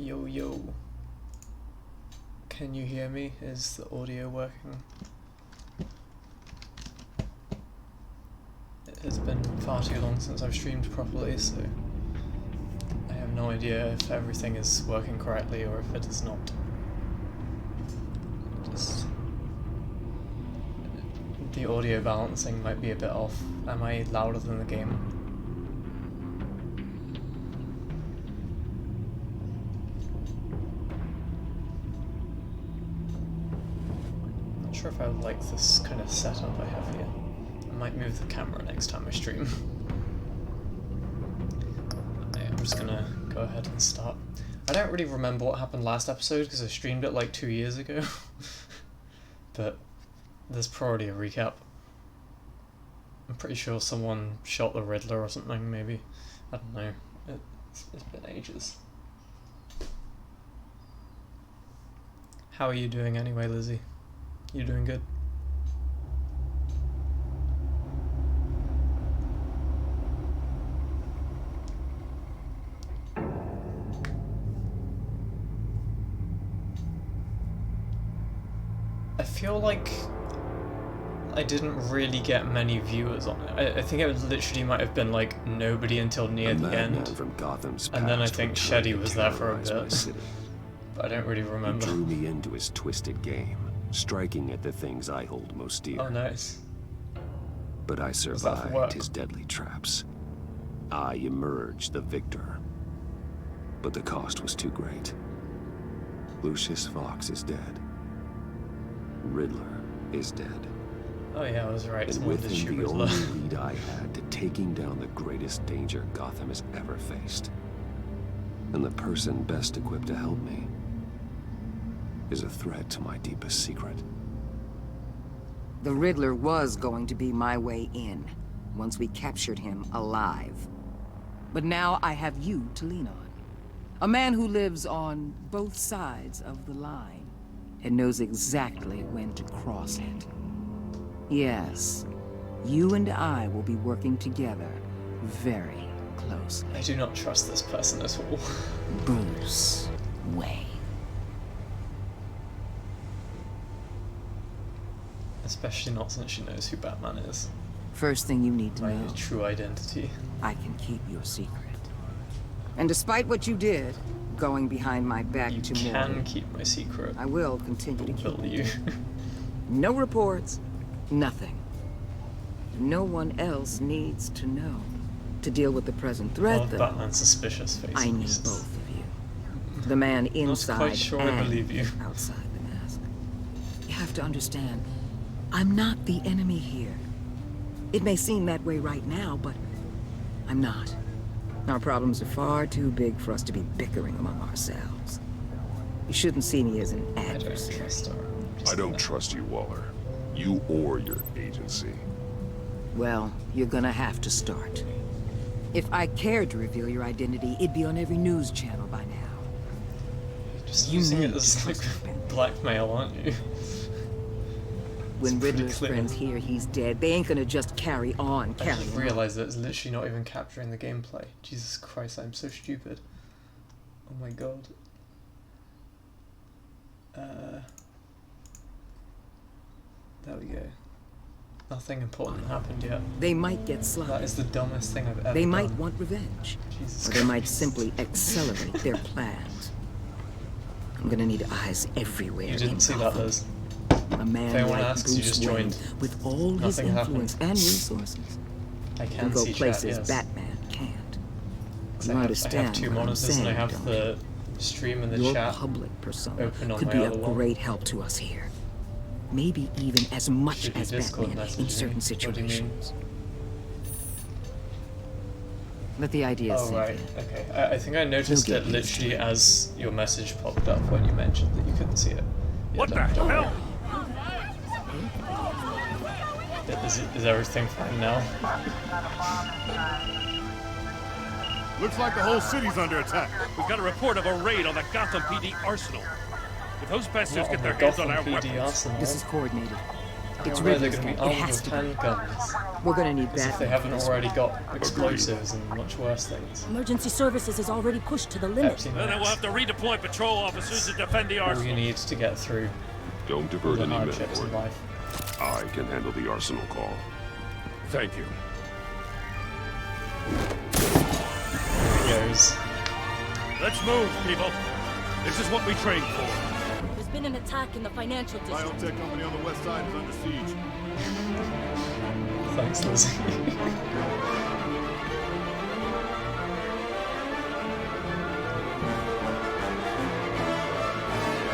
Yo yo. Can you hear me? Is the audio working? It has been far too long since I've streamed properly, so I have no idea if everything is working correctly or if it is not. Just the audio balancing might be a bit off. Am I louder than the game? Not sure if I like this kind of setup I have here. I might move the camera next time I stream. Okay, I'm just gonna go ahead and start. I don't really remember what happened last episode because I streamed it like 2 years ago. But there's probably a recap. I'm pretty sure someone shot the Riddler or something, maybe. I don't know. It's been ages. How are you doing anyway, Lizzie? You doing good? I feel like I didn't really get many viewers on it. I think it literally might have been like nobody until near the end. From Gotham's and then I think Sheddy was there for a bit. But I don't really remember. He drew me into his twisted game, striking at the things I hold most dear. Oh, nice. But I survived his deadly traps. I emerged the victor. But the cost was too great. Lucius Fox is dead. Riddler is dead. Oh yeah, I was right. And with him, the only lead I had to taking down the greatest danger Gotham has ever faced. And the person best equipped to help me is a threat to my deepest secret. The Riddler was going to be my way in, once we captured him alive. But now I have you to lean on. A man who lives on both sides of the line and knows exactly when to cross it. Yes, you and I will be working together very closely. I do not trust this person at all. Bruce Wayne. Especially not since she knows who Batman is. First thing you need to know. My true identity. I can keep your secret. And despite what you did, going behind my back you tomorrow, can keep my secret. I will continue to keep you. No reports, nothing. No one else needs to know. To deal with the present threat, though, Batman's suspicious face. I need both of you. The man inside quite sure and I believe you. outside the mask. You have to understand, I'm not the enemy here. It may seem that way right now, but I'm not. Our problems are far too big for us to be bickering among ourselves. You shouldn't see me as an adversary. I don't trust you, Waller. You or your agency. Well, you're gonna have to start. If I cared to reveal your identity, it'd be on every news channel by now. Just using it as like blackmail, aren't you? When Riddler's friends hear he's dead, they ain't gonna just carry on carrying on. I just realized that it's literally not even capturing the gameplay. Jesus Christ, I'm so stupid. Oh my god. There we go. Nothing important happened yet. They might get sloppy. That is the dumbest thing I've ever done. They might want revenge. Jesus or they might simply accelerate their plans. I'm gonna need eyes everywhere. You didn't see that, Liz. A man like Bruce Wayne, with all his influence and resources, I can go see places chat, yes. Batman can't. You I understand have two what I'm monitors saying, and I have the stream and the Your chat public persona open on could my be a other one. great help to us here. Maybe even as much Should be as Discord Batman messaging in me. certain What do you mean? situations. Let the idea Oh, sink right. in. Okay. I think I noticed You'll it get used to literally as your message popped up when you mentioned that you couldn't see it. Yeah, What the don't worry. hell? Is everything fine now? Looks like the whole city's under attack. We've got a report of a raid on the Gotham PD arsenal. If those bastards Not get on their the hands on Gotham our PD weapons... arsenal. This is coordinated. It's Where they're Riddler's going to be gang. It armed has with to be. handguns. We're gonna need As if that. they haven't already got explosives and much worse things. Emergency services is already pushed to the limit. Empty Well, then we'll nets. have to redeploy patrol officers to defend the All you arsenal. need to get through Don't divert the any men, hardships in Lord. life. I can handle the arsenal call. Thank you. Here goes. Let's move, people. This is what we trained for. There's been an attack in the financial district. Biotech company on the west side is under siege. Thanks, Lizzie.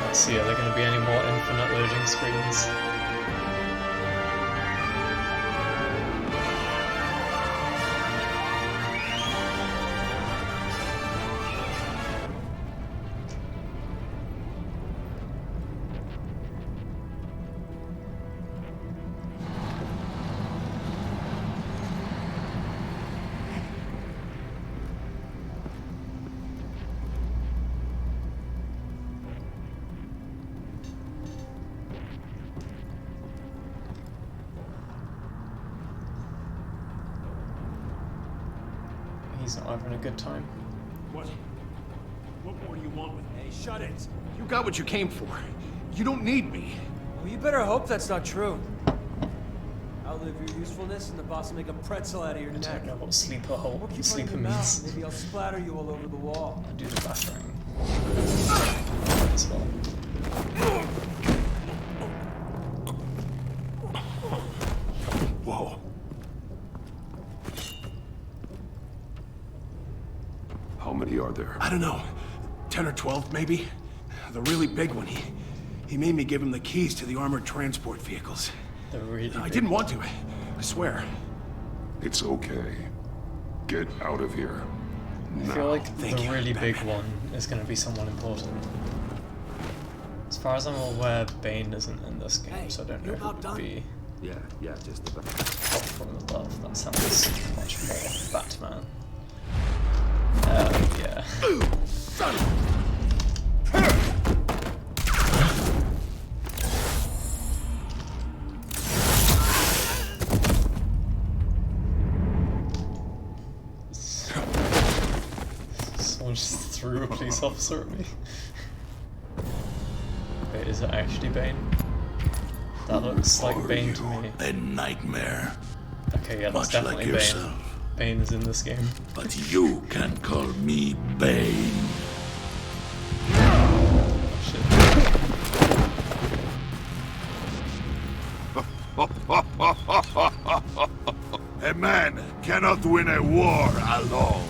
Let's see, are there going to be any more infinite loading screens? He's not having a good time. What? What more do you want with me? Hey, shut it. You got what you came for. You don't need me. Well, you better hope that's not true. Outlive your usefulness, and the boss will make a pretzel out of your I neck. don't know what sleeper hole We'll keep running sleeper your mouth. means. Maybe I'll splatter you all over the wall. Do the battering. As well. Whoa. How many are there? I don't know. 10 or 12, maybe? The really big one, he made me give him the keys to the armored transport vehicles. The really I big didn't want to, I swear. It's okay. Get out of here. I feel like Thank the you, really big Batman. one is going to be someone important. As far as I'm aware, Bane isn't in this game, Hey, so I don't know you're who about would done. be Yeah, just about. top from above. That sounds much more Batman. Yeah. Someone just threw a police officer at me. Wait, is it actually Bane? That looks like Bane to me. A nightmare, Okay, yeah, that's much like definitely Bane. yourself. Bane is in this game. But you can call me Bane. Oh, shit. A man cannot win a war alone.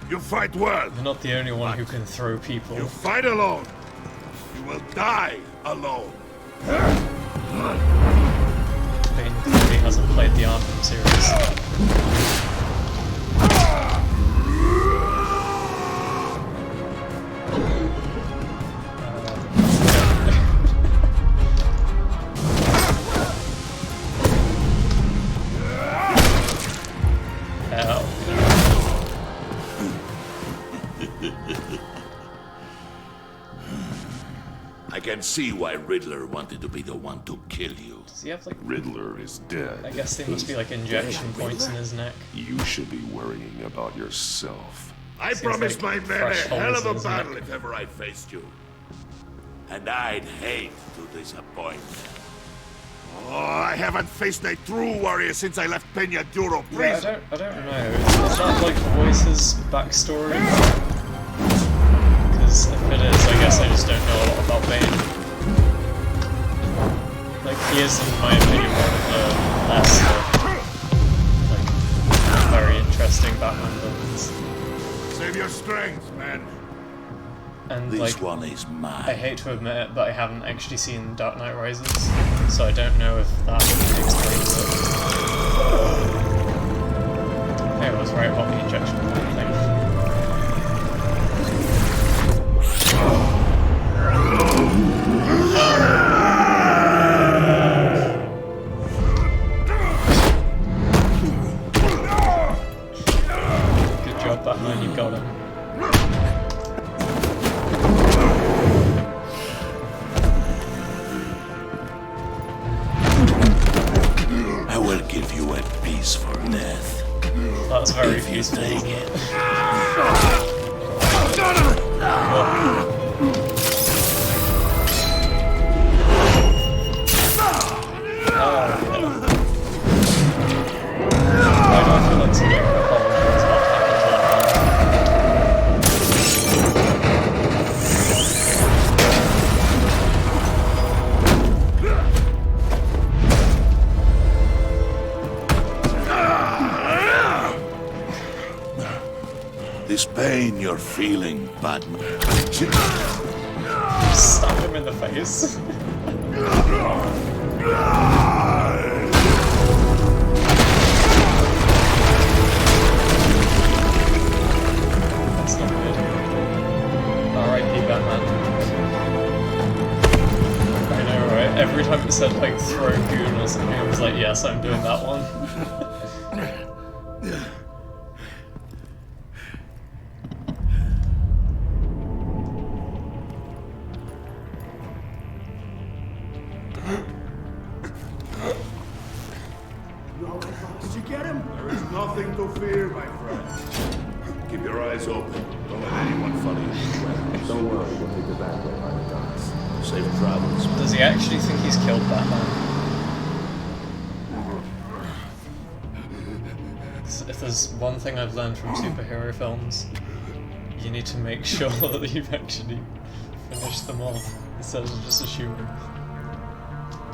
You fight well. You're not the only one who can throw people. You fight alone. You will die alone. Bane clearly hasn't played the Arkham series. Hell. I can see why Riddler wanted to be the one to kill you. Does he have like... Riddler is dead. I guess they must be like injection points in his neck. You should be worrying about yourself. I Seems promised like my men a fresh hell of holes a in his battle neck. if ever I faced you. And I'd hate to disappoint them. Oh, I haven't faced a true warrior since I left Peña Duro Yeah, prison. I don't know. Is that like Voice's backstory? Because if it is, I guess I just don't know a lot about Bane. Like, he is, in my opinion, one of the less, like, very interesting Batman villains. Save your strength, man. And, This like, one is I mine. hate to admit it, but I haven't actually seen Dark Knight Rises, so I don't know if that explains it. Hey, I was right about the injection point thing. Good job, Batman, you got him. give you a peaceful death. That's very If you peaceful, take isn't it? Why do I feel like something horrible is about to happen to This pain you're feeling, Batman. stab him in the face? That's not good. R.I.P. Batman. I know, right? Every time it said, like, throw goon or something, I was like, yes, I'm doing that one. Did you get him? There is nothing to fear, my friend. Keep your eyes open. Don't let anyone follow you. Don't worry, we'll take the back way by the docks. Safe travels. Does he actually think he's killed Batman? 'Cause if there's one thing I've learned from superhero films, you need to make sure that you've actually finished them off, instead of just assuming.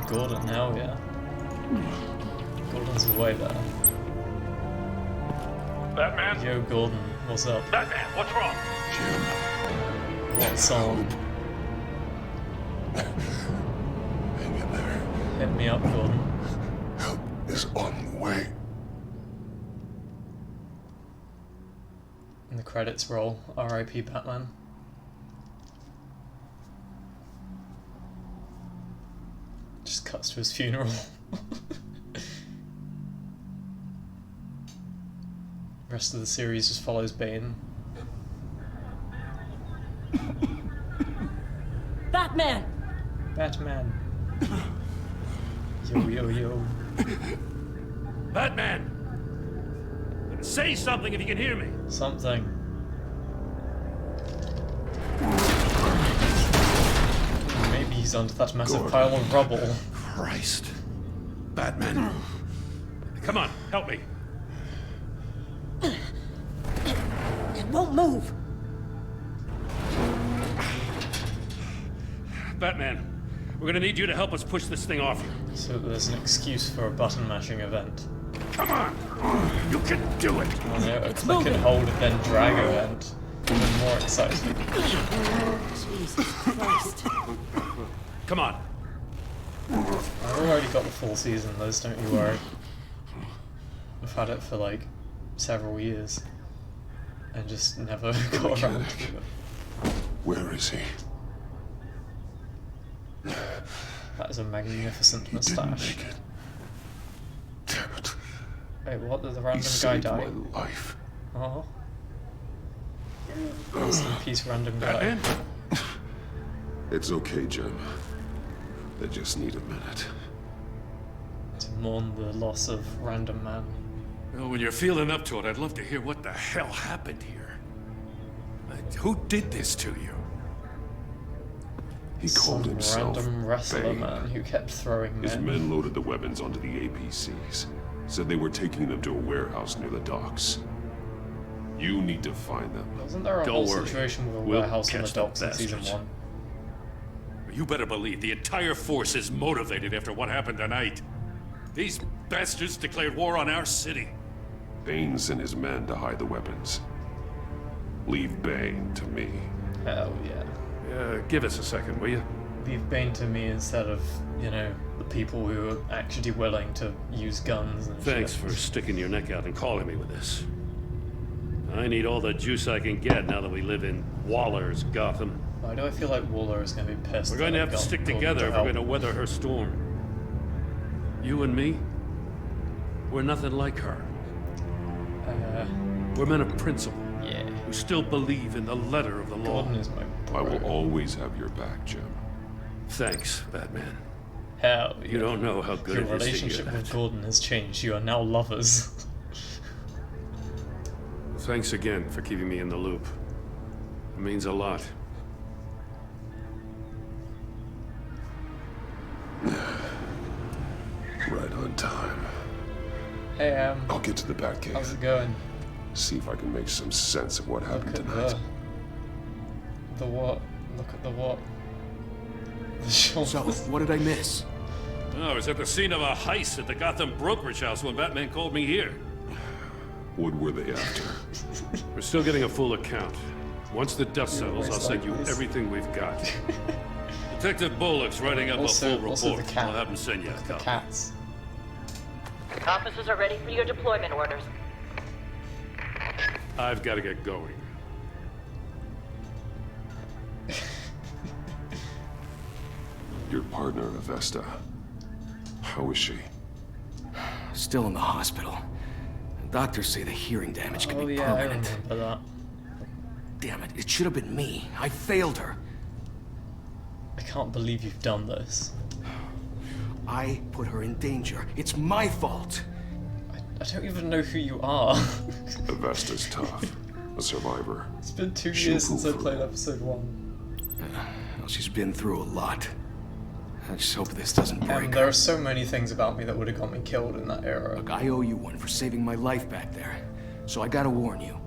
Gordon now, yeah. Gordon's way better. Batman? Yo, Gordon, what's up? Batman, what's wrong? What's on? Hang in there. Hit me up, Gordon. Help is on the way. And the credits roll. R.I.P. Batman. Just cuts to his funeral. Rest of the series just follows Bane. Batman! Batman. Yo, yo, yo. Batman! Say something if you can hear me. Something. Maybe he's under that massive pile of rubble. Christ. Batman. Come on, help me. It won't move! Batman, we're gonna need you to help us push this thing off you. So there's an excuse for a button mashing event. Come on! You can do it! Oh no, a click and hold and then drag event. Even more exciting. Jesus Christ. Come on. I've already got the full season, Liz, don't you worry. I've had it for like several years. And just never got around to it. Where is he? That is a magnificent He didn't moustache. make it. Damn it. Wait, what? Did the He random guy saved die? my life. Oh. Rest in peace, random guy. Batman? It's okay, Jim. They just need a minute. To mourn the loss of random man. Well, when you're feeling up to it, I'd love to hear what the hell happened here. Who did this to you? He called Some himself random wrestler Bane. man who kept throwing His men. men loaded the weapons onto the APCs. Said they were taking them to a warehouse near the docks. You need to find them. Wasn't there a Don't whole worry. situation with a We'll warehouse on the catch the docks in season bastards. 1? You better believe the entire force is motivated after what happened tonight. These bastards declared war on our city. Bane sent his men to hide the weapons. Leave Bane to me. Hell yeah. Give us a second, will you? Leave Bane to me instead of, you know, the people who are actually willing to use guns and Thanks shit. for sticking your neck out and calling me with this. I need all the juice I can get now that we live in Waller's Gotham. Why do I feel like Waller is going to be pissed? We're going to that I have to got stick Gordon together if we're help? going to weather her storm. You and me, we're nothing like her. We're men of principle, Yeah. who still believe in the letter of the law. Gordon is my I bro. will always have your back, Jim. Thanks, Batman. Hell, You don't know how good your it is to hear relationship with that. Gordon has changed. You are now lovers. Thanks again for keeping me in the loop. It means a lot. Right on time. Hey, I'll get to the how's Batcave. it going? See if I can make some sense of what Look happened at tonight. the what? Look at the what? The So, shoulders. what did I miss? Oh, I was at the scene of a heist at the Gotham brokerage house when Batman called me here. What were they after? We're still getting a full account. Once the dust You settles, always I'll send like you this. everything we've got. Detective Bullock's writing up Also- a full also report. the cat. I'll have him send you a The copy. cats. Officers are ready for your deployment orders. I've got to get going. Your partner, Avesta. How is she? Still in the hospital. Doctors say the hearing damage could Oh be yeah, I permanent. remember that. Damn it, it should have been me. I failed her. I can't believe you've done this. I put her in danger. It's my fault. I don't even know who you are. Avesta's tough. A survivor. It's been 2 She'll years since I pull played through. episode 1. Well, she's been through a lot. I just hope this doesn't break And there her. are so many things about me that would have got me killed in that era. Look, I owe you one for saving my life back there. So I gotta warn you.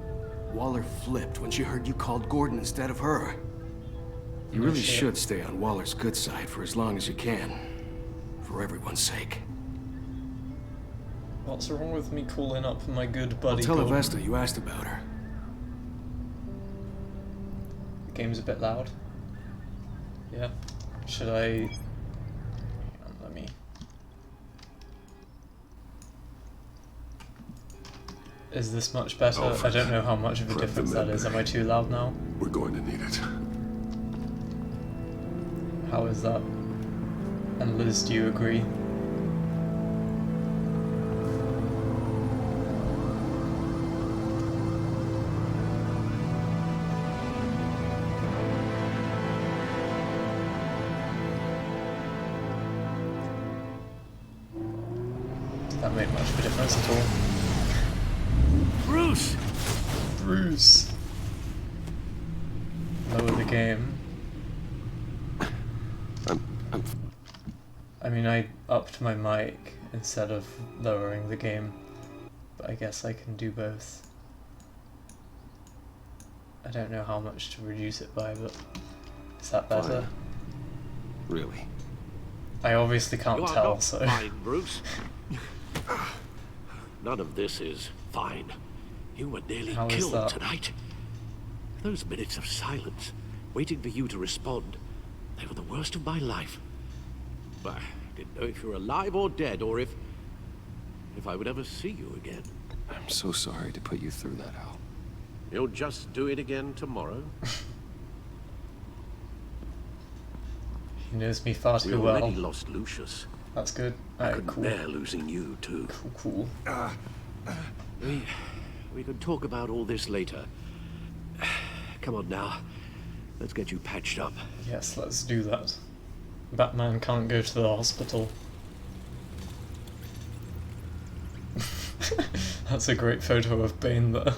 Waller flipped when she heard you called Gordon instead of her. You No really shit. should stay on Waller's good side for as long as you can. For everyone's sake. What's wrong with me calling up my good I'll buddy tell Gordon? Avesta you asked about her. The game's a bit loud. Yeah. Should I... Hang on, let me... Is this much better? I don't know how much of a Prep the difference that is. Am I too loud now? We're going to need it. How is that? And Liz, do you agree? Did that make much of a difference at all? Bruce! Bruce! Lower the game. I'm I mean, I upped my mic instead of lowering the game, but I guess I can do both. I don't know how much to reduce it by, but is that better? Fine. Really. I obviously can't You are tell, not so... fine, Bruce. None of this is fine. You were nearly How is killed that? tonight. Those minutes of silence, waiting for you to respond, they were the worst of my life. I didn't know if you were alive or dead, or if I would ever see you again. I'm so sorry to put you through that, Al. You'll just do it again tomorrow. He knows me far We too well. already lost Lucius. That's good. I Alright, couldn't cool. bear losing you too. Cool. We can talk about all this later. Come on now. Let's get you patched up. Yes, let's do that. Batman can't go to the hospital. That's a great photo of Bane there.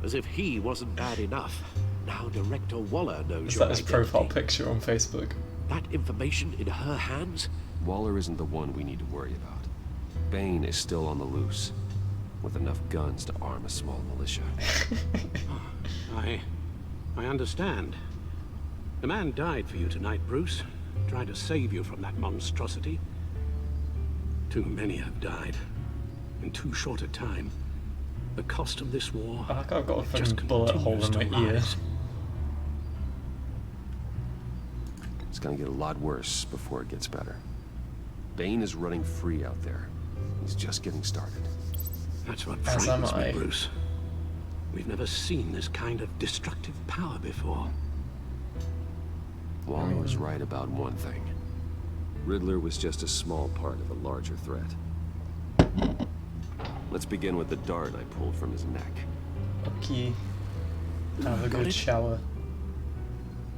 As if he wasn't bad enough. Now Director Waller knows Is your that his identity. profile picture on Facebook? That information in her hands? Waller isn't the one we need to worry about. Bane is still on the loose, with enough guns to arm a small militia. I understand. The man died for you tonight, Bruce. Tried to save you from that monstrosity. Too many have died. In too short a time. The cost of this war... I like I've got a just fucking bullet hole in continues my to ear. rise. It's gonna get a lot worse before it gets better. Bane is running free out there. He's just getting started. That's what As am frightens me, I. Bruce. We've never seen this kind of destructive power before. Waller was right about one thing. Riddler was just a small part of a larger threat. Let's begin with the dart I pulled from his neck. Okay. Have a Got good it? shower.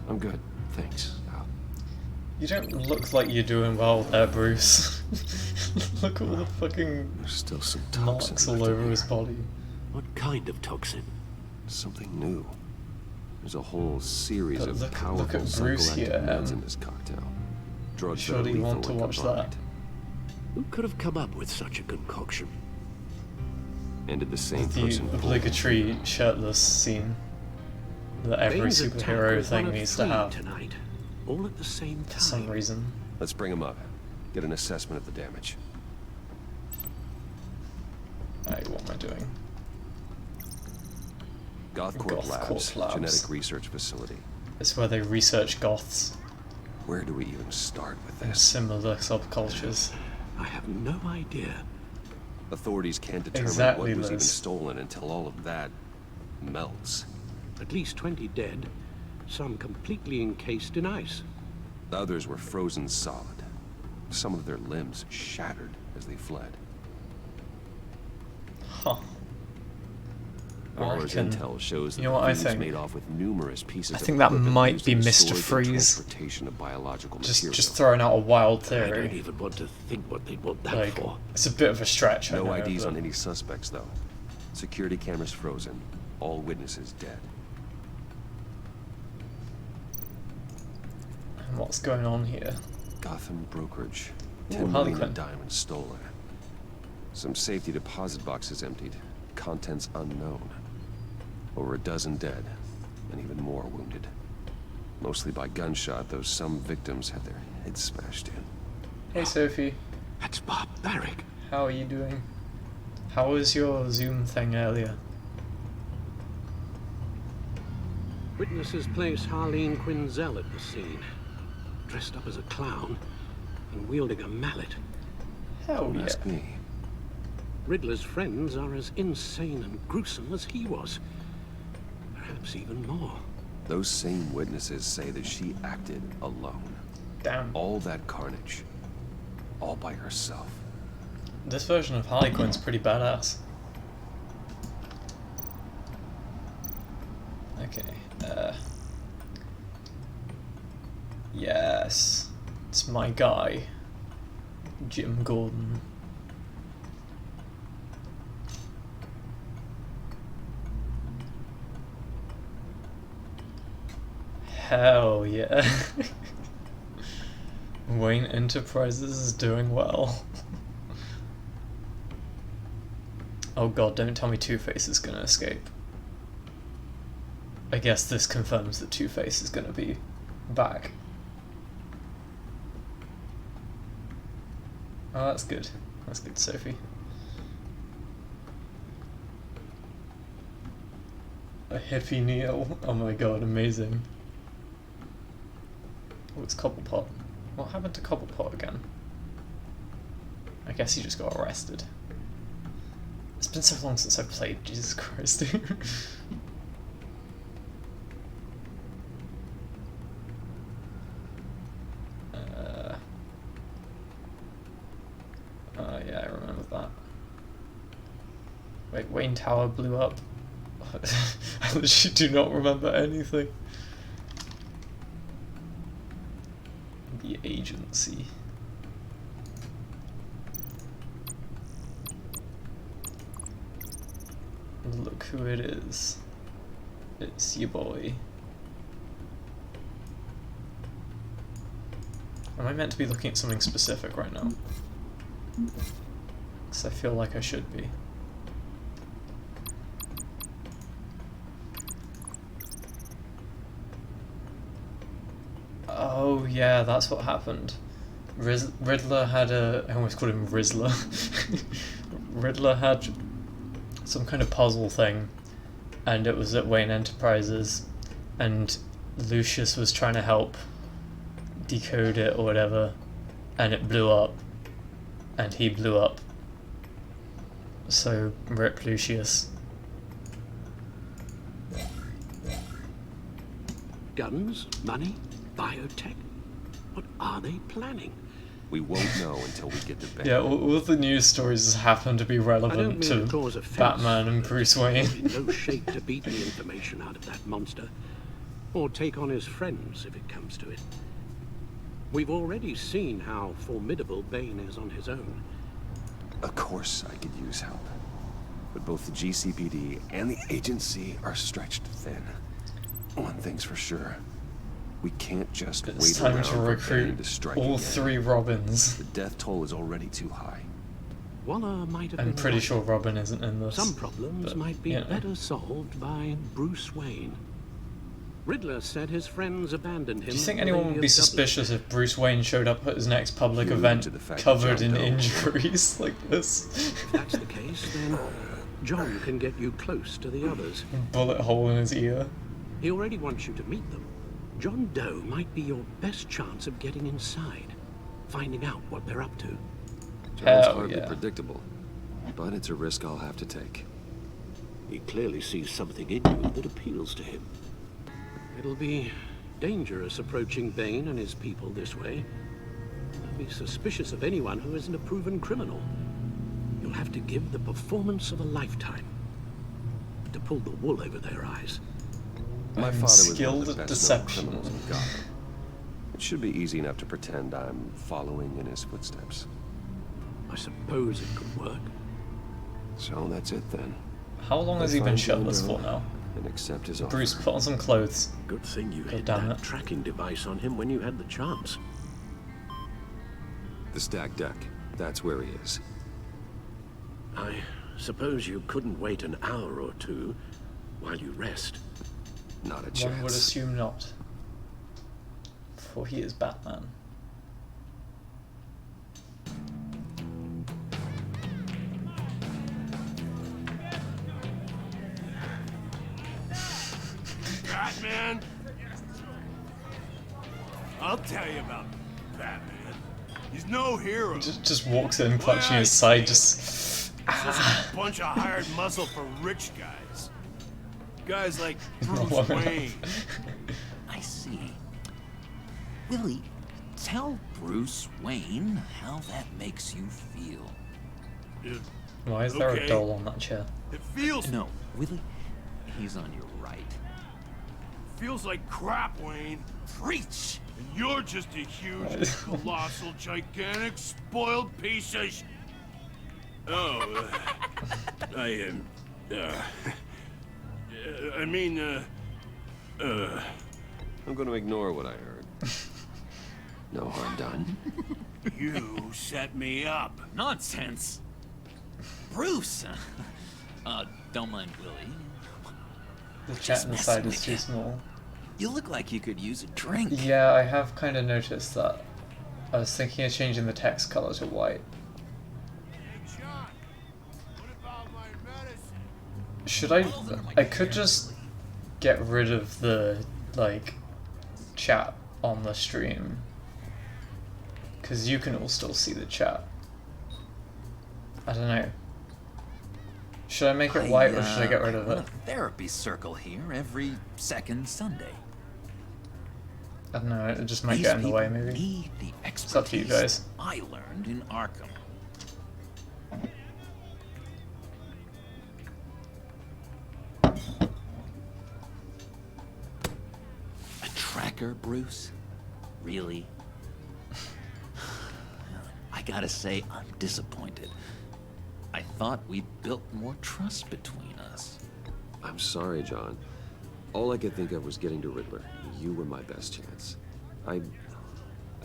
I'm good, thanks, Al. You don't look like you're doing well there, Bruce. Look at all the fucking There's still some marks toxin all left in over here. his body. What kind of toxin? Something new. There's a whole series But of look powerful at Bruce psychoactive here, meds in this cocktail. Drugs that are surely you lethal want to when watch combined. that. Who could have come up with such a concoction? And did the same The person pull obligatory shirtless scene that every Bane's attack superhero was one thing of needs to 3 have tonight, all at the same for some time. reason. Let's bring him up. Get an assessment of the damage. Alright, what am I doing? Gothcorp Gothcorp Labs, Labs. genetic research facility. It's where they research goths Where do we even start with and this? similar subcultures. I have no idea. Authorities can't determine Exactly, what was even Liz. stolen until all of that melts. At least 20 dead, some completely encased in ice. Others were frozen solid. Some of their limbs shattered as they fled. Huh. I Waller's reckon- intel shows that you know the what I thieves think? made off with numerous pieces I of think that equipment might used be in the Mr. storage and Freeze. transportation of biological material. Just throwing out a wild I don't theory. even want to think what they want that Like, for. it's a bit of a stretch, I No know, IDs but on any suspects, though. Security cameras frozen. All witnesses dead. what's going on here? Gotham brokerage. Ooh, 10 Harley million Quinn. in diamonds stolen. Some safety deposit boxes emptied. Contents unknown. Over a dozen dead, and even more wounded. Mostly by gunshot, though some victims had their heads smashed in. Hey Sophie, That's barbaric. how are you doing? How was your Zoom thing earlier? Witnesses place Harleen Quinzel at the scene, dressed up as a clown and wielding a mallet. Hell Don't yeah. ask me. Riddler's friends are as insane and gruesome as he was. Perhaps even more. Those same witnesses say that she acted alone. Damn. All that carnage. All by herself. This version of Harley Quinn's pretty badass. Okay, yes. It's my guy. Jim Gordon. Hell yeah. Wayne Enterprises is doing well. Oh god, don't tell me Two-Face is gonna escape. I guess this confirms that Two-Face is gonna be back. Oh, that's good. That's good, Sophie. A hippie Neil. Oh my god, amazing. Oh, it's Cobblepot. What happened to Cobblepot again? I guess he just got arrested. It's been so long since I played, Jesus Christ. Yeah, I remember that. Wait, Wayne Tower blew up. I literally do not remember anything. The agency. Look who it is. It's your boy. Am I meant to be looking at something specific right now? Because I feel like I should be. Oh yeah, that's what happened. Riddler had a... I almost called him Rizzler. Riddler had some kind of puzzle thing, and it was at Wayne Enterprises, and Lucius was trying to help decode it or whatever, and it blew up, and he blew up. So, rip Lucius. Guns, money, biotech. What are they planning? We won't know until we get to bed. Yeah, all of the news stories happen to be I don't relevant mean to to cause offense. Batman and Bruce Wayne. In no shape to beat the information out of that monster, or take on his friends if it comes to it. We've already seen how formidable Bane is on his own. Of course I could use help. But both the GCPD and the agency are stretched thin. One thing's for sure. We can't just It's wait time around to for Bane recruit to strike all again. 3 Robins. The death toll is already too high. Waller might have I'm been pretty right. sure Robin isn't in this. Some problems but, might be you know. better solved by Bruce Wayne. Riddler said his friends abandoned him. Do you think at the anyone Lady would be of Dublin. suspicious if Bruce Wayne showed up at his next public Huge event to the fact that covered John in Doe- injuries like this? If that's the case, then John can get you close to the others. Bullet hole in his ear. He already wants you to meet them. John Doe might be your best chance of getting inside, finding out what they're up to. John's Hell hardly yeah. predictable, but it's a risk I'll have to take. He clearly sees something in you that appeals to him. It'll be dangerous approaching Bane and his people this way. They'll be suspicious of anyone who isn't a proven criminal. You'll have to give the performance of a lifetime to pull the wool over their eyes. My I'm father was one skilled of the at best known deception. criminals in Gotham. It should be easy enough to pretend I'm following in his footsteps. I suppose it could work. So that's it then. How long has he been Find shirtless John for Doe now? and accept his offer. Bruce, put on some clothes. Good thing you God hid damn that it. tracking device on him when you had the chance. The stack deck. That's where he is. I suppose you couldn't wait an hour or two while you rest. Not a One chance. would assume not. For he is Batman. Batman? I'll tell you about Batman. He's no hero. Just walks in, clutching his side, just... He's just a bunch of hired muscle for rich guys. Guys like Bruce Wayne. I see. Willie, tell Bruce Wayne how that makes you feel. Why is there Okay. a doll on that chair? It feels No, Willie, he's on your right. feels like crap, Wayne. Preach! And you're just a huge, colossal, gigantic, spoiled piece of sh... Oh, I am, I'm going to ignore what I heard. No harm done. you set me up. Nonsense! Bruce! Don't mind Willie. The Just chat inside messing is with too you. small. You look like you could use a drink. Yeah, I have kind of noticed that. I was thinking of changing the text color to white. Hey, John, what about my medicine? Should I... I could just get rid of the, like, chat on the stream. Because you can all still see the chat. I don't know. Should I make it white or should I get rid of run it? a therapy circle here every second Sunday. I don't know, it just might These get in the way people maybe. need the It's up to you expertise guys. I learned in Arkham. A tracker, Bruce? Really? I gotta say, I'm disappointed. I thought we built more trust between us. I'm sorry, John. All I could think of was getting to Riddler. You were my best chance. I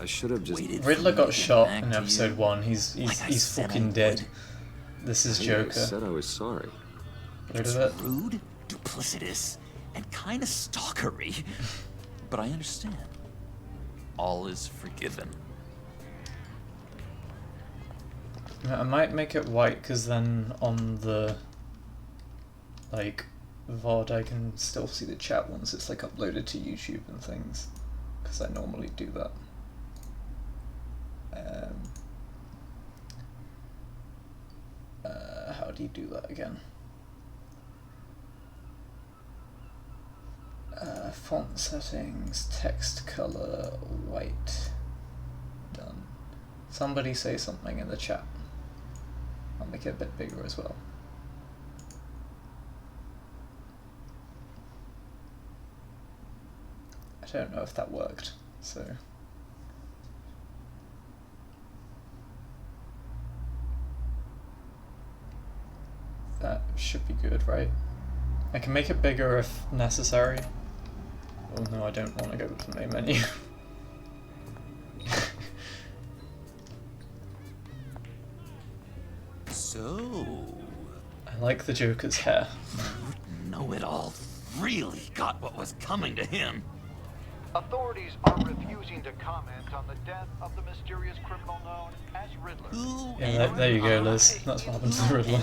should have just... Waited Riddler for me got to get shot back in to episode you, 1. He's like I he's said I fucking dead. would. This is Hey, I Joker. said I was sorry. Rid of it. Rude, duplicitous, and kind of stalkery. But I understand. All is forgiven. I might make it white because then on the like VOD I can still see the chat once it's like uploaded to YouTube and things, because I normally do that. How do you do that again? Font settings, text color, white. Done. Somebody say something in the chat. I'll make it a bit bigger as well. I don't know if that worked, so should be good, right? I can make it bigger if necessary. Oh no, I don't want to go to the main menu. So... I like the Joker's hair. Know-it-all really got what was coming to him. Authorities are refusing to comment on the death of the mysterious criminal known as Riddler. Yeah, there you go, Liz. That's what happened to the Riddler.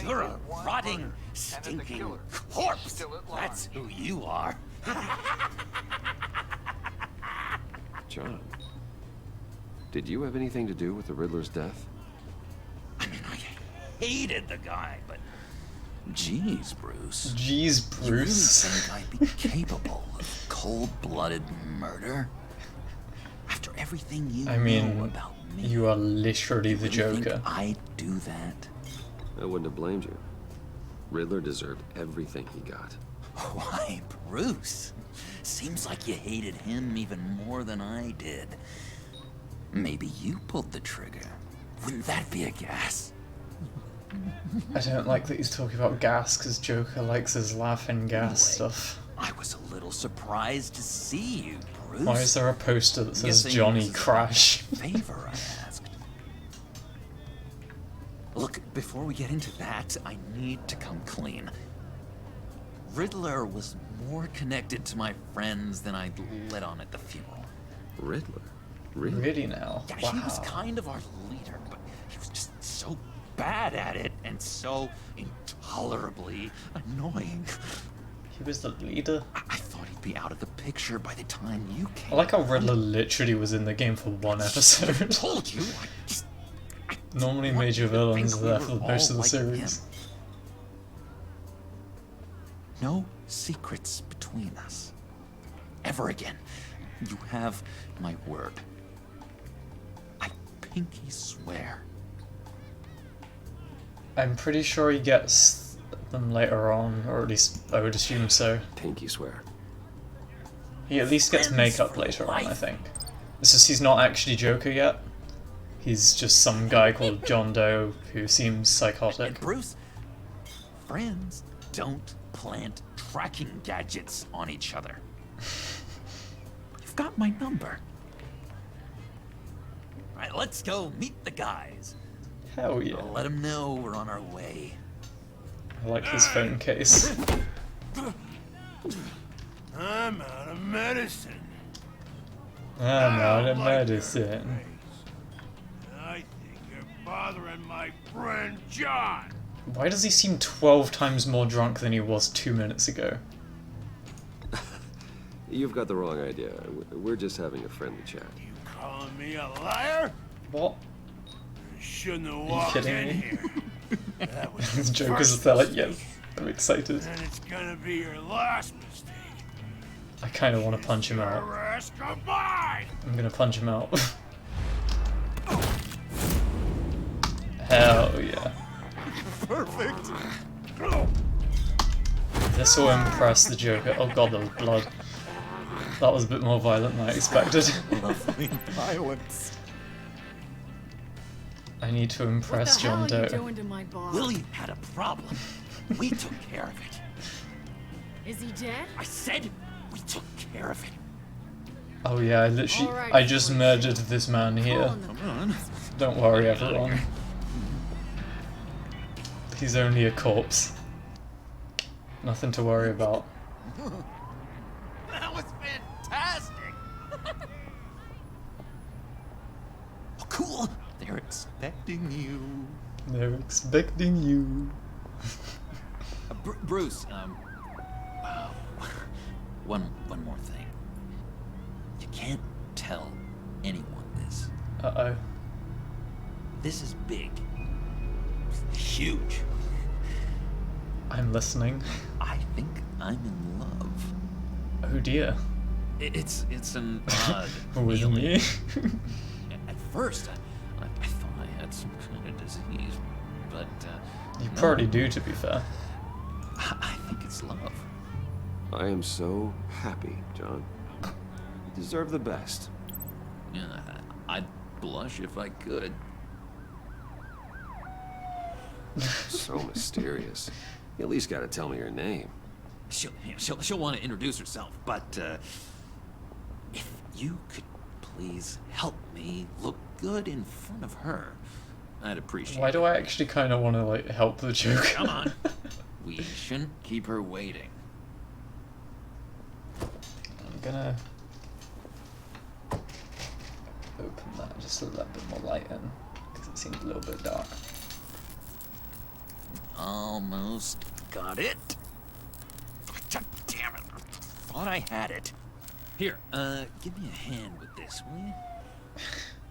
You're a rotting, stinking corpse. That's who you are. John, did you have anything to do with the Riddler's death? I mean, I hated the guy, but... Jeez, Bruce. Jeez, Bruce. You really think I'd be capable of cold-blooded murder? After everything you know about me, you are literally the Joker. Think I'd do that? I wouldn't have blamed you. Riddler deserved everything he got. Why, Bruce? Seems like you hated him even more than I did. Maybe you pulled the trigger. Wouldn't that be a gas? I don't like that he's talking about gas, because Joker likes his laughing gas stuff. I was a little surprised to see you, Bruce. Why is there a poster that says Johnny Crash? Favor, I asked. Look, before we get into that, I need to come clean. Riddler was more connected to my friends than I'd let on at the funeral. Riddler? Really? Really now? Yeah, wow. he was kind of our leader, but he was just so bad at it and so intolerably annoying. He was the leader? I thought he'd be out of the picture by the time you came. I like how Riddler literally was in the game for one episode. I told you. Normally major villains are there for most of the series. No secrets between us. Ever again. You have my word. I pinky swear. I'm pretty sure he gets them later on, or at least I would assume so. Pinky swear. He at least gets makeup later on, I think. It's just he's not actually Joker yet. He's just some guy called John Doe who seems psychotic. And Bruce, friends don't plant tracking gadgets on each other. You've got my number. All right, let's go meet the guys. Hell yeah. I'll let them know we're on our way. I like his phone case. I'm out of medicine. I'm out of medicine. I think you're bothering my friend John. Why does he seem 12 times more drunk than he was 2 minutes ago? You've got the wrong idea. We're just having a friendly chat. You calling me a liar? What? You shouldn't have Are you walked kidding in me? here. That was His your Joker's first there like, mistake. yes, I'm excited. And it's gonna be your last mistake. I kind of want to punch him out. Your ass goodbye! I'm gonna punch him out. Hell yeah. Perfect. This will impress the Joker. Oh god, there was blood. That was a bit more violent than I expected. Lovely violence. I need to impress John Doe. Willie had a problem. We took care of it. Is he dead? I said we took care of it. Oh yeah, I literally, I just murdered this man here. Come on. Don't worry everyone. He's only a corpse. Nothing to worry about. That was fantastic. Oh, cool. They're expecting you. They're expecting you. Bruce, one more thing. You can't tell anyone this. Uh-oh. This is big. Huge. I'm listening. I think I'm in love. Oh dear. It's an odd With feeling. me? At first, I thought I had some kind of disease, but You no. probably do, to be fair. I think it's love. I am so happy, John. You deserve the best. Yeah, I'd blush if I could. So mysterious. You at least gotta tell me your name. She'll want to introduce herself, but if you could please help me look good in front of her, I'd appreciate Why it. do I actually kind of want to like help the Joker? Come on. We shouldn't keep her waiting. I'm gonna open that just to let a bit more light in, because it seemed a little bit dark. Almost got it. Damn it. Thought I had it. Here, give me a hand with this, will you?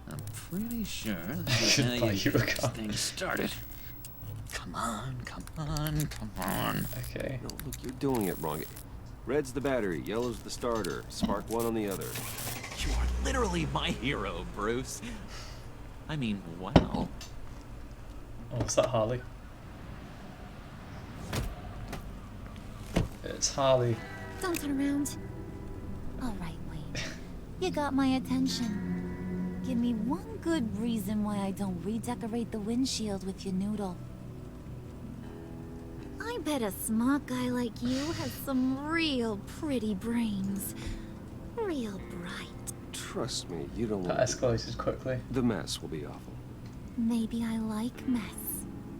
I'm pretty sure this is how you get this thing started. Come on, come on, come on. Okay. No, look, you're doing it wrong. Red's the battery, yellow's the starter. Spark one on the other. You are literally my hero, Bruce. I mean, wow. Oh, is that Harley? It's Harley. Don't turn around. All right, Wayne. You got my attention. Give me one good reason why I don't redecorate the windshield with your noodle. I bet a smart guy like you has some real pretty brains. Real bright. Trust me, you don't That want escalated quickly. The mess will be awful. Maybe I like mess.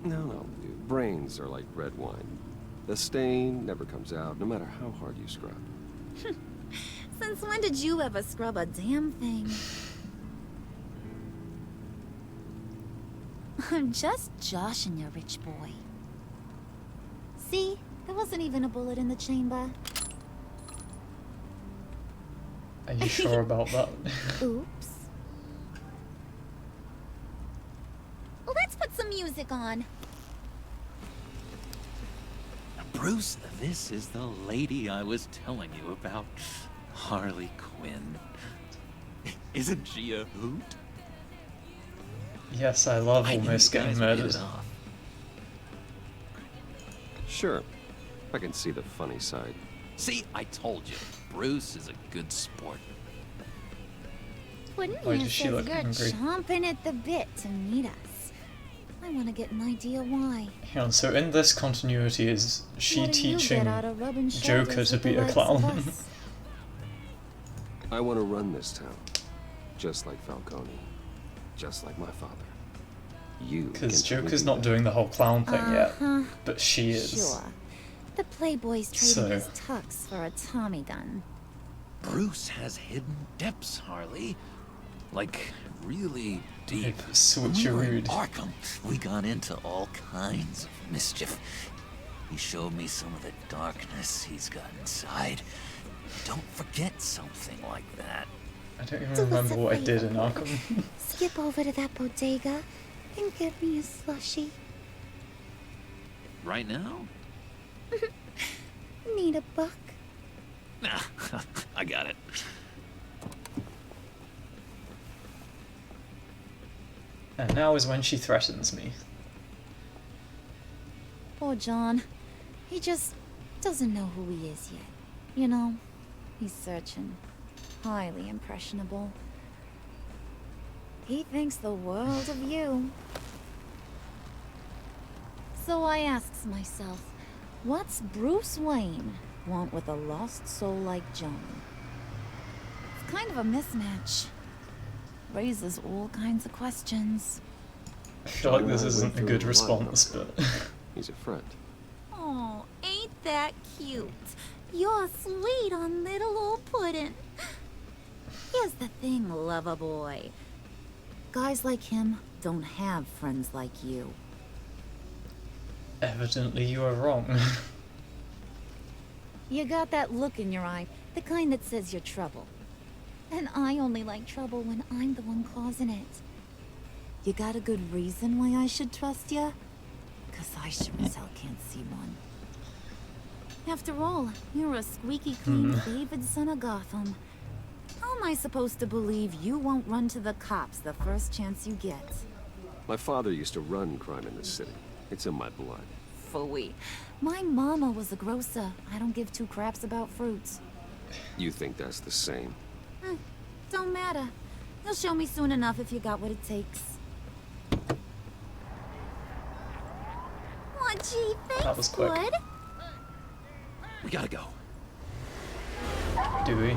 No, brains are like red wine. The stain never comes out, no matter how hard you scrub. Since when did you ever scrub a damn thing? I'm just joshing you, rich boy. See? There wasn't even a bullet in the chamber. Are you sure about that? Oops. Well, let's put some music on. Bruce, this is the lady I was telling you about. Harley Quinn. Isn't she a hoot? Yes, I love I knew almost you getting guys would hit murdered. it off. Sure. I can see the funny side. See, I told you. Bruce is a good sport. Wouldn't Why you does she says look you're angry? chomping at the bit to meet us. I want to get an idea why. Hang on, so in this continuity is she What do you teaching get out of rubbing Joker shoulders to with the be a likes of clown? us? I want to run this town. Just like Falcone. Just like my father. You Because can Joker's not doing the whole clown thing yet, but she is. Sure. The Playboy's trading So- his tux for a Tommy gun. Bruce has hidden depths, Harley. Like, really deep. Switcherooed. When we were in Arkham, we got into all kinds of mischief. He showed me some of the darkness he's got inside. Don't forget something like that. I don't even Do us remember a what I did in favor. Arkham. Skip over to that bodega and get me a slushie. Right now? Need a buck? Nah, I got it. And now is when she threatens me. Poor John. He just doesn't know who he is yet. You know, he's searching. Highly impressionable. He thinks the world of you. So I asks myself, what's Bruce Wayne want with a lost soul like John? It's kind of a mismatch. Raises all kinds of questions. I feel like this isn't a good response, but... He's a friend. Oh, ain't that cute? You're sweet on little old puddin'. Here's the thing, lover boy. Guys like him don't have friends like you. Evidently you are wrong. You got that look in your eye, the kind that says you're trouble. And I only like trouble when I'm the one causing it. You got a good reason why I should trust you? 'Cause I sure as hell can't see one. After all, you're a squeaky clean favored son of Gotham. How am I supposed to believe you won't run to the cops the first chance you get? My father used to run crime in this city. It's in my blood. Phooey. My mama was a grocer. I don't give two craps about fruits. You think that's the same? Don't matter. You'll show me soon enough if you got what it takes. Gee, thanks, That was quick. bud. We gotta go. Do we?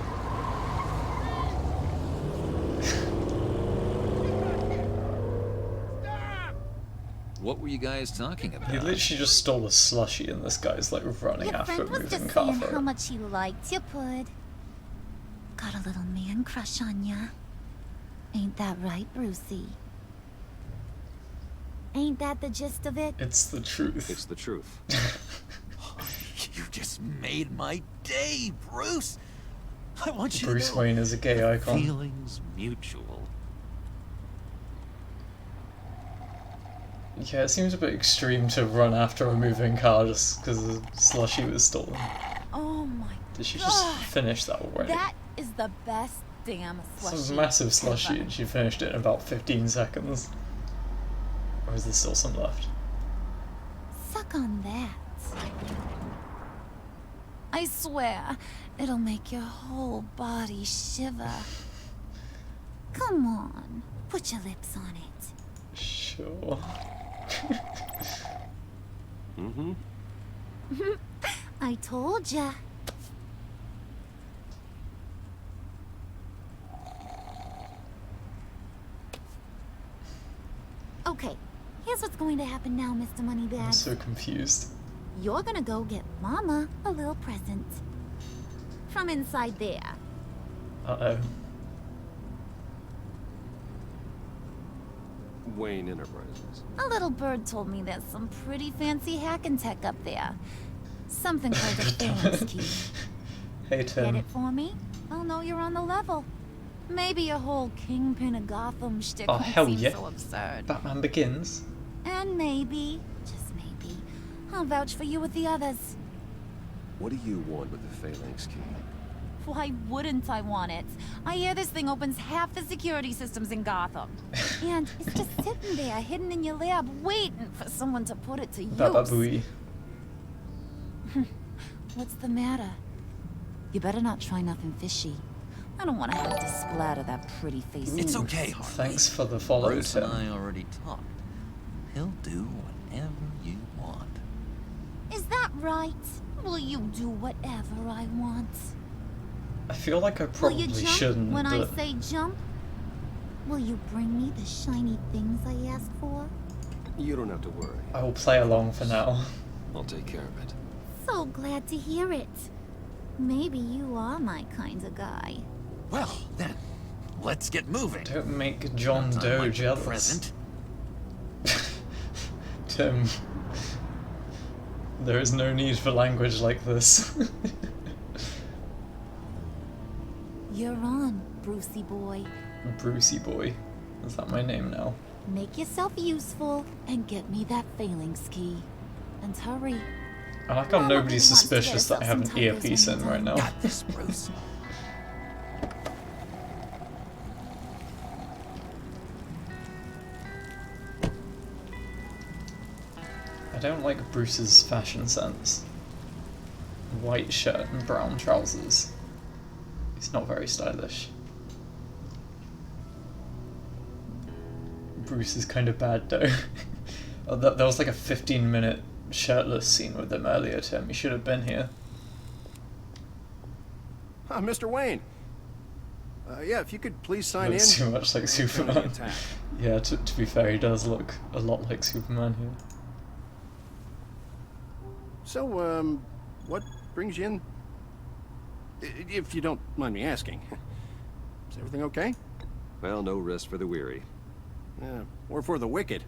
What were you guys talking about? He literally just stole a slushie and this guy's like running Your after a friend was moving just car saying for how it. much he liked you, bud. Got a little man crush on ya. Ain't that right, Brucey? Ain't that the gist of it? It's the truth. It's the truth. You just made my day, Bruce. I want you Bruce to know. Wayne is a gay icon. Feelings mutual. Yeah, it seems a bit extreme to run after a moving car just because the slushie was stolen. Oh my Did she God. just finish that already? That is the best damn It's slushie. a massive ever. slushie and she finished it in about 15 seconds. Or is there still some left? Suck on that. I swear, it'll make your whole body shiver. Come on, put your lips on it. Sure. Mm-hmm. I told ya. Okay, here's what's going to happen now, Mr. I'm Moneybags. so confused. You're gonna go get Mama a little present. From inside there. Uh-oh. Wayne Enterprises. A little bird told me there's some pretty fancy hacking tech up there. Something called a phalanx key. Hey, Get Tim. it for me? I'll know you're on the level. Maybe your whole Kingpin of Gotham shtick Oh, won't hell seem yeah. so absurd. Batman Begins. And maybe, just maybe, I'll vouch for you with the others. What do you want with the phalanx key? Why wouldn't I want it? I hear this thing opens half the security systems in Gotham. And it's just sitting there, hidden in your lab, waiting for someone to put it to use. Baba Booey. What's the matter? You better not try nothing fishy. I don't want to have to splatter that pretty face. It's okay, Harley. Thanks for the follow, Bruce Tim. and I already talked. He'll do whatever you want. Is that right? Will you do whatever I want? I feel like I Will probably you jump shouldn't, when I but say jump? Will you bring me the shiny things I asked for? You don't have to worry. I will play along for now. I'll take care of it. So glad to hear it. Maybe you are my kind of guy. Well, then, let's get moving. Don't make John Not Doe like the jealous. present. Tim. There is no need for language like this. You're on, Brucey boy. Brucey boy. Is that my name now? Make yourself useful and get me that phalanx key. And hurry. I like how Mama nobody's really wants to get suspicious that I have herself an some tacos earpiece in anytime. right now. Got this, Bruce. I don't like Bruce's fashion sense. White shirt and brown trousers. He's not very stylish. Bruce is kind of bad though. Oh, there was like a 15-minute shirtless scene with him earlier, Tim. You should have been here. Mr. Wayne. Yeah, if you could please sign in. Looks too much like We're gonna Superman. get attacked. Yeah, to be fair, he does look a lot like Superman here. So, what brings you in? If you don't mind me asking. Is everything okay? Well, no rest for the weary. Or for the wicked.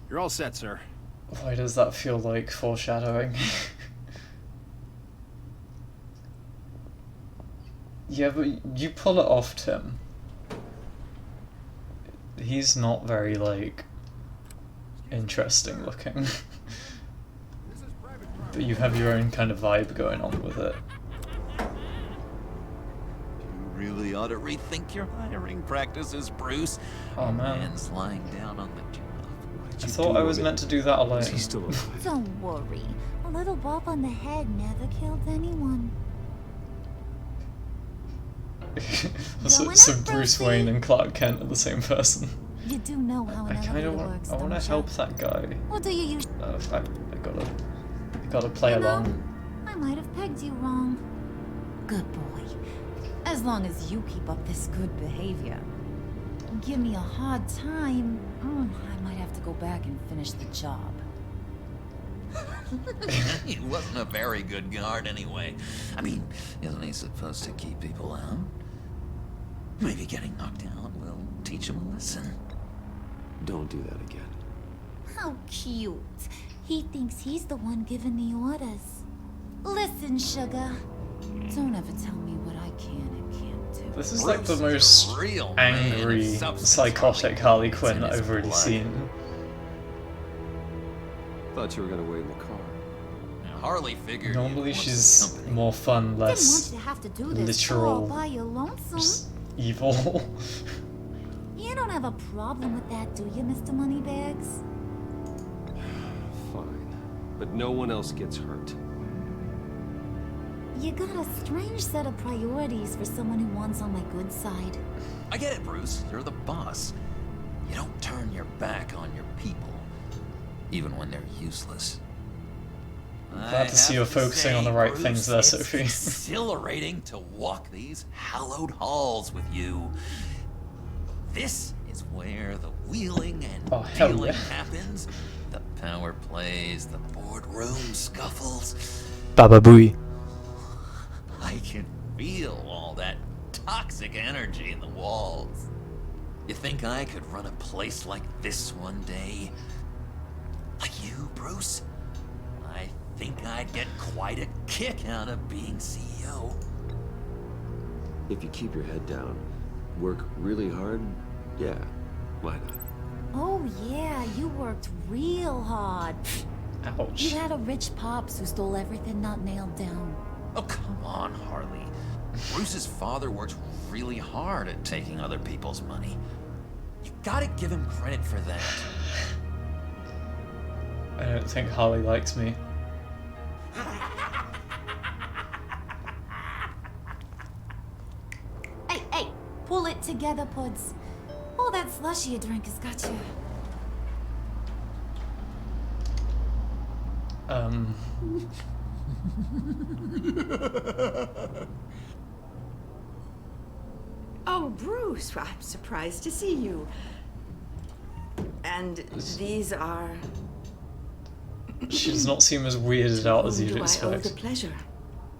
You're all set, sir. Why does that feel like foreshadowing? Yeah, but you pull it off, Tim. He's not very, like, interesting looking. But you have your own kind of vibe going on with it. You really ought to rethink your hiring practices, Bruce. Oh, man. Man's lying down on the job. I thought I was meant to do that alone. Is he still alive? Don't worry. A little bump on the head never killed anyone. So Going so up, Bruce Brucey. Wayne and Clark Kent are the same person. You do know how an elevator works, I want to help that guy. What do you use? I gotta play along. I might have pegged you wrong. Good boy. As long as you keep up this good behavior. Give me a hard time, I might have to go back and finish the job. He wasn't a very good guard anyway. I mean, isn't he supposed to keep people out? Maybe getting knocked out will teach him a lesson. Don't do that again. How cute. He thinks he's the one giving the orders. Listen, sugar. Don't ever tell me what I can and can't do. This is like the most angry, psychotic Harley Quinn that I've really seen. Thought you were gonna wait in the car. Harley figured. Normally she's more fun, less Didn't want you to have to do this literal, all by your lonesome. just evil. You don't have a problem with that, do you, Mr. Moneybags? Fine. But no one else gets hurt. You got a strange set of priorities for someone who wants on my good side. I get it, Bruce. You're the boss. You don't turn your back on your people, even when they're useless. Glad to see you're focusing on the right things there, Sophie. It's exhilarating to walk these hallowed halls with you. This is where the wheeling and dealing happens. The power plays, the boardroom scuffles. Baba Booey. I can feel all that toxic energy in the walls. You think I could run a place like this one day? Like you, Bruce? I think I'd get quite a kick out of being CEO. If you keep your head down, work really hard, yeah, why not? Oh yeah, you worked real hard. Ouch. You had a rich pops who stole everything not nailed down. Oh, come on, Harley. Bruce's father worked really hard at taking other people's money. You gotta give him credit for that. I don't think Harley likes me. Hey, pull it together, Puds. All that slushy you drink has got you. Oh, Bruce, I'm surprised to see you. And these are... She does not seem as weirded out as you'd I owe expect. the pleasure?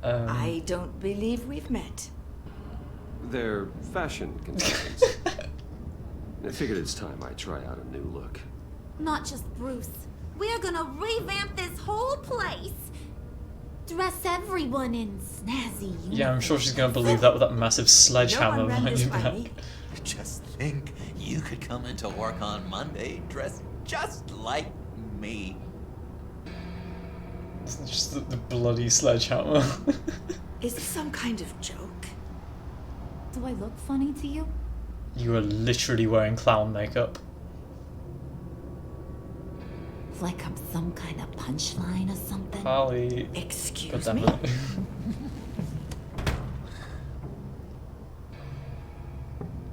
I don't believe we've met. They're fashion consultants. I figured it's time I try out a new look. Not just Bruce. We're gonna revamp this whole place. Dress everyone in snazzy uniforms. Yeah, I'm sure she's gonna believe that with that massive sledgehammer behind your back. Just think, you could come into work on Monday dressed just like me. It's just the bloody sledgehammer. Is this some kind of joke? Do I look funny to you? You are literally wearing clown makeup. Like I'm some kind of punchline or something? Harley. Excuse me?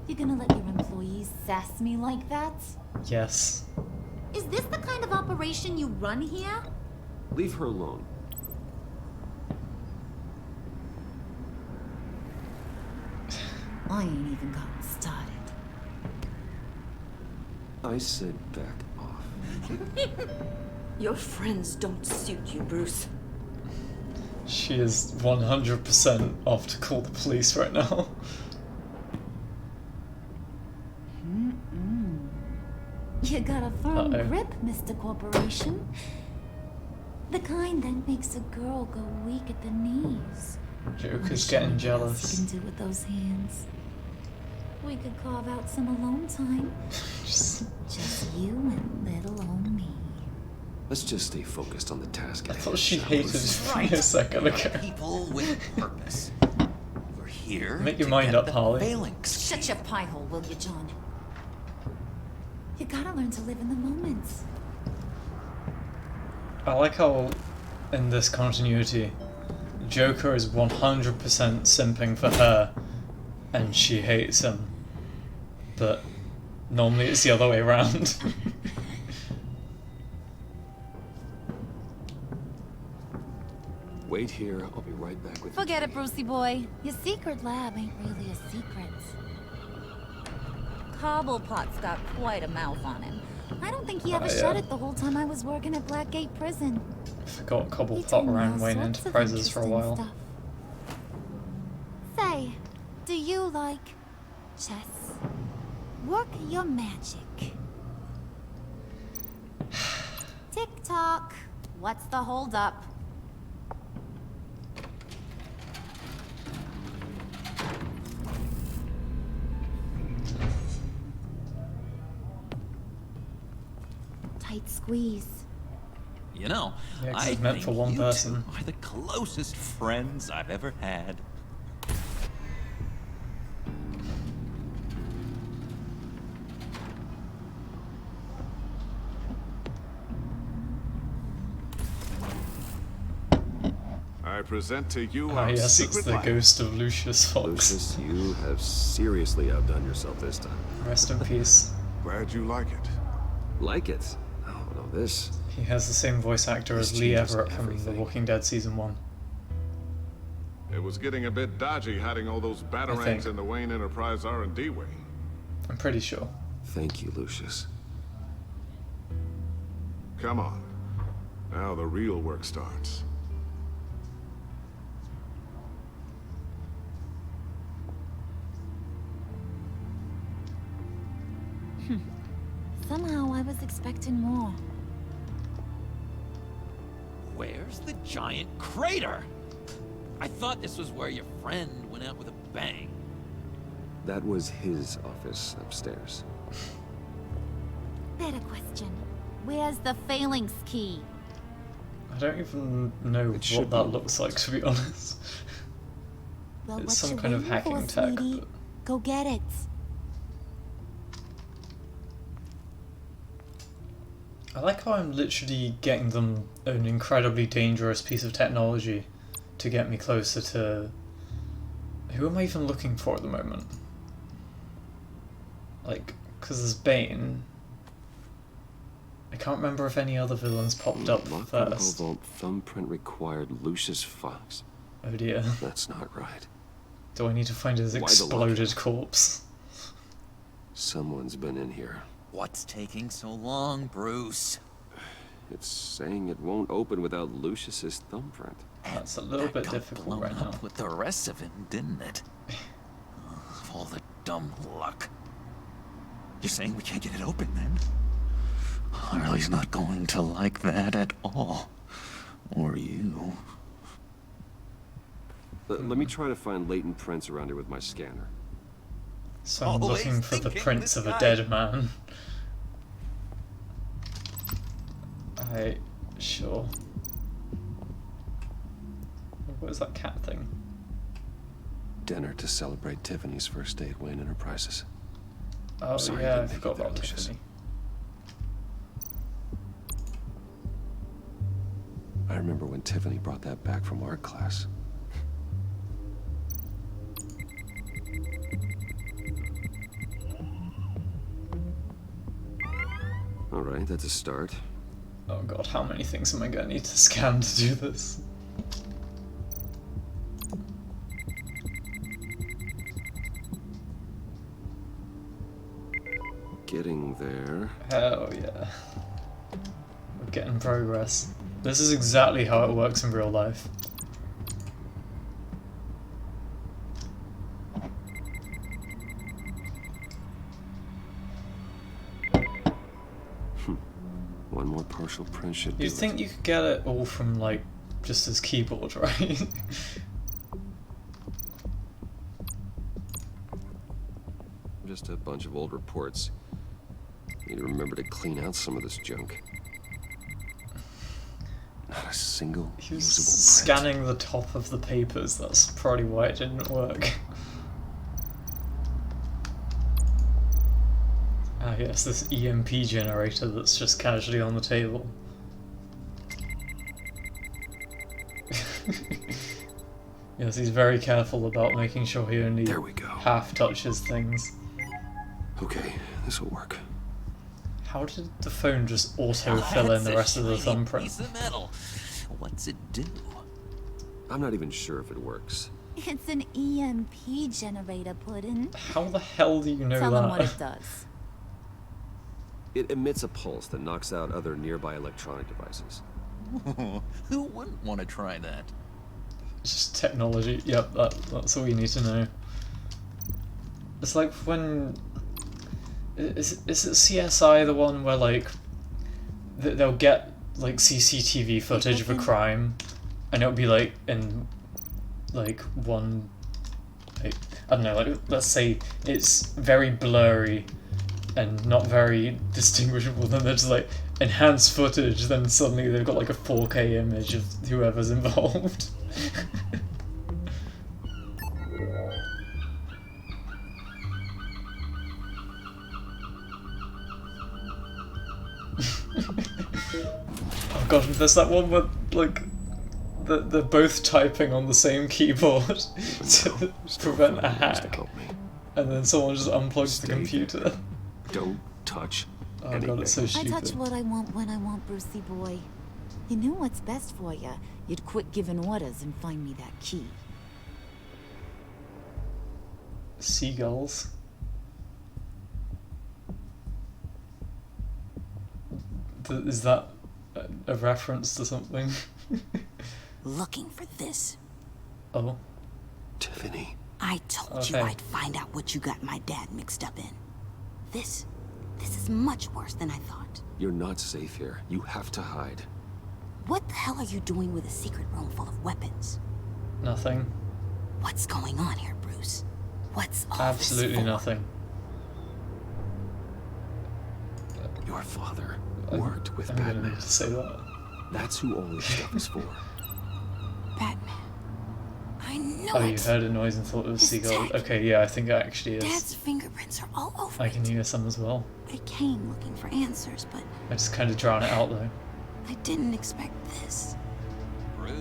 You gonna let your employees sass me like that? Yes. Is this the kind of operation you run here? Leave her alone. I ain't even gotten started. I said back off. Your friends don't suit you, Bruce. She is 100% off to call the police right now. You got a firm grip, Mr. Corporation. The kind that makes a girl go weak at the knees. Joker's getting jealous. You can do with those hands. We could carve out some alone time. Just you and little old me. Let's just stay focused on the task. I thought she hated me a second ago. People with purpose. We're here. Make your mind up, Harley. Phalanx. Shut your pie hole, will you, John? You gotta learn to live in the moment. I like how, in this continuity, Joker is 100% simping for her, and she hates him. But Normally it's the other way around. Wait here, I'll be right back with Forget it, Brucey boy. Your secret lab ain't really a secret. Cobblepot's got quite a mouth on him. I don't think he ever shut it the whole time I was working at Blackgate Prison. I forgot Cobblepot ran Wayne Enterprises for a while. Stuff. Say, do you like chess? Work your magic. Tick-tock. What's the holdup? Tight squeeze. You know, yeah, I it's meant think for one you person. two are the closest friends I've ever had. I present to you Ah, our yes, secret it's the life. ghost of Lucius Fox. Lucius, you have seriously outdone yourself this time. Rest in peace. Glad you like it. Like it? Oh, no, this... He has the same voice actor as This Lee changes Everett from The everything. Walking Dead Season 1. It was getting a bit dodgy hiding all those batarangs in the Wayne Enterprise R&D wing. I'm pretty sure. Thank you, Lucius. Come on. Now the real work starts. Somehow I was expecting more. Where's the giant crater? I thought this was where your friend went out with a bang. That was his office upstairs. Better question. Where's the phalanx key? I don't even know what that looks like, to be honest. Well, It's what some you kind of waiting hacking for, tech. sweetie? Go get it. I like how I'm literally getting them an incredibly dangerous piece of technology to get me closer to... Who am I even looking for at the moment? Like, because there's Bane. I can't remember if any other villains popped up first. Vault thumbprint required Lucius Fox. Oh dear. That's not right. Do I need to find his Why the exploded corpse? Someone's been in here. What's taking so long, Bruce? It's saying it won't open without Lucius's thumbprint. That's a little bit difficult right now. With the rest of him, didn't it? Of all the dumb luck. You're saying we can't get it open, then? Harley's not going to like that at all. Or you. Let me try to find latent prints around here with my scanner. So I'm looking for the prints of a dead man. Sure. What is that cat thing? Dinner to celebrate Tiffany's first day at Wayne Enterprises. Oh Sorry yeah, I didn't make forgot it there, about Lucius. Tiffany. I remember when Tiffany brought that back from art class. All right, that's a start. Oh god, how many things am I gonna need to scan to do this? Getting there. Hell yeah. We're getting progress. This is exactly how it works in real life. One more partial print should do You'd think you could get it all from, like, just his keyboard, right? Just a bunch of old reports. Need to remember to clean out some of this junk. Not a single He was usable print. scanning the top of the papers, that's probably why it didn't work. Ah yes, this EMP generator that's just casually on the table. Yes, he's very careful about making sure he only half touches things. Okay, this will work. How did the phone just auto-fill in the rest of the thumbprint? Piece of metal. What's it do? I'm not even sure if it works. It's an EMP generator, Puddin'. How the hell do you know Tell that? them what it does. It emits a pulse that knocks out other nearby electronic devices. Who wouldn't want to try that? Just technology. Yep, that's all you need to know. It's like when... Is it CSI the one where, like, they'll get, like, CCTV footage of a crime, and it'll be, like, in, like, one... Like, I don't know, like, let's say it's very blurry and not very distinguishable, then there's, like, enhanced footage, then suddenly they've got, like, a 4K image of whoever's involved. Oh god, there's that one where, like, they're both typing on the same keyboard to prevent a hack, and then someone just unplugs the computer. Don't touch anything. God, it's so stupid. I touch what I want when I want, Brucey boy. You knew what's best for you. You'd quit giving orders and find me that key. Seagulls. Is that a reference to something? Looking for this. Oh. Tiffany. I told you I'd find out what you got my dad mixed up in. This is much worse than I thought. You're not safe here. You have to hide. What the hell are you doing with a secret room full of weapons? Nothing. What's going on here, Bruce? What's all Absolutely this for? nothing. Your father worked with I'm Batman. gonna need to say that. That's who all this stuff is for. Batman. I know Oh, it. you heard a noise and thought it was His seagull. tag. Okay, yeah, I think it actually is. Dad's fingerprints are all over I can hear some as well. I came looking for answers, but I just kind of drown it out though. I didn't expect this. Bruce.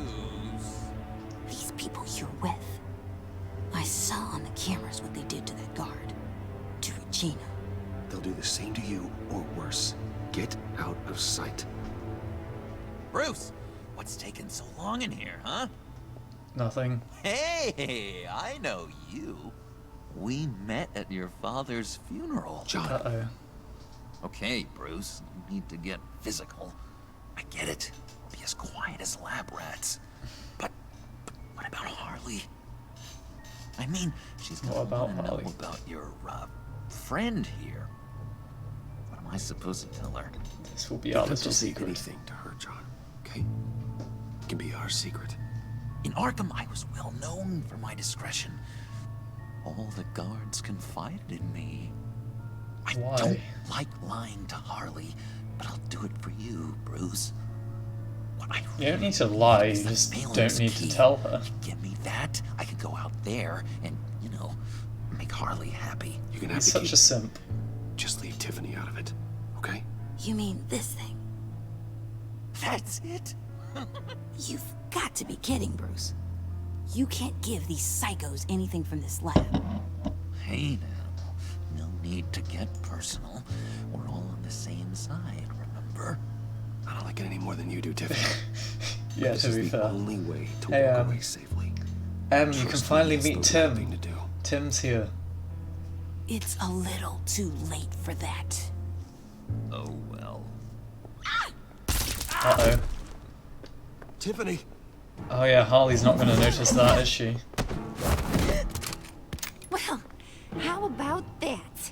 These people you're with. I saw on the cameras what they did to that guard. To Regina. They'll do the same to you, or worse. Get out of sight. Bruce, what's taking so long in here, huh? Nothing. Hey, I know you. We met at your father's funeral. John. Uh-oh. Okay, Bruce, you need to get physical. I get it. We'll be as quiet as lab rats. But what about Harley? I mean, she's gonna want to know about your friend here. What am I supposed to tell her? This will be our little secret. Anything to her, John. Okay? It can be our secret. In Arkham, I was well known for my discretion. All the guards confided in me. I don't like lying to Harley, but I'll do it for you, Bruce. What I You don't need to lie, you just don't need to tell her. Give me that, I could go out there and, you know, make Harley happy. You can have He's the such key. a simp. Just leave Tiffany out of it, okay? You mean this thing? That's it? You've got to be kidding, Bruce. You can't give these psychos anything from this lab. Hey now, no need to get personal. We're all on the same side, remember? I don't like it any more than you do, Tiffany. Yeah, this to be is the fair. only way to Hey, walk away safely. You Trust can me, finally it's meet the right thing to Tim. do. Tim's here. It's a little too late for that. Oh well. Uh-oh. Tiffany! Oh yeah, Harley's not gonna notice that, is she? Well, how about that?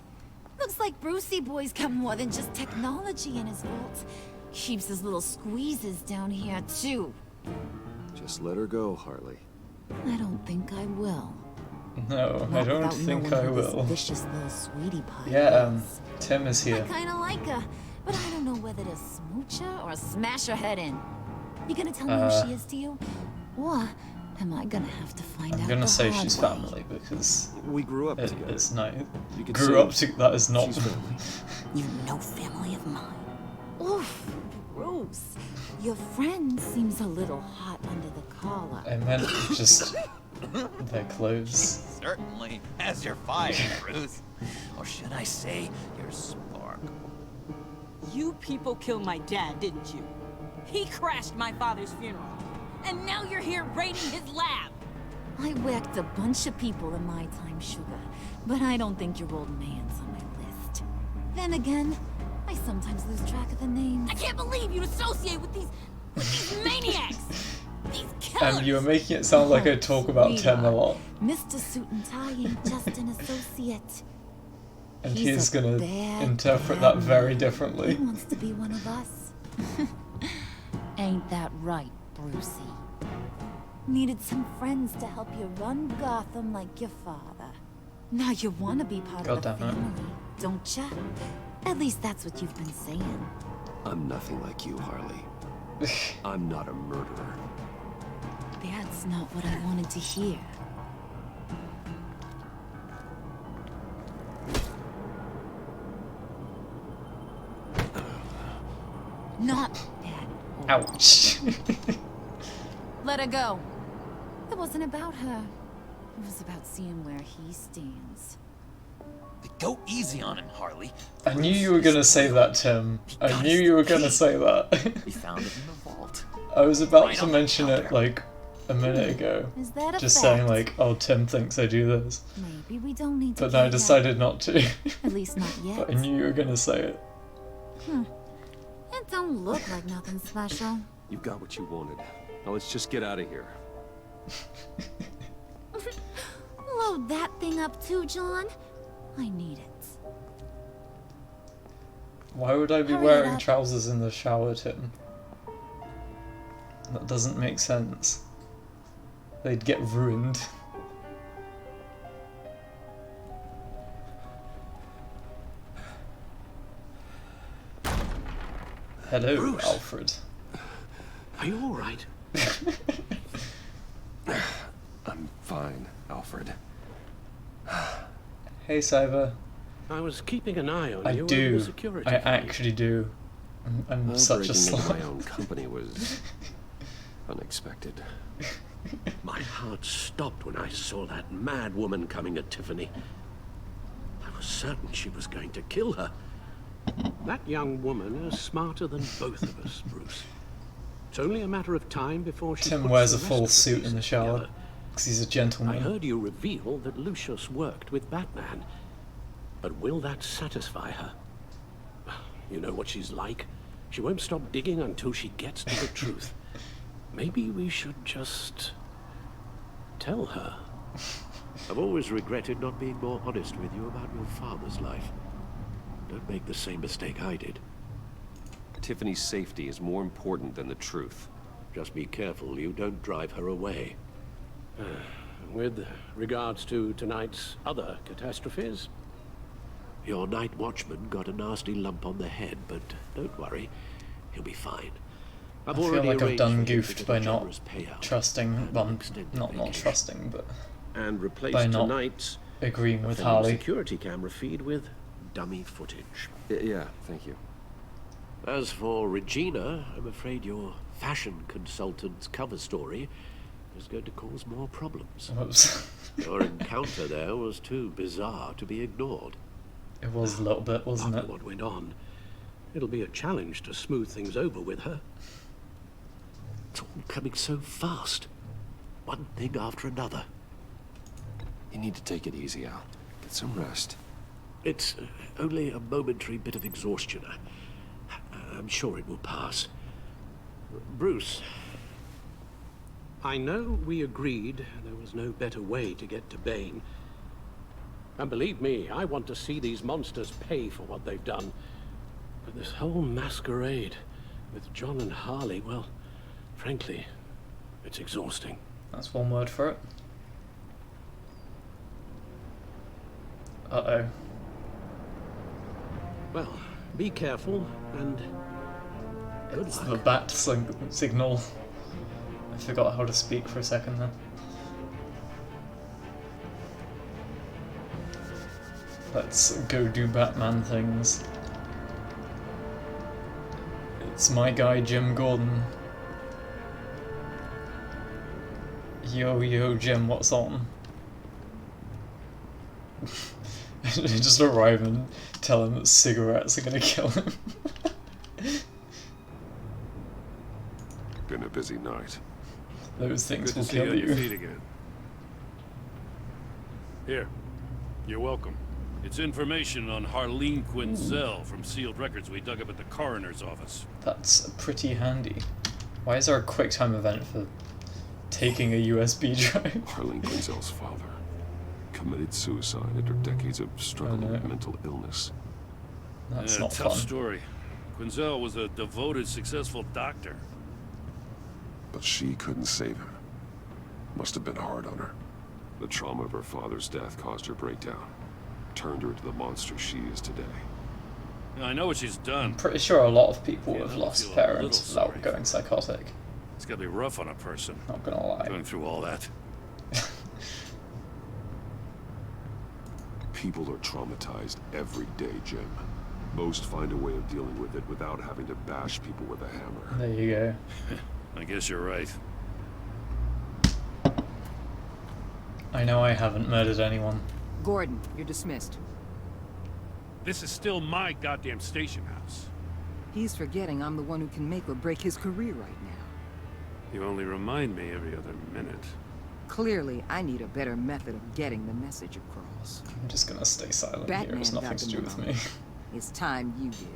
Looks like Brucey boy's got more than just technology in his vault. Keeps his little squeezes down here, too. Just let her go, Harley. I don't think I will. No, I Not don't without think knowing I who this will. vicious little sweetie pie Yeah, is. Tim is I here. kinda like her, but I don't know whether to smooch her or smash her head in. You gonna tell me who she is to you? Or am I gonna have to find out I'm gonna the say hard she's way? family because we grew up together. It's not. You could Grew say up to that is not. she's family. You're no family of mine. Oof, Bruce. Your friend seems a little hot under the collar. I meant just their clothes. Certainly has your fire, Bruce. Or should I say, your spark. You people killed my dad, didn't you? He crashed my father's funeral. And now you're here raiding his lab. I whacked a bunch of people in my time, Sugar. But I don't think your old man's on my list. Then again, I sometimes lose track of the names. I can't believe you'd associate with these maniacs! These killers! You were making it sound like I talk about Tim a lot. Mr. Suit and Tie ain't just an associate. And he's gonna interpret that very differently. He wants to be one of us. Ain't that right, Brucey? Needed some friends to help you run Gotham like your father. Now you want to be part of the family, don't ya? At least that's what you've been saying. I'm nothing like you, Harley. I'm not a murderer. That's not what I wanted to hear. Not that. Ouch. Let her go. It wasn't about her. It was about seeing where he stands. Go easy on him, Harley. I knew you were gonna say that, Tim. I knew you were gonna say that. We found it in the vault. I was about to mention it like a minute ago. Is that a just fact? saying like, oh, Tim thinks I do this. Maybe we don't need to. But I decided not to. At least not yet. But I knew you were gonna say it. It don't look like nothing special. You got what you wanted. Now let's just get out of here. Load that thing up too, John. I need it. Why would I be wearing trousers in the shower, Tim? That doesn't make sense. They'd get ruined. Hello, Bruce. Alfred. Are you all right? I'm fine, Alfred. Hey, Cyber. I was keeping an eye on I you. do. Security I actually do. I'm such a Breaking into slob. my own company was unexpected. My heart stopped when I saw that mad woman coming at Tiffany. I was certain she was going to kill her. That young woman is smarter than both of us, Bruce. It's only a matter of time before she Tim puts wears the a rest full of the suit in pieces the shower together. because he's a I gentleman. heard you reveal that Lucius worked with Batman. But will that satisfy her? You know what she's like. She won't stop digging until she gets to the truth. Maybe we should just tell her. I've always regretted not being more honest with you about your father's life. Don't make the same mistake I did. Tiffany's safety is more important than the truth. Just be careful you don't drive her away. With regards to tonight's other catastrophes? Your night watchman got a nasty lump on the head, but don't worry, he'll be fine. I feel like I've done goofed by not trusting, well, not trusting, but and replace by not tonight's agreeing with film Harley. security camera feed with dummy footage. Yeah, thank you. As for Regina, I'm afraid your fashion consultant's cover story is going to cause more problems. Whoops. Your encounter there was too bizarre to be ignored. It was a little bit, wasn't After it? what went on, it'll be a challenge to smooth things over with her. It's all coming so fast. One thing after another. You need to take it easy, Al. Get some rest. It's only a momentary bit of exhaustion. I'm sure it will pass. Bruce. I know we agreed there was no better way to get to Bane. And believe me, I want to see these monsters pay for what they've done. But this whole masquerade with John and Harley, well, frankly, it's exhausting. That's one word for it. Uh-oh. Well, be careful, and good It's luck. the bat signal. I forgot how to speak for a second then. Let's go do Batman things. It's my guy Jim Gordon. Yo, yo, Jim, what's on? Just arrive and tell him that cigarettes are gonna kill him. Been a busy night. Those things Good will to see you kill on your you. feet again. Here, you're welcome. It's information on Harleen Quinzel from sealed records we dug up at the coroner's office. That's pretty handy. Why is there a quick time event for taking a USB drive? Harleen Quinzel's father committed suicide after decades of struggling with mental illness. That's Yeah, not tough fun. story. Quinzel was a devoted, successful doctor. But she couldn't save him. Must have been hard on her. The trauma of her father's death caused her breakdown. Turned her into the monster she is today. I know what she's done. I'm pretty sure a lot of people have I lost feel a little parents sorry without going psychotic. It's gotta be rough on a person. Not gonna lie. Going through all that. People are traumatized every day, Jim. Most find a way of dealing with it without having to bash people with a hammer. There you go. I guess you're right. I know I haven't murdered anyone. Gordon, you're dismissed. This is still my goddamn station house. He's forgetting I'm the one who can make or break his career right now. You only remind me every other minute. Clearly, I need a better method of getting the message across. I'm just gonna stay silent here. Batman It's nothing got to the do with memo. me. It's time you did.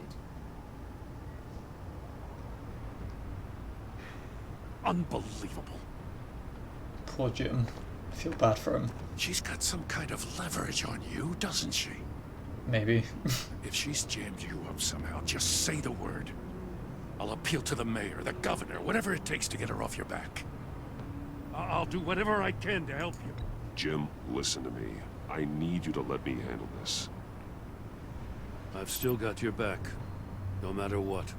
Unbelievable. Poor Jim. I feel bad for him. She's got some kind of leverage on you, doesn't she? Maybe. If she's jammed you up somehow, just say the word. I'll appeal to the mayor, the governor, whatever it takes to get her off your back. I'll do whatever I can to help you. Jim, listen to me. I need you to let me handle this. I've still got your back, no matter what.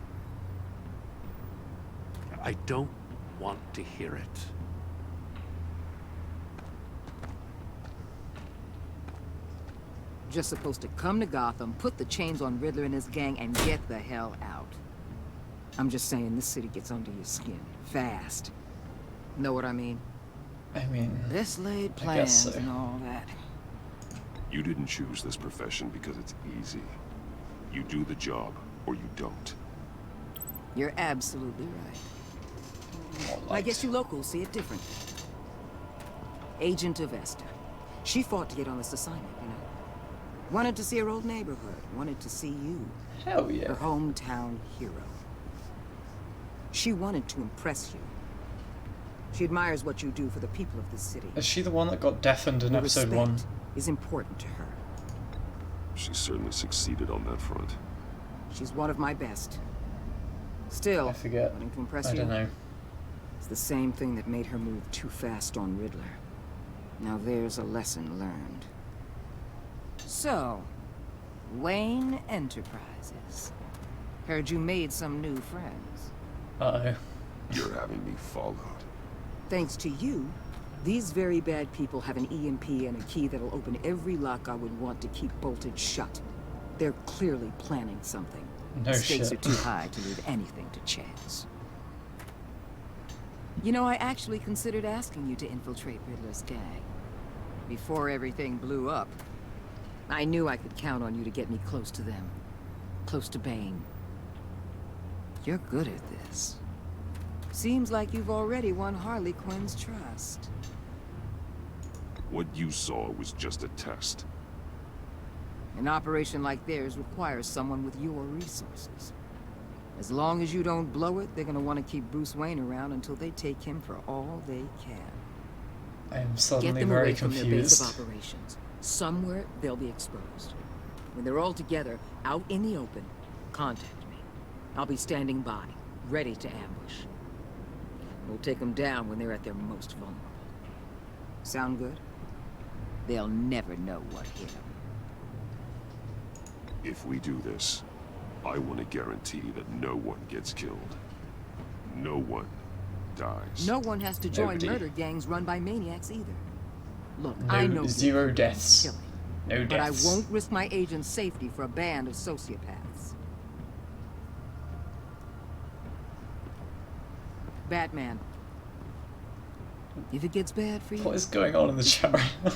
I don't want to hear it. Just supposed to come to Gotham, put the chains on Riddler and his gang, and get the hell out. I'm just saying, this city gets under your skin. Fast. Know what I mean? I mean, This laid I guess plans so. and all that. You didn't choose this profession because it's easy. You do the job, or you don't. You're absolutely right. I guess you locals see it different. Agent Avesta. She fought to get on this assignment, you know? Wanted to see her old neighborhood. Wanted to see you. Hell yeah. Her hometown hero. She wanted to impress you. She admires what you do for the people of this city. Is she the one that got deafened in Your episode respect 1? is important to her. She certainly succeeded on that front. She's one of my best. Still, I forget. wanting to impress I you. don't know. It's the same thing that made her move too fast on Riddler. Now there's a lesson learned. So, Wayne Enterprises. Heard you made some new friends. Uh-oh. You're having me followed. Thanks to you, these very bad people have an EMP and a key that'll open every lock I would want to keep bolted shut. They're clearly planning something. No Stakes shit. are too high to leave anything to chance. You know, I actually considered asking you to infiltrate Riddler's gang. Before everything blew up, I knew I could count on you to get me close to them. Close to Bane. You're good at this. Seems like you've already won Harley Quinn's trust. What you saw was just a test. An operation like theirs requires someone with your resources. As long as you don't blow it, they're gonna want to keep Bruce Wayne around until they take him for all they can. I am Get suddenly them very away from their base confused. of operations. Somewhere they'll be exposed. When they're all together, out in the open, contact me. I'll be standing by, ready to ambush. We'll take them down when they're at their most vulnerable. Sound good? They'll never know what hit them. If we do this, I want to guarantee that no one gets killed. No one dies. No one has to join Nobody. murder gangs run by maniacs either. Look, No, I know zero you're deaths. killing, No but I deaths. won't risk my agent's safety for a band of sociopaths. Batman. If it gets bad for you... What is going on in the chat right now?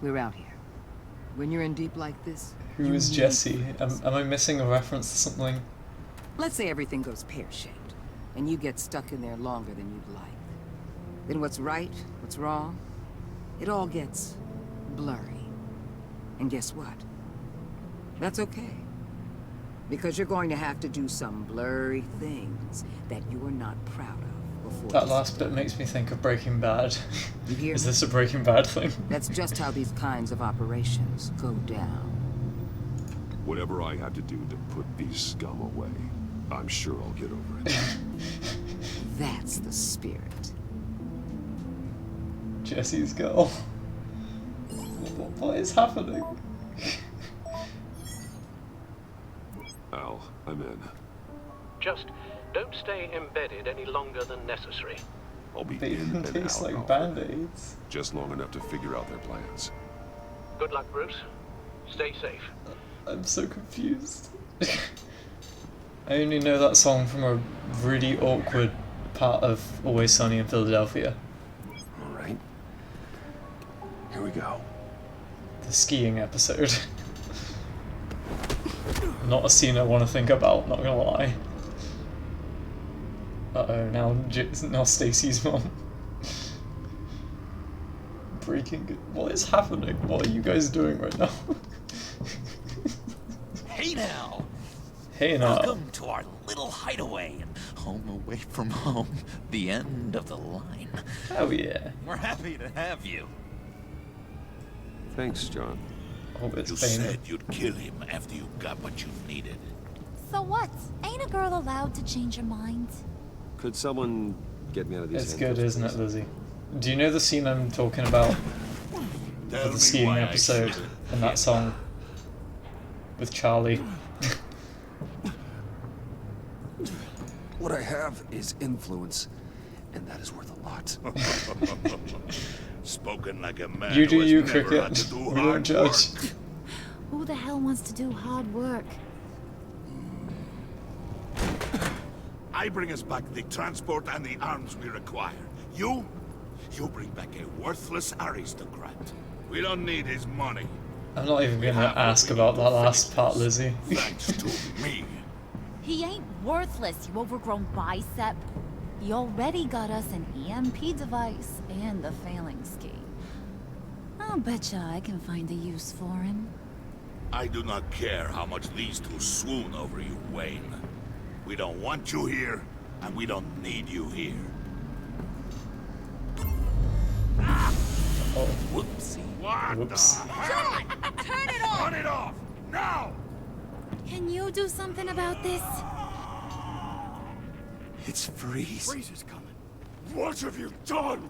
We're out here. When you're in deep like this... Who is Jesse? Am I missing a reference to something? Let's say everything goes pear-shaped, and you get stuck in there longer than you'd like. Then what's right, what's wrong, it all gets blurry. And guess what? That's okay. Because you're going to have to do some blurry things that you're not proud of before. That last bit makes me think of Breaking Bad. You hear Is me? this a Breaking Bad thing? That's just how these kinds of operations go down. Whatever I have to do to put these scum away, I'm sure I'll get over it. That's the spirit. Jesse's girl. What is happening? Al, I'm in. Just don't stay embedded any longer than necessary. I'll be They in even and taste out like Alfred. Band-Aids. Just long enough to figure out their plans. Good luck, Bruce. Stay safe. I'm so confused. I only know that song from a really awkward part of Always Sunny in Philadelphia. Alright. Here we go. The skiing episode. Not a scene I want to think about, not gonna lie. Uh-oh, now Stacy's mom. Breaking... What is happening? What are you guys doing right now? Hey now! Hey now. Welcome to our little hideaway and home away from home. The end of the line. Oh yeah. We're happy to have you. Thanks, John. Oh, it's You Bane. said you'd kill him after you got what you needed. So what? Ain't a girl allowed to change her mind? Could someone get me out of these It's handcuffs, good, isn't it, please? Lizzie? Do you know the scene I'm talking about? Tell For the me skiing why I episode shouldn't in that hit song with Charlie. What I have is influence, and that is worth a lot. Spoken like a man You do who has you, never had Cricket. to do We don't hard judge. work. Who the hell wants to do hard work? I bring us back the transport and the arms we require. You bring back a worthless aristocrat. We don't need his money. I'm not even gonna ask about that last part, Lizzie. Thanks to me. He ain't worthless, you overgrown bicep. He already got us an EMP device and the failing ski. I'll betcha I can find a use for him. I do not care how much these two swoon over you, Wayne. We don't want you here, and we don't need you here. Oh. Whoopsie. What Whoops. the hell? Turn it off! Turn it off! Now! Can you do something about this? It's Freeze. Freeze is coming. What have you done?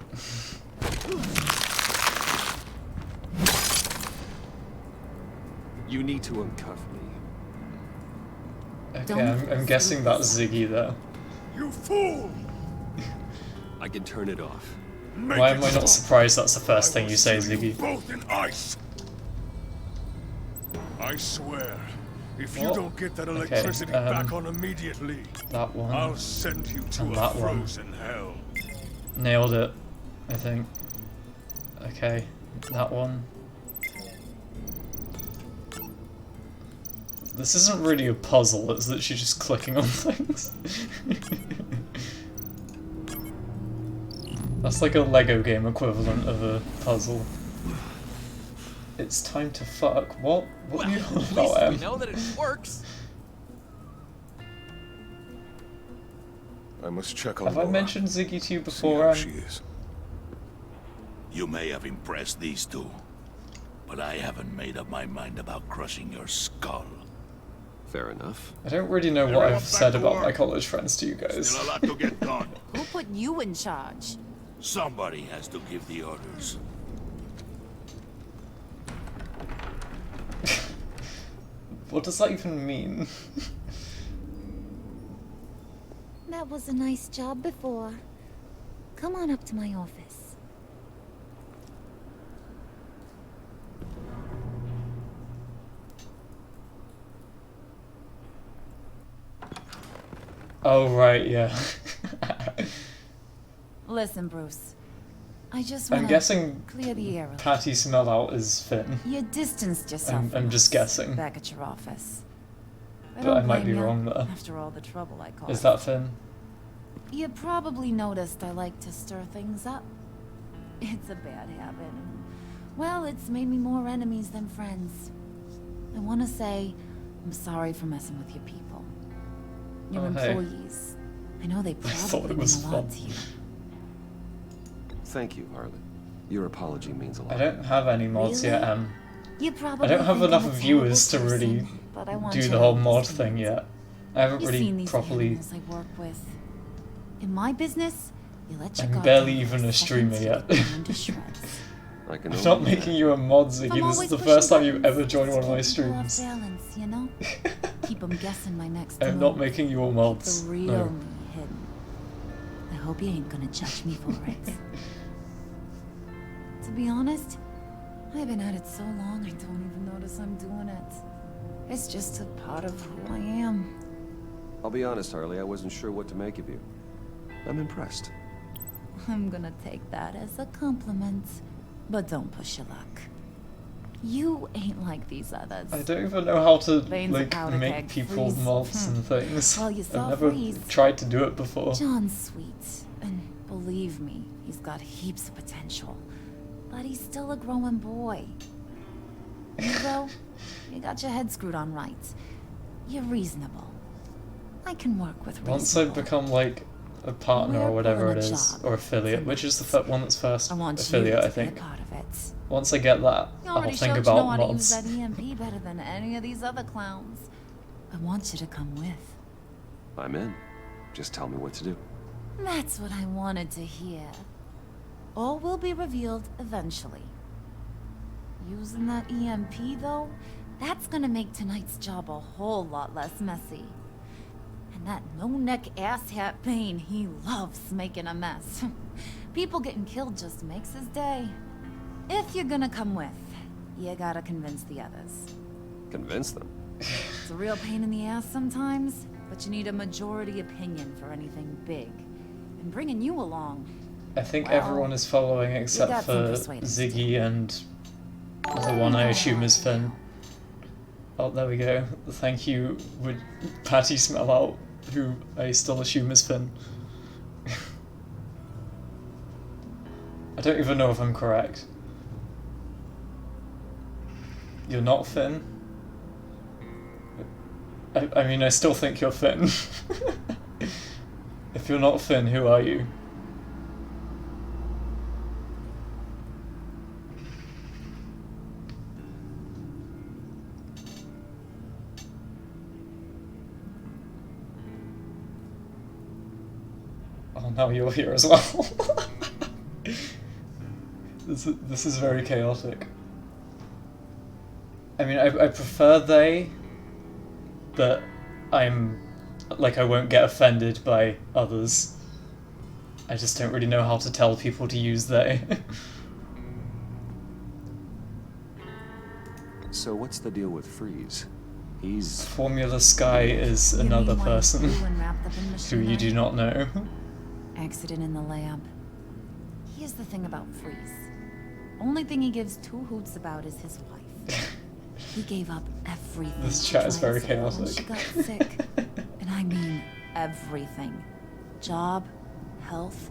You need to uncuff me. Okay, I'm guessing that's Ziggy though. You fool! I can turn it off. Why am I not surprised that's the first thing you say, Ziggy? Both in ice. I swear, if you What? don't get that Okay, electricity back on immediately, That one. I'll send you to And a that one. frozen hell. Nailed it, I think. Okay, that one. This isn't really a puzzle, it's literally just clicking on things. That's like a Lego game equivalent of a puzzle. It's time to fuck. What? What are you on about, Em? We know that it works. I must check on Have I Laura. mentioned Ziggy to you See before, how Em? she is. You may have impressed these two, but I haven't made up my mind about crushing your skull. Fair enough. I don't really know what Everyone I've back said to about work. my college friends to you guys. Still a lot to get done. Who put you in charge? Somebody has to give the orders. What does that even mean? That was a nice job before. Come on up to my office. Oh, right, yeah. Listen, Bruce. I just I'm want guessing to clear the air. Patty Smellout is Finn. You distanced yourself. I'm just guessing. Back at your office. But I might be wrong there. After all the trouble I caused. Is that Finn? You probably noticed I like to stir things up. It's a bad habit. Well, it's made me more enemies than friends. I want to say I'm sorry for messing with your people. Your employees. I know they probably mean a lot to you. Thank you, Harley. Your apology means a lot. I don't have any mods Really? yet, You probably I don't have think enough I'm a viewers to terrible really person, but I want do you the to whole mod understand. thing yet. I haven't You've really seen these properly... animals I work with. In my business, you let your I'm guard barely down even for a streamer seconds, yet. you're torn to shreds. I can I'm only not making you a mod, Ziggy. This is always the pushing first time you've buttons, ever joined one of my just keep people off streams. balance, you know? Keep them guessing my next I'm move. not making you all Keep mods. the real No. me hidden. I hope you ain't gonna judge me for it. To be honest, I've been at it so long I don't even notice I'm doing it. It's just a part of who I am. I'll be honest, Harley, I wasn't sure what to make of you. I'm impressed. I'm gonna take that as a compliment. But don't push your luck. You ain't like these others. I don't even know how to Veins of like powder make keg, people freeze. mods and things. Well, you I've saw never Freeze. tried to do it before. John's sweet, and believe me, he's got heaps of potential. But he's still a growing boy. You though, you got your head screwed on right. You're reasonable. I can work with reasonable. Once I become like a partner or whatever it is, or affiliate, which is the one that's first affiliate, I think. Once I get that, You I'll already think showed you know about how to use mods. that EMP better than any of these other clowns. I want you to come with. I'm in. Just tell me what to do. That's what I wanted to hear. All will be revealed eventually. Using that EMP, though, that's gonna make tonight's job a whole lot less messy. And that no-neck asshat Bane, he loves making a mess. People getting killed just makes his day. If you're gonna come with, you gotta convince the others. Convince them? It's a real pain in the ass sometimes, but you need a majority opinion for anything big. And bringing you along... I think well, everyone is following you except got for some persuading to Ziggy and the one I assume is Finn. Oh, there we go. Thank you, would Patty Smellout, who I still assume is Finn. I don't even know if I'm correct. You're not Finn? I mean, I still think you're Finn. If you're not Finn, who are you? Oh, now you're here as well. This is very chaotic. I mean, I prefer they, but I'm, like, I won't get offended by others. I just don't really know how to tell people to use they. So what's the deal with Freeze? He's... Formula Sky is another person who you do not know. Accident in the lab. Here's the thing about Freeze. Only thing he gives two hoots about is his wife. He gave up everything. This to chat is try and very save her when chaotic. She got sick. And I mean everything. Job, health.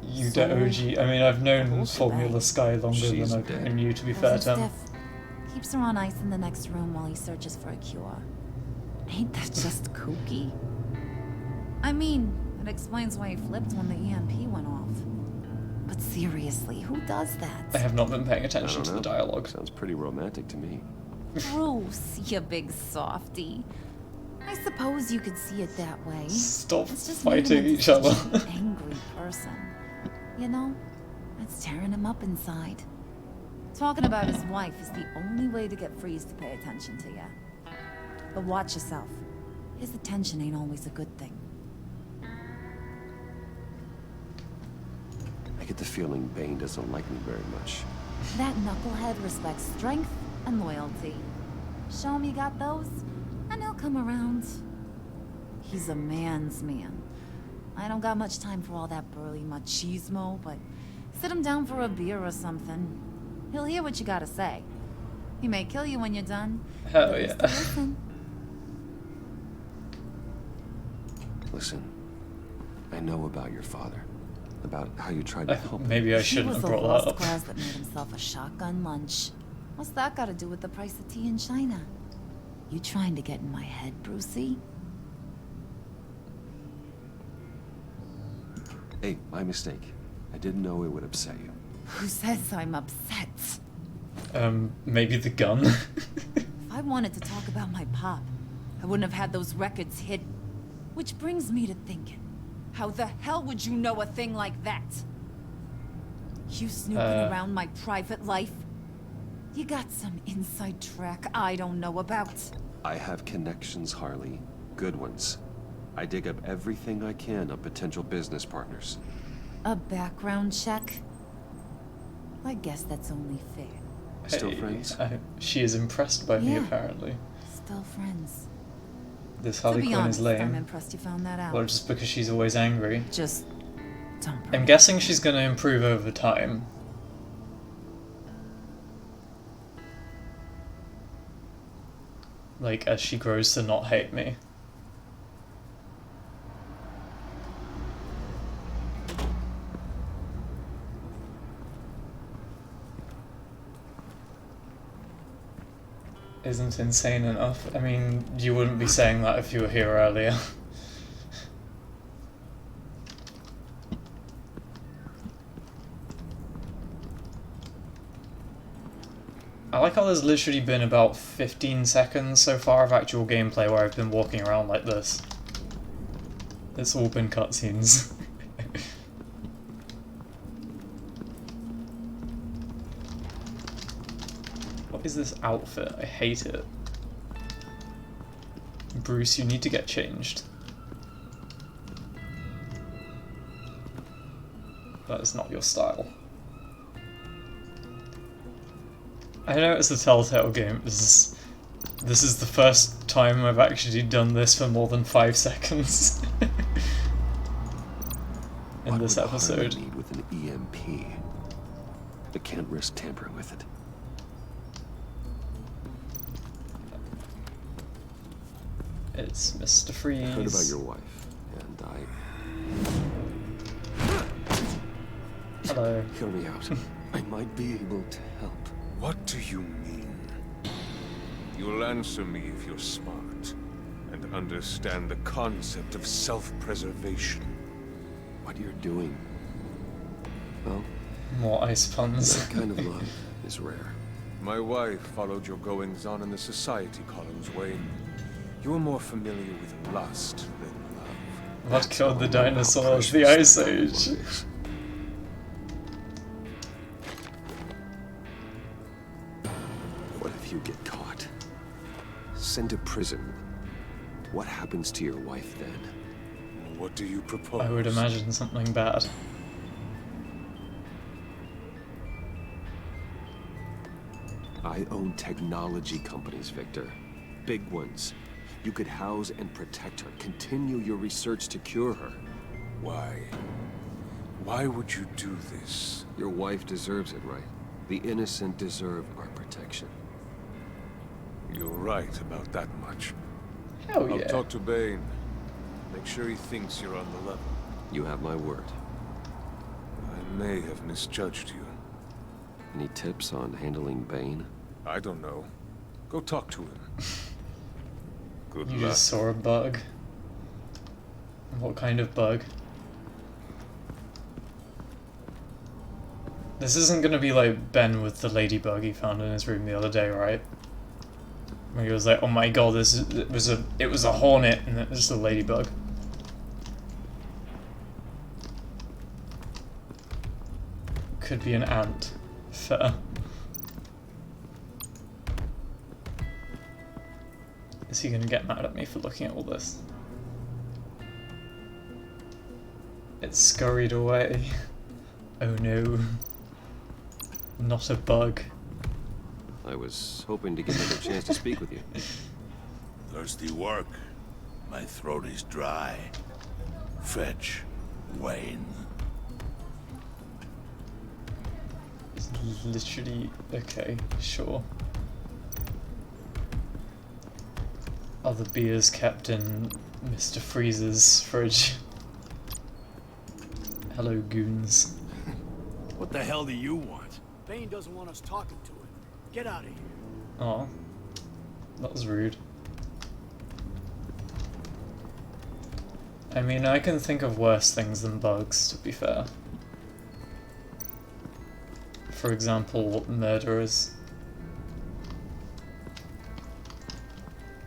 You soul, the OG. I mean, I've known whole Formula shebang. Sky longer She's than I've dead. known you, to be Goes fair and to him. stiff. Keeps her on ice in the next room while he searches for a cure. Ain't that just kooky? I mean, it explains why he flipped when the EMP went off. But seriously, who does that? I have not been paying I attention don't to know. the dialogue. Sounds pretty romantic to me. Bruce, you big softy. I suppose you could see it that way. Stop It's just fighting making him each other. such an angry person. You know, that's tearing him up inside. Talking about his wife is the only way to get Freeze to pay attention to you. But watch yourself. His attention ain't always a good thing. I get the feeling Bane doesn't like me very much. That knucklehead respects strength and loyalty. Show him you got those, and he'll come around. He's a man's man. I don't got much time for all that burly machismo, but Sit him down for a beer or something. He'll hear what you gotta say. He may kill you when you're done. Hell yeah. Listen, I know about your father. About how you tried to help him. Maybe I shouldn't have brought that up. He was the lost cause that made himself a shotgun lunch. What's that got to do with the price of tea in China? You trying to get in my head, Brucey? Hey, my mistake. I didn't know it would upset you. Who says I'm upset? Maybe the gun. If I wanted to talk about my pop, I wouldn't have had those records hidden. Which brings me to thinking, how the hell would you know a thing like that? You snooping around my private life? You got some inside track I don't know about. I have connections, Harley. Good ones. I dig up everything I can on potential business partners. A background check? I guess that's only fair. Still friends? She is impressed by me, apparently. Still friends. This Harley Quinn is lame. I'm impressed you found that out. Well, just because she's always angry. Just don't. I'm guessing she's gonna improve over time. Like, as she grows to not hate me. Isn't insane enough. I mean, you wouldn't be saying that if you were here earlier. I like how there's literally been about 15 seconds so far of actual gameplay where I've been walking around like this. It's all been cutscenes. What is this outfit? I hate it. Bruce, you need to get changed. That is not your style. I know it's a Telltale game. This is the first time I've actually done this for more than 5 seconds in this episode. Need with an EMP. I can't risk tampering with it. It's Mr. Freeze. I heard about your wife, and Hello. Hear me out. I might be able to help. What do you mean? You'll answer me if you're smart and understand the concept of self-preservation. What you're doing? Well, more ice puns. That kind of love is rare. My wife followed your goings-on in the society columns, Wayne. You were more familiar with lust than love. What killed the dinosaurs? The Ice Age. What if you get caught? Sent to prison. What happens to your wife then? What do you propose? I would imagine something bad. I own technology companies, Victor. Big ones. You could house and protect her. Continue your research to cure her. Why? Why would you do this? Your wife deserves it, right? The innocent deserve our protection. You're right about that much. Hell yeah. I'll talk to Bane. Make sure he thinks you're on the level. You have my word. I may have misjudged you. Any tips on handling Bane? I don't know. Go talk to him. Good You luck. just saw a bug. What kind of bug? This isn't gonna be like Ben with the ladybug he found in his room the other day, right? Where he was like, "Oh my god, it was a hornet," and it was just a ladybug. Could be an ant. Fair. Is he gonna get mad at me for looking at all this? It scurried away. Oh no. Not a bug. I was hoping to get another chance to speak with you. Thirsty work. My throat is dry. Fetch Wayne. literally... Okay, sure. Other beers kept in Mr. Freeze's fridge. Hello, goons. What the hell do you want? Bane doesn't want us talking to him. Get out of here. Oh, that was rude. I mean, I can think of worse things than bugs, to be fair. For example, murderers.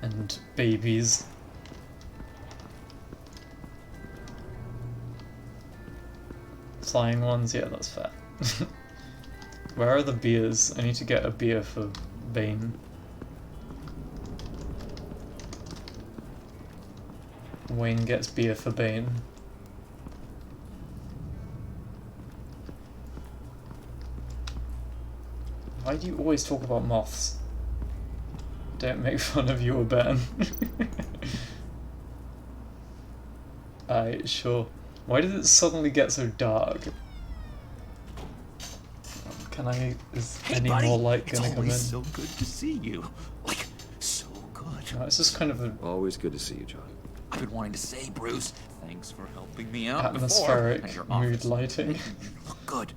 And babies. Flying ones, yeah, that's fair. Where are the beers? I need to get a beer for Bane. Wayne gets beer for Bane. Why do you always talk about moths? Don't make fun of you or Ben. Alright, sure. Why did it suddenly get so dark? Can I... Is any more light gonna come in? It's so good to see you. Like, so good. No, it's just kind of a... Always good to see you, John. I've been wanting to say, Bruce, thanks for helping me out atmospheric before. mood lighting. Look good.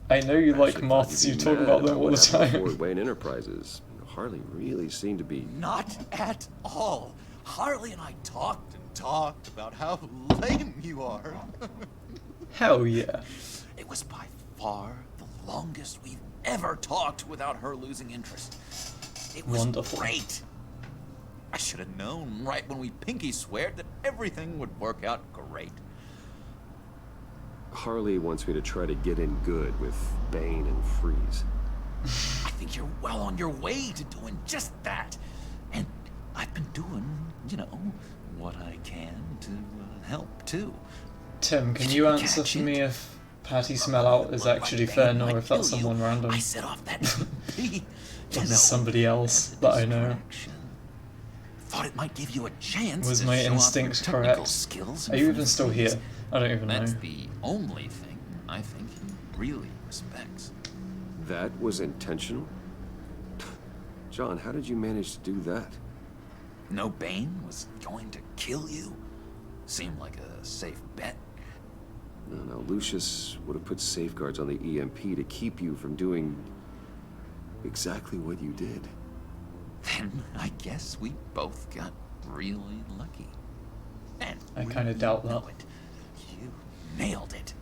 I know you like moths, you talk about them all the time. Fort Wayne Enterprises. Harley really seemed to be... Not at all. Harley and I talked and talked about how lame you are. Hell yeah. It was by far the longest we've ever talked without her losing interest. It was wonderful. Great. I should have known right when we pinky sweared that everything would work out great. Harley wants me to try to get in good with Bane and Freeze. I think you're well on your way to doing just that. And I've been doing, you know, what I can to help too. Tim, can you answer for me if Patty Smell Out is actually Fenn or if that's someone random? I set off that This is somebody else that I know. Thought it might give you a chance. Was to my show instinct off your technical correct? skills Are you even still here? I don't even know. That's the only thing I think he really respects. That was intentional? John, how did you manage to do that? No Bane was going to kill you? Seemed like a safe bet. No, Lucius would have put safeguards on the EMP to keep you from doing exactly what you did. Then I guess we both got really lucky. And I kind of doubt that. You nailed it.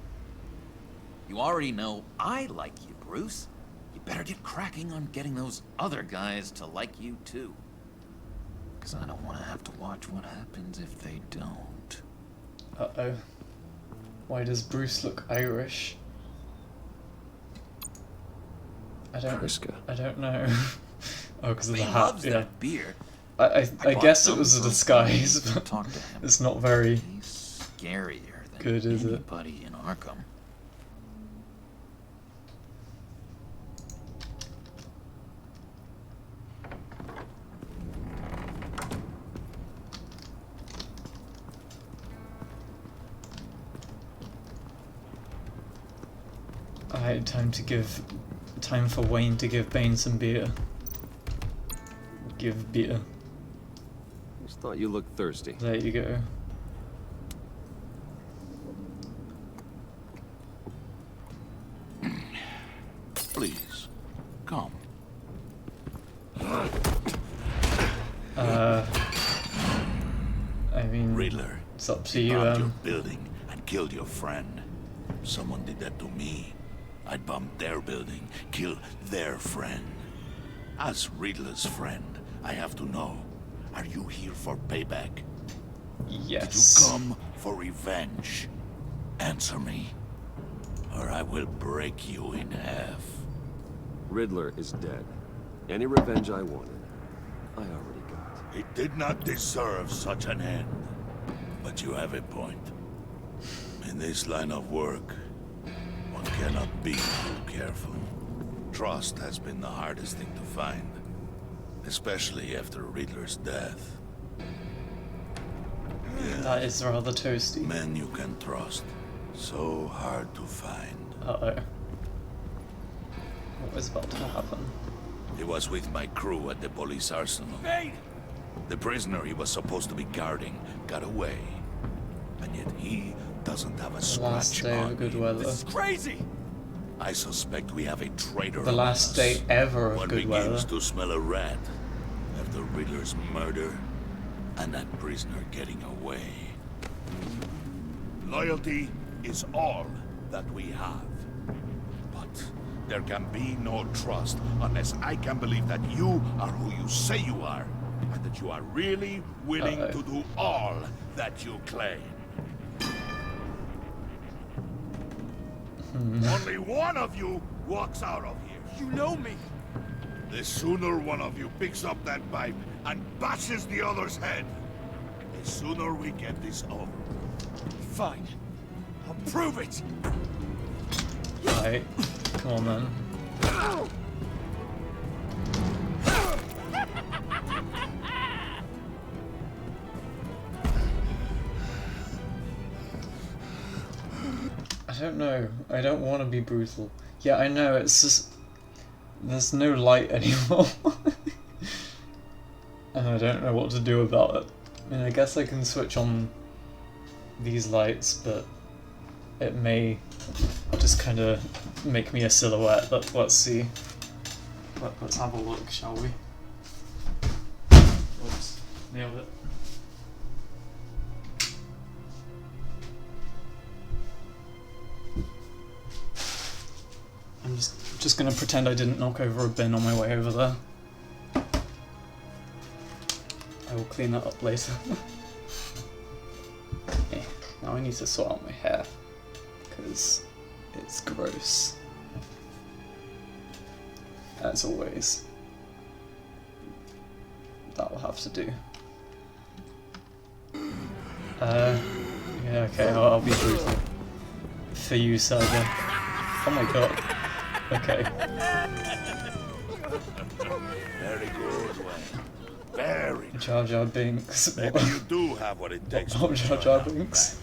You already know I like you, Bruce. You better get cracking on getting those other guys to like you too. Because I don't want to have to watch what happens if they don't. Uh-oh. Why does Bruce look Irish? I don't know. Oh, because of the hat, loves yeah. that beer. I bought guess it some was a for disguise, to but talk to him. it's not very He's scarier than good, is it? anybody in Arkham. Alright, time for Wayne to give Bane some beer. Give beer. Just thought you looked thirsty. There you go. Please, come. I mean, Riddler, it's up to you, bombed your building and killed your friend. Someone did that to me. I'd bomb their building, kill their friend. As Riddler's friend, I have to know, are you here for payback? Yes. Did you come for revenge? Answer me, or I will break you in half. Riddler is dead. Any revenge I wanted, I already got. It did not deserve such an end. But you have a point. In this line of work, one cannot be too careful. Trust has been the hardest thing to find, especially after Riddler's death. Yeah. That is rather toasty. Men you can trust, so hard to find. Uh-oh. what was about to happen. He was with my crew at the police arsenal. The prisoner he was supposed to be guarding got away. And yet he doesn't have a Last scratch day on of good him. weather. This is crazy! I suspect we have a traitor The last day ever of One good weather. begins to smell a rat after Riddler's murder and that prisoner getting away. Loyalty is all that we have. But there can be no trust unless I can believe that you are who you say you are, and that you are really willing to do all that you claim. Only one of you walks out of here. You know me! The sooner one of you picks up that pipe and bashes the other's head, the sooner we get this over. Fine. I'll prove it! Right. Come on then. I don't know. I don't want to be brutal. Yeah, I know, it's just... There's no light anymore. And I don't know what to do about it. I mean, I guess I can switch on these lights, but it may just kind of make me a silhouette. Let's see. Let's have a look, shall we? Oops, nailed it. I'm just gonna pretend I didn't knock over a bin on my way over there. I will clean that up later. Okay, now I need to sort out my hair, because it's gross. As always. That will have to do. Yeah, okay, I'll be brutal. For you, Sergey. Oh my god. Okay. Very good, Wayne. Very good. Jar Jar Binks. Maybe you do have what it takes Oh, to Jar Jar Binks.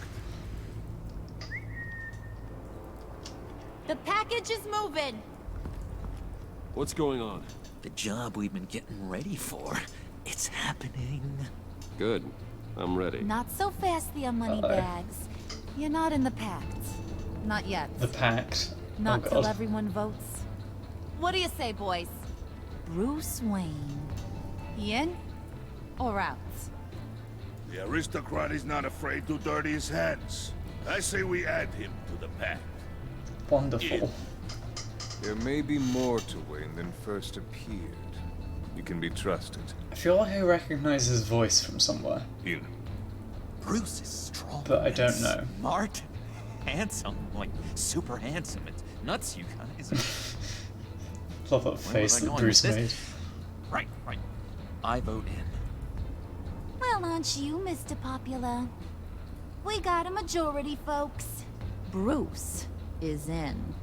The package is moving. What's going on? The job we've been getting ready for. It's happening. Good. I'm ready. Not so fast, the money bags. You're not in the pact. Not yet. The pact. Not Oh, till God. everyone votes. What do you say, boys? Bruce Wayne. In or out? The aristocrat is not afraid to dirty his hands. I say we add him to the pack. Wonderful. There may be more to Wayne than first appeared. You can be trusted. I feel like I recognize his voice from somewhere. In. Bruce is strong. But I don't know. Smart. Handsome. Like, super handsome. It's nuts, you guys. Love that face that Bruce made. Right. I vote in. Well, aren't you, Mr. Popular? We got a majority, folks. Bruce is in.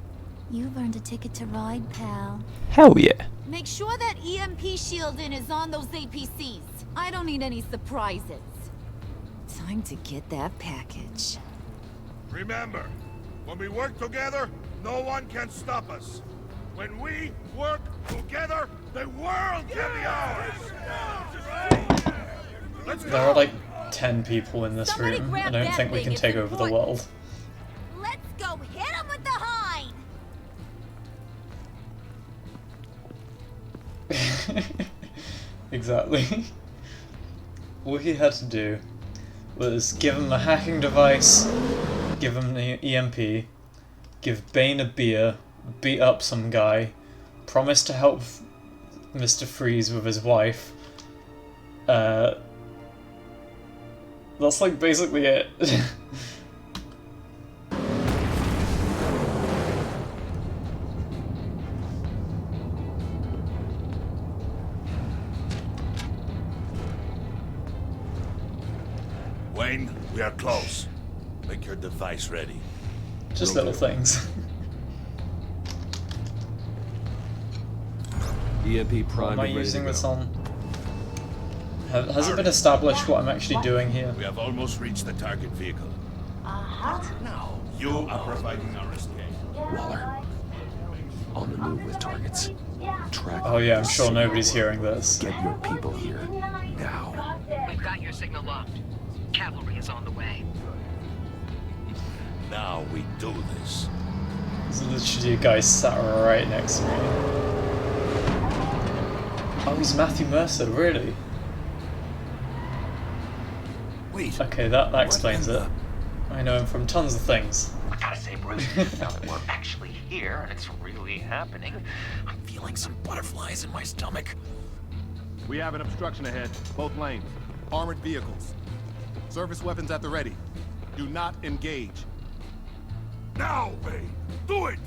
You've earned a ticket to ride, pal. Hell yeah. Make sure that EMP shielding is on those APCs. I don't need any surprises. Time to get that package. Remember, when we work together, no one can stop us. When we work together, the world can be ours. Let's go. There are like 10 people in this Somebody room. I grab don't that think we thing, can it's take over the important. world. Let's go hit him with the hind! Exactly. All he had to do was give him a hacking device, give him the EMP, give Bane a beer, beat up some guy, promise to help Mr. Freeze with his wife. That's like basically it. Wayne, we are close. Make your device ready. Just little things. EMP What prime. am I using this on? Has it been established what I'm actually doing here? We have almost reached the target vehicle. Uh-huh. Now, you are providing our escape. Waller. on the move with targets. Track. Oh yeah, I'm sure nobody's hearing this. Get your people here now. We've got your signal locked. Cavalry is on the way. Now we do this. There's literally a guy sat right next to me. Oh, he's Matthew Mercer, really? Wait. Okay, that explains it. I know him from tons of things. I gotta say, Bruce, now that we're actually here and it's really happening, I'm feeling some butterflies in my stomach. We have an obstruction ahead, both lanes. Armored vehicles. Service weapons at the ready. Do not engage. Now, Bay! Do it!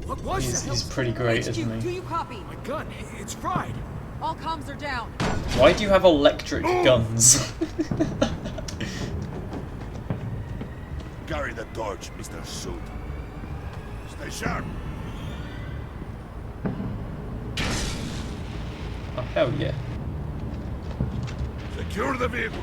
What was He's pretty great, isn't he? Do you copy? My gun, it's fried. All comms are down. Why do you have electric guns? Carry the torch, Mr. Suit. Stay sharp. Oh, hell yeah. Secure the vehicle.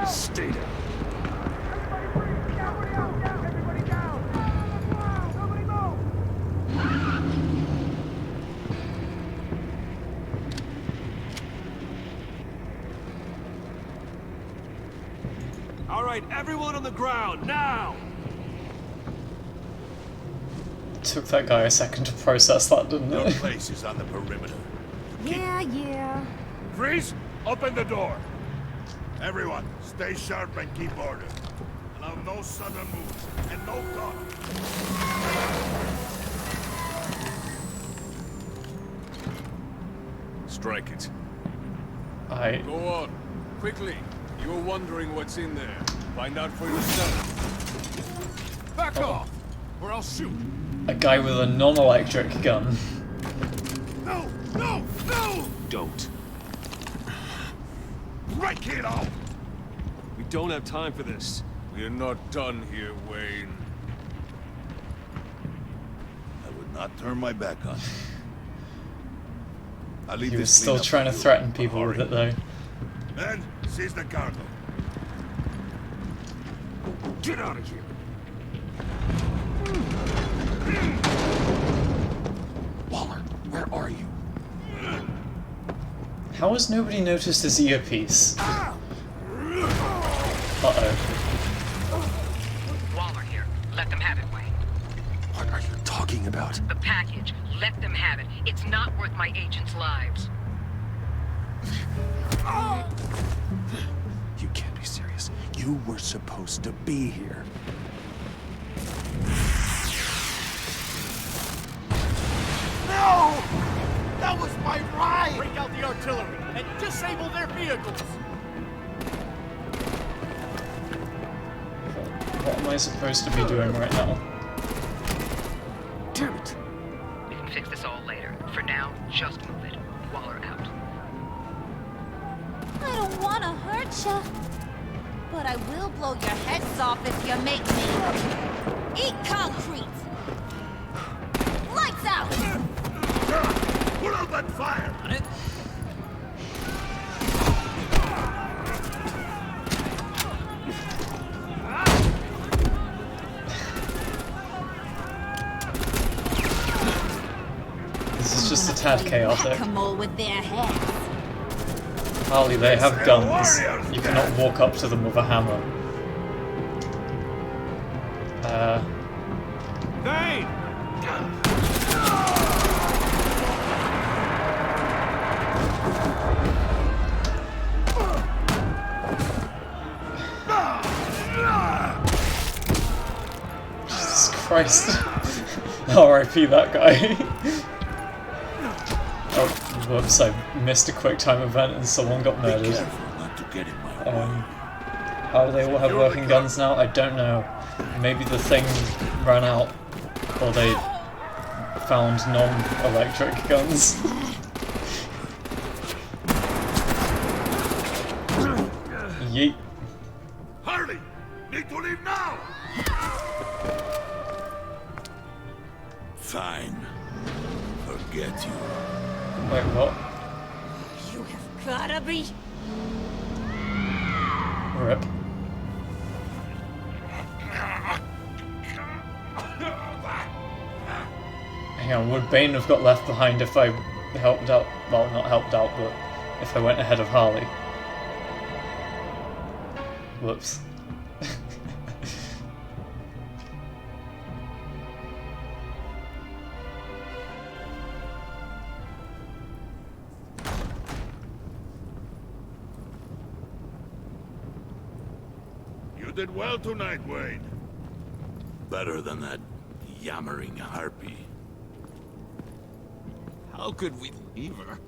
Stay down. All right, everyone on the ground, now! Took that guy a second to process that, didn't Your it? place is on the perimeter. Yeah. Freeze! Open the door! Everyone, stay sharp and keep order. Allow no sudden moves and no talk. Strike it. Go on. Quickly. You were wondering what's in there. Find out for yourself. Back off, or I'll shoot. A guy with a non-electric gun. No! No! No! Don't. Break it out! We don't have time for this. We're not done here, Wayne. I would not turn my back on you. I'll leave He was this still cleanup trying to for you, threaten but people with hurry. it, though. Men, seize the cargo. Get out of here. Waller, where are you? How has nobody noticed his earpiece? Uh-oh. Waller here. Let them have it, Wayne. What are you talking about? The package. Let them have it. It's not worth my agents' lives. You can't be serious. You were supposed to be here. No! That was my ride! Break out the artillery and disable their vehicles! What am I supposed to be doing right now? Damn it! We can fix this all later. For now, just move it. Waller out. I don't want to hurt you, but I will blow your heads off if you make me eat concrete. Lights out! Put out that fire! On it. This is just a tad chaotic. Whack-a-mole with their heads. Harley, they have guns. You cannot walk up to them with a hammer. Vane! Jesus Christ. R.I.P. that guy. Oh, whoops, I missed a quick time event and someone got murdered. Not to get in my way. How do they all have working guns now? I don't know. Maybe the thing ran out, or they found non-electric guns. Yeet. Harley! Need to leave now! Fine. Forget you. Wait, what? You have gotta be... Rip. Hang on, would Bane have got left behind if I helped out? Well, not helped out, but if I went ahead of Harley. Whoops. You did well tonight, Wade. Better than that yammering harpy. How could we leave her?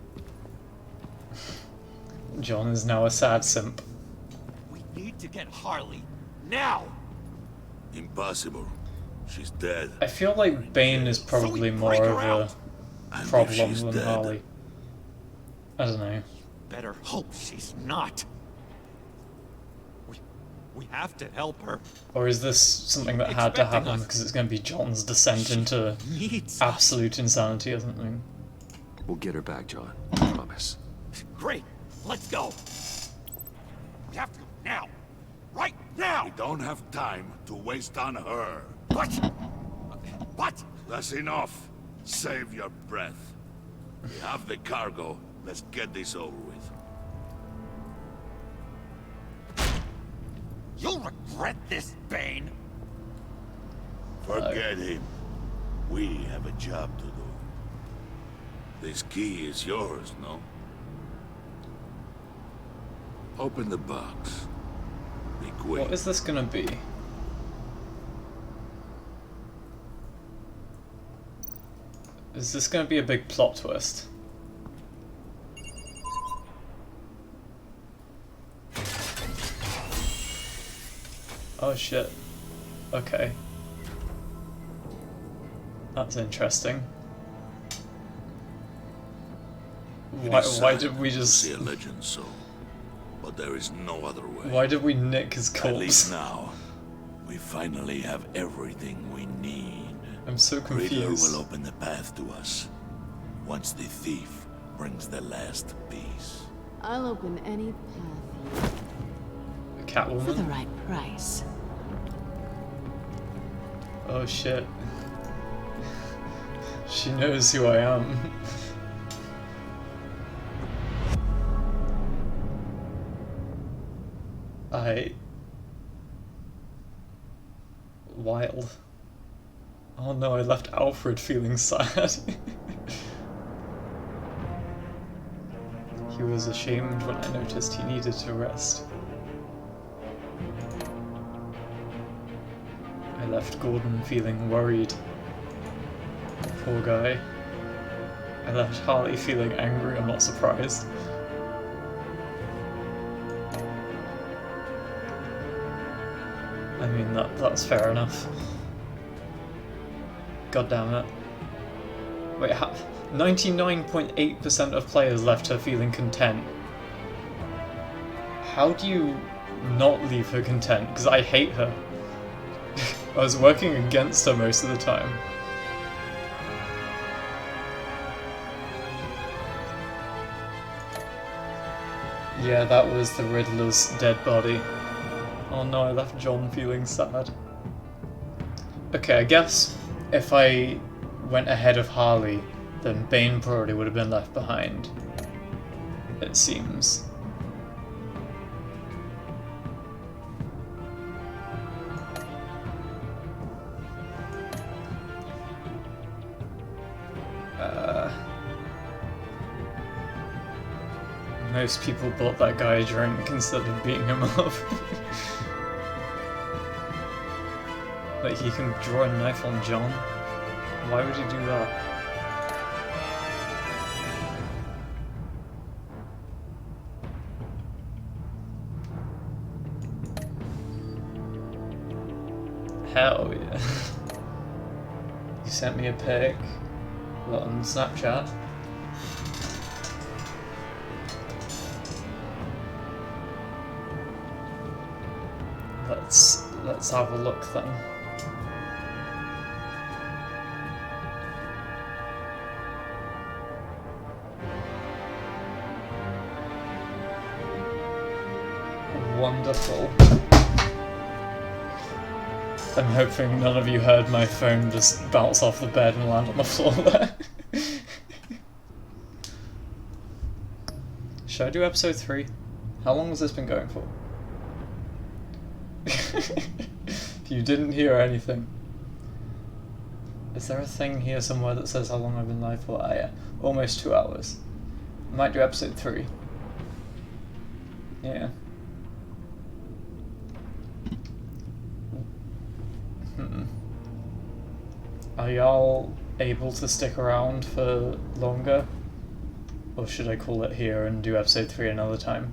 John is now a sad simp. We need to get Harley now. Impossible. She's dead. I feel like Bane is probably more of a problem than Harley. I don't know. Better hope she's not. We have to help her. Or is this something that had to happen because it's going to be John's descent into absolute insanity or something? We'll get her back, John. I promise. Great. Let's go. We have to go now. Right now. We don't have time to waste on her. What? What? That's enough. Save your breath. We have the cargo. Let's get this over with. You'll regret this, Bane. Forget him. We have a job to do. This key is yours, no? Open the box. Be quick. What is this gonna be? Is this gonna be a big plot twist? Oh shit. Okay. That's interesting. Why did we just... See a legend so, but there is no other way. Why did we nick his corpse? At least now, we finally have everything we need. I'm so confused. Riddler will open the path to us, once the thief brings the last piece. I'll open any path Catwoman? for the right price. Oh shit. She knows who I am. Wild. Oh no, I left Alfred feeling sad. He was ashamed when I noticed he needed to rest. I left Gordon feeling worried. Poor guy. I left Harley feeling angry, I'm not surprised. I mean, that's fair enough. God damn it. Wait, 99.8% of players left her feeling content. How do you not leave her content? Because I hate her. I was working against her most of the time. Yeah, that was the Riddler's dead body. Oh no, I left John feeling sad. Okay, I guess if I went ahead of Harley, then Bane probably would have been left behind. It seems. Most people bought that guy a drink instead of beating him up. Like, he can draw a knife on John? Why would he do that? Hell yeah. You sent me a pic. What, on Snapchat? Let's have a look then. wonderful. I'm hoping none of you heard my phone just bounce off the bed and land on the floor there. Should I do episode 3? How long has this been going for? You didn't hear anything. Is there a thing here somewhere that says how long I've been live for? Ah, yeah. Almost 2 hours. I might do episode 3. Yeah. Are y'all able to stick around for longer? Or should I call it here and do episode 3 another time?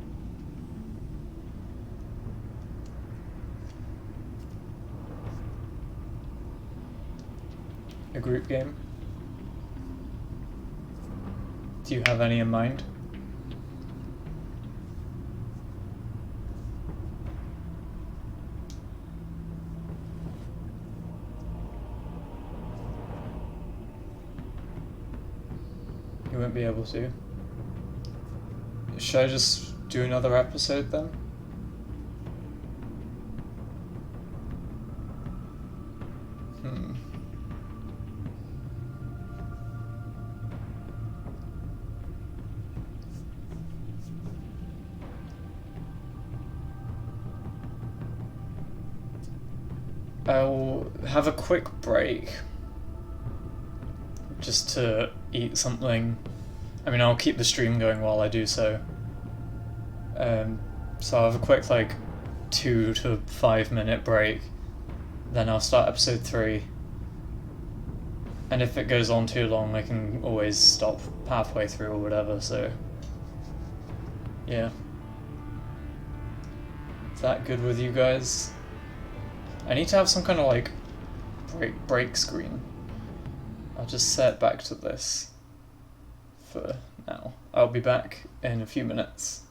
A group game? Do you have any in mind? You won't be able to. Should I just do another episode then? I'll have a quick break just to eat something. I mean, I'll keep the stream going while I do so. So I'll have a quick, like, 2 to 5 minute break. Then I'll start episode 3. And if it goes on too long, I can always stop halfway through or whatever, so... yeah. Is that good with you guys? I need to have some kind of, like, break screen. I'll just set back to this for now. I'll be back in a few minutes.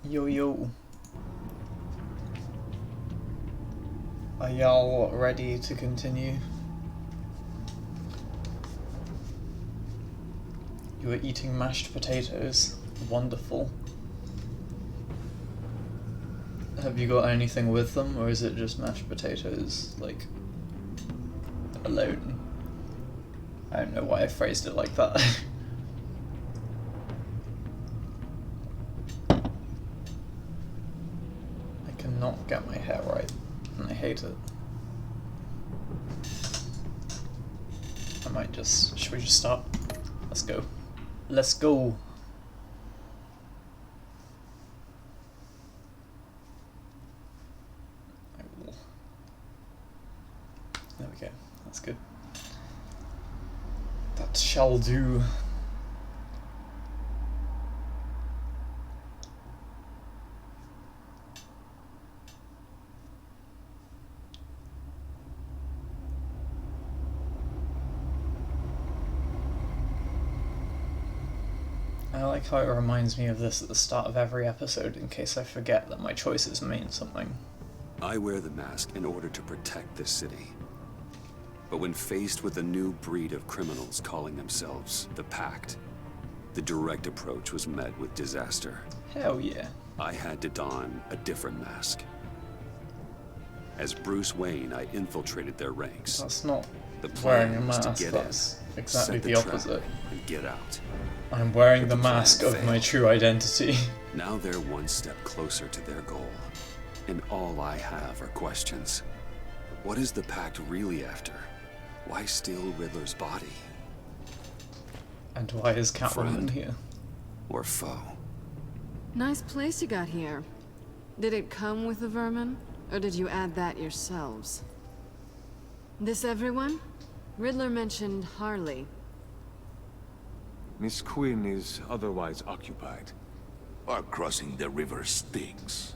Yo yo. Are y'all ready to continue? You are eating mashed potatoes. Wonderful. Have you got anything with them, or is it just mashed potatoes, like, alone? I don't know why I phrased it like that. I cannot get my hair right, and I hate it. I might just... should we just start? Let's go. Let's go! There we go, that's good. That shall do. I like how it reminds me of this at the start of every episode in case I forget that my choices mean something. I wear the mask in order to protect this city. But when faced with a new breed of criminals calling themselves the Pact, the direct approach was met with disaster. Hell yeah. I had to don a different mask. As Bruce Wayne, I infiltrated their ranks. That's not the wearing a plan was mask, to get that's in, exactly set the trap, opposite. and get out. I'm wearing But the plan mask of my failed. true identity. Now they're one step closer to their goal. And all I have are questions. What is the Pact really after? Why steal Riddler's body? And why is Catwoman Friend here? or foe? Nice place you got here. Did it come with the vermin? Or did you add that yourselves? This everyone? Riddler mentioned Harley. Miss Quinn is otherwise occupied. Our crossing the river Styx.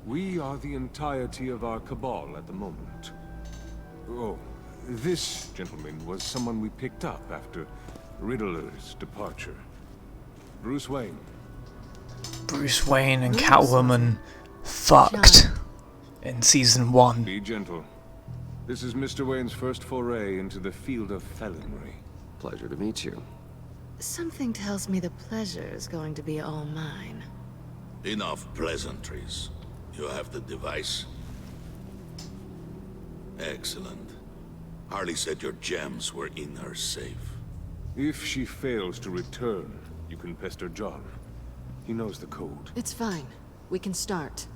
We are the entirety of our cabal at the moment. Oh, this gentleman was someone we picked up after Riddler's departure. Bruce Wayne. Bruce Wayne and Catwoman fucked in season 1. Be gentle. This is Mr. Wayne's first foray into the field of felonry. Pleasure to meet you. Something tells me the pleasure is going to be all mine. Enough pleasantries. You have the device? Excellent. Harley said your gems were in her safe. If she fails to return, you can pester John. He knows the code. It's fine. We can start.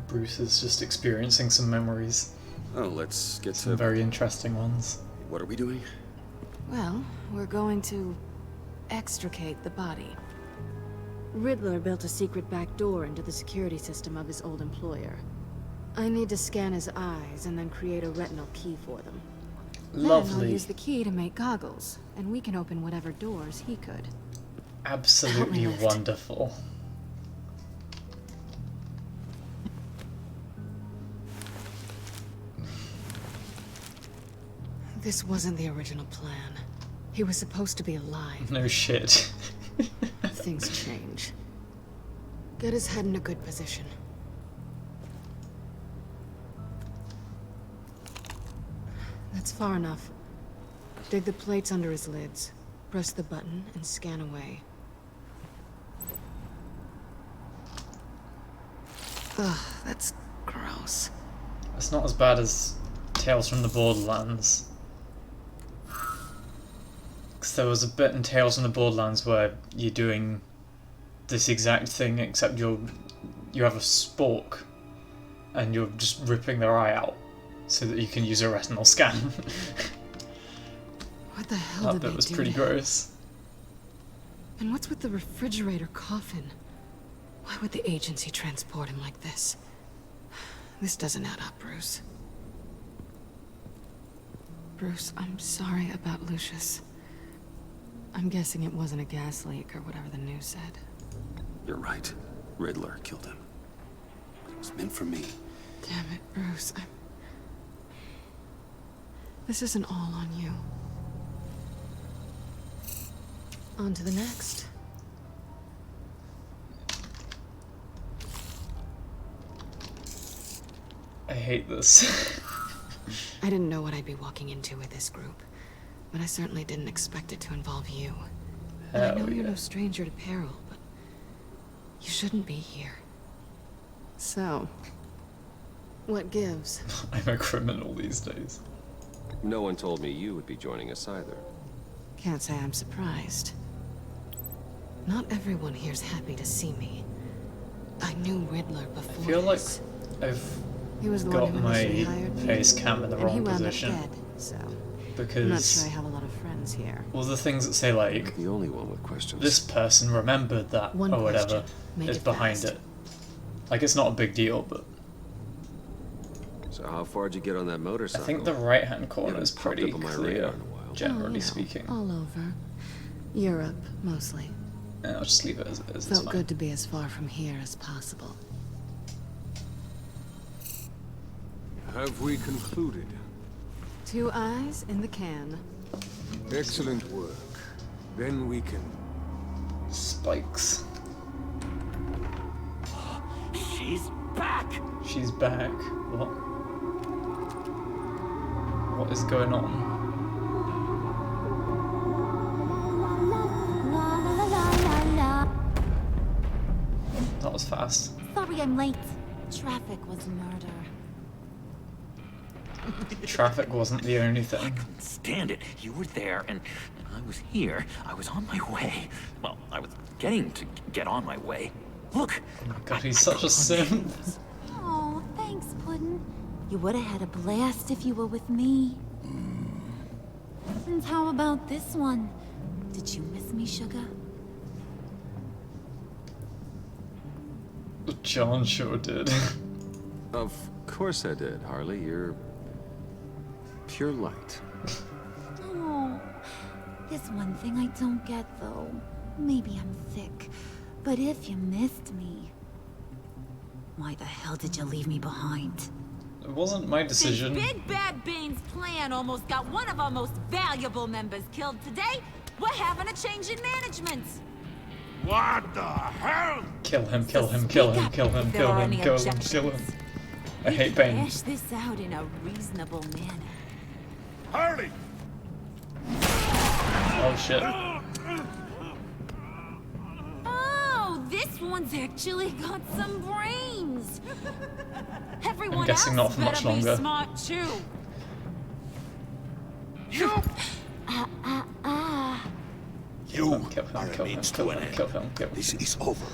Bruce is just experiencing some memories. Oh, let's get some to... very interesting ones. What are we doing? Well, we're going to extricate the body. Riddler built a secret back door into the security system of his old employer. I need to scan his eyes and then create a retinal key for them. Lovely. Then I'll use the key to make goggles, and we can open whatever doors he could. Absolutely wonderful. This wasn't the original plan. He was supposed to be alive. No shit. Things change. Get his head in a good position. That's far enough. Dig the plates under his lids. Press the button and scan away. Ugh, that's gross. It's not as bad as Tales from the Borderlands. Because there was a bit in Tales from the Borderlands where you're doing this exact thing, except you have a spork and you're just ripping their eye out so that you can use a retinal scan. What the hell That did bit was they do pretty to him? gross. And what's with the refrigerator coffin? Why would the agency transport him like this? This doesn't add up, Bruce. Bruce, I'm sorry about Lucius. I'm guessing it wasn't a gas leak or whatever the news said. You're right. Riddler killed him. It was meant for me. Damn it, Bruce. This isn't all on you. On to the next. I hate this. I didn't know what I'd be walking into with this group, but I certainly didn't expect it to involve you. And I know you're no stranger to peril, but you shouldn't be here. So, what gives? I'm a criminal these days. No one told me you would be joining us either. Can't say I'm surprised. Not everyone here's happy to see me. I knew Riddler before. I feel like He was I've the one got who my initially hired me, face cam in the and he wrong wound up position. dead, so Because I'm not sure I have a lot of friends here. well, the things that say like the only one with questions. This person remembered that One or whatever question. Make is it behind fast. it. Like it's not a big deal, but So how far did you get on that I motorcycle? think the right-hand corner Haven't is popped pretty up on my clear, radar in a while. generally Oh, speaking. all over. Europe, mostly. Yeah, I'll just leave it as it is. It's Felt fine. good to be as far from here as possible. Have we concluded? 2 eyes in the can. Excellent work. Then we can... Spikes. She's back! She's back. What? What is going on? That was fast. Sorry I'm late. Traffic was murder. Traffic wasn't the only thing. Stand it. You were there, and I was here. I was on my way. Well, I was getting to get on my way. Look! Oh my god, he's such a simp. Oh, thanks, Puddin'. You would have had a blast if you were with me. And how about this one? Did you miss me, sugar? John sure did. Of course I did, Harley. You're pure light. Oh, there's one thing I don't get, though. Maybe I'm thick, but if you missed me, why the hell did you leave me behind? It wasn't my decision. Since Big Bad Bane's plan almost got one of our most valuable members killed today, we're having a change in management. What the hell? Kill him, kill him, kill him, kill him, kill him, kill him, kill him. I hate Bane. Hash this out in a reasonable manner. Harley! Oh shit. Oh, this one's actually got some brains. Everyone guessing not else for much better be longer. smart too. You! Kill him, kill him, kill him, kill him, kill him, kill him. This is over.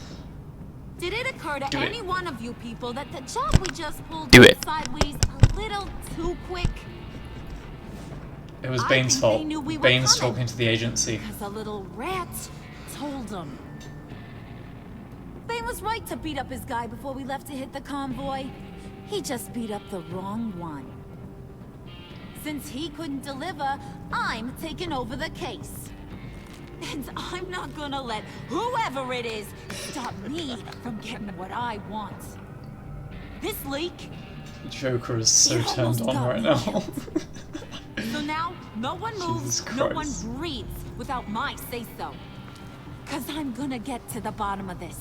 Did it occur to Do it. any one of you people that the job we just pulled Do went it. sideways a little too quick? It was I Bane's think fault. they knew we were Bane's coming. talking to the agency. Because a little rat told him. Bane was right to beat up his guy before we left to hit the convoy. He just beat up the wrong one. Since he couldn't deliver, I'm taking over the case. And I'm not gonna let whoever it is stop me from getting what I want. This leak, Joker is so it turned almost on got right me now. killed. So now, no one moves, Jesus no one Christ. breathes without my say-so. Cause I'm gonna get to the bottom of this.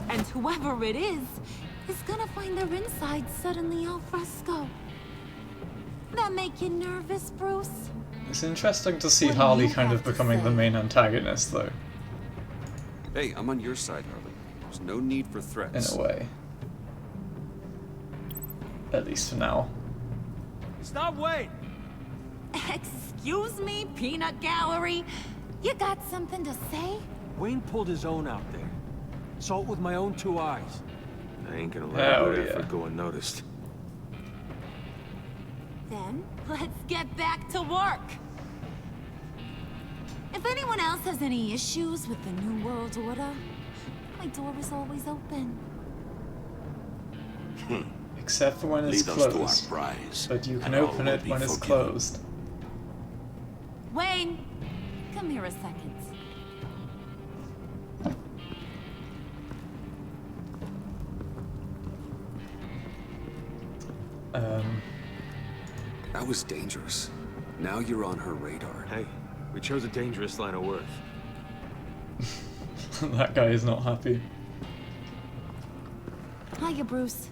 And whoever it is gonna find their insides suddenly al fresco. That make you nervous, Bruce? It's interesting to see What do Harley you kind of have to becoming the say? main antagonist, though, Hey, I'm on your side, Harley. There's no need for in threats. a way. At least for now. Stop waiting! Excuse me, peanut gallery? You got something to say? Wayne pulled his own out there. Saw it with my own 2 eyes. I ain't gonna let Hell a good yeah. effort go unnoticed. Then, let's get back to work. If anyone else has any issues with the New World Order, my door is always open. Except for when it's Lead us to our closed. prize, But you can and all open will it be when it's forgiven. closed. Wayne, come here a second. That was dangerous. Now you're on her radar. Hey, we chose a dangerous line of work. That guy is not happy. Hiya, Bruce.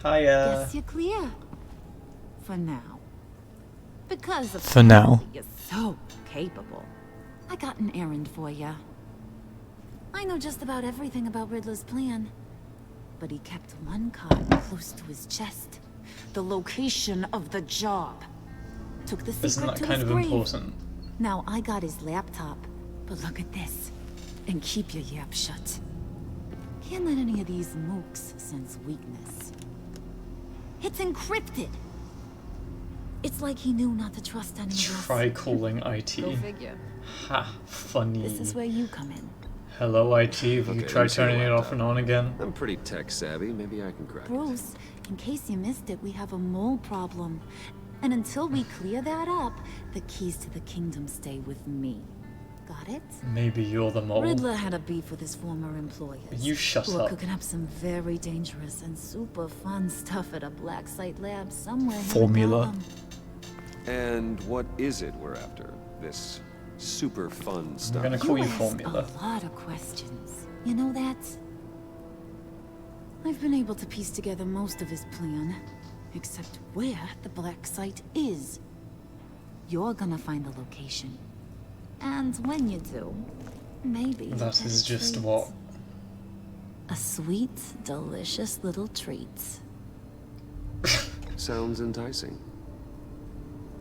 Hiya. Guess you're clear. For now. Because of For now. you're so capable. I got an errand for you. I know just about everything about Riddler's plan. But he kept one card close to his chest. The location of the job. Took the secret Isn't that to kind his of grave. important? Now I got his laptop. But look at this. And keep your yap shut. Can't let any of these mooks sense weakness. It's encrypted. It's like he knew not to trust any of us. Try calling IT. Go figure. Ha, funny. This is where you come in. Hello, IT. Have you Okay, tried let me see turning the it off laptop. and on again? I'm pretty tech savvy. Maybe I can crack it. Bruce, in case you missed it, we have a mole problem. And until we clear that up, the keys to the kingdom stay with me. Got it? Maybe you're the mole. Riddler had a beef with his former employers. You shut who were up. cooking up some very dangerous and super fun stuff at a black site lab somewhere near Formula. Gotham. And what is it we're after? This super fun stuff. I'm gonna call you ask Formula. a lot of questions. You know that? I've been able to piece together most of his plan, except where the black site is. You're gonna find the location. And when you do, maybe you'll That get is a just treat. what? A sweet, delicious little treat. Sounds enticing.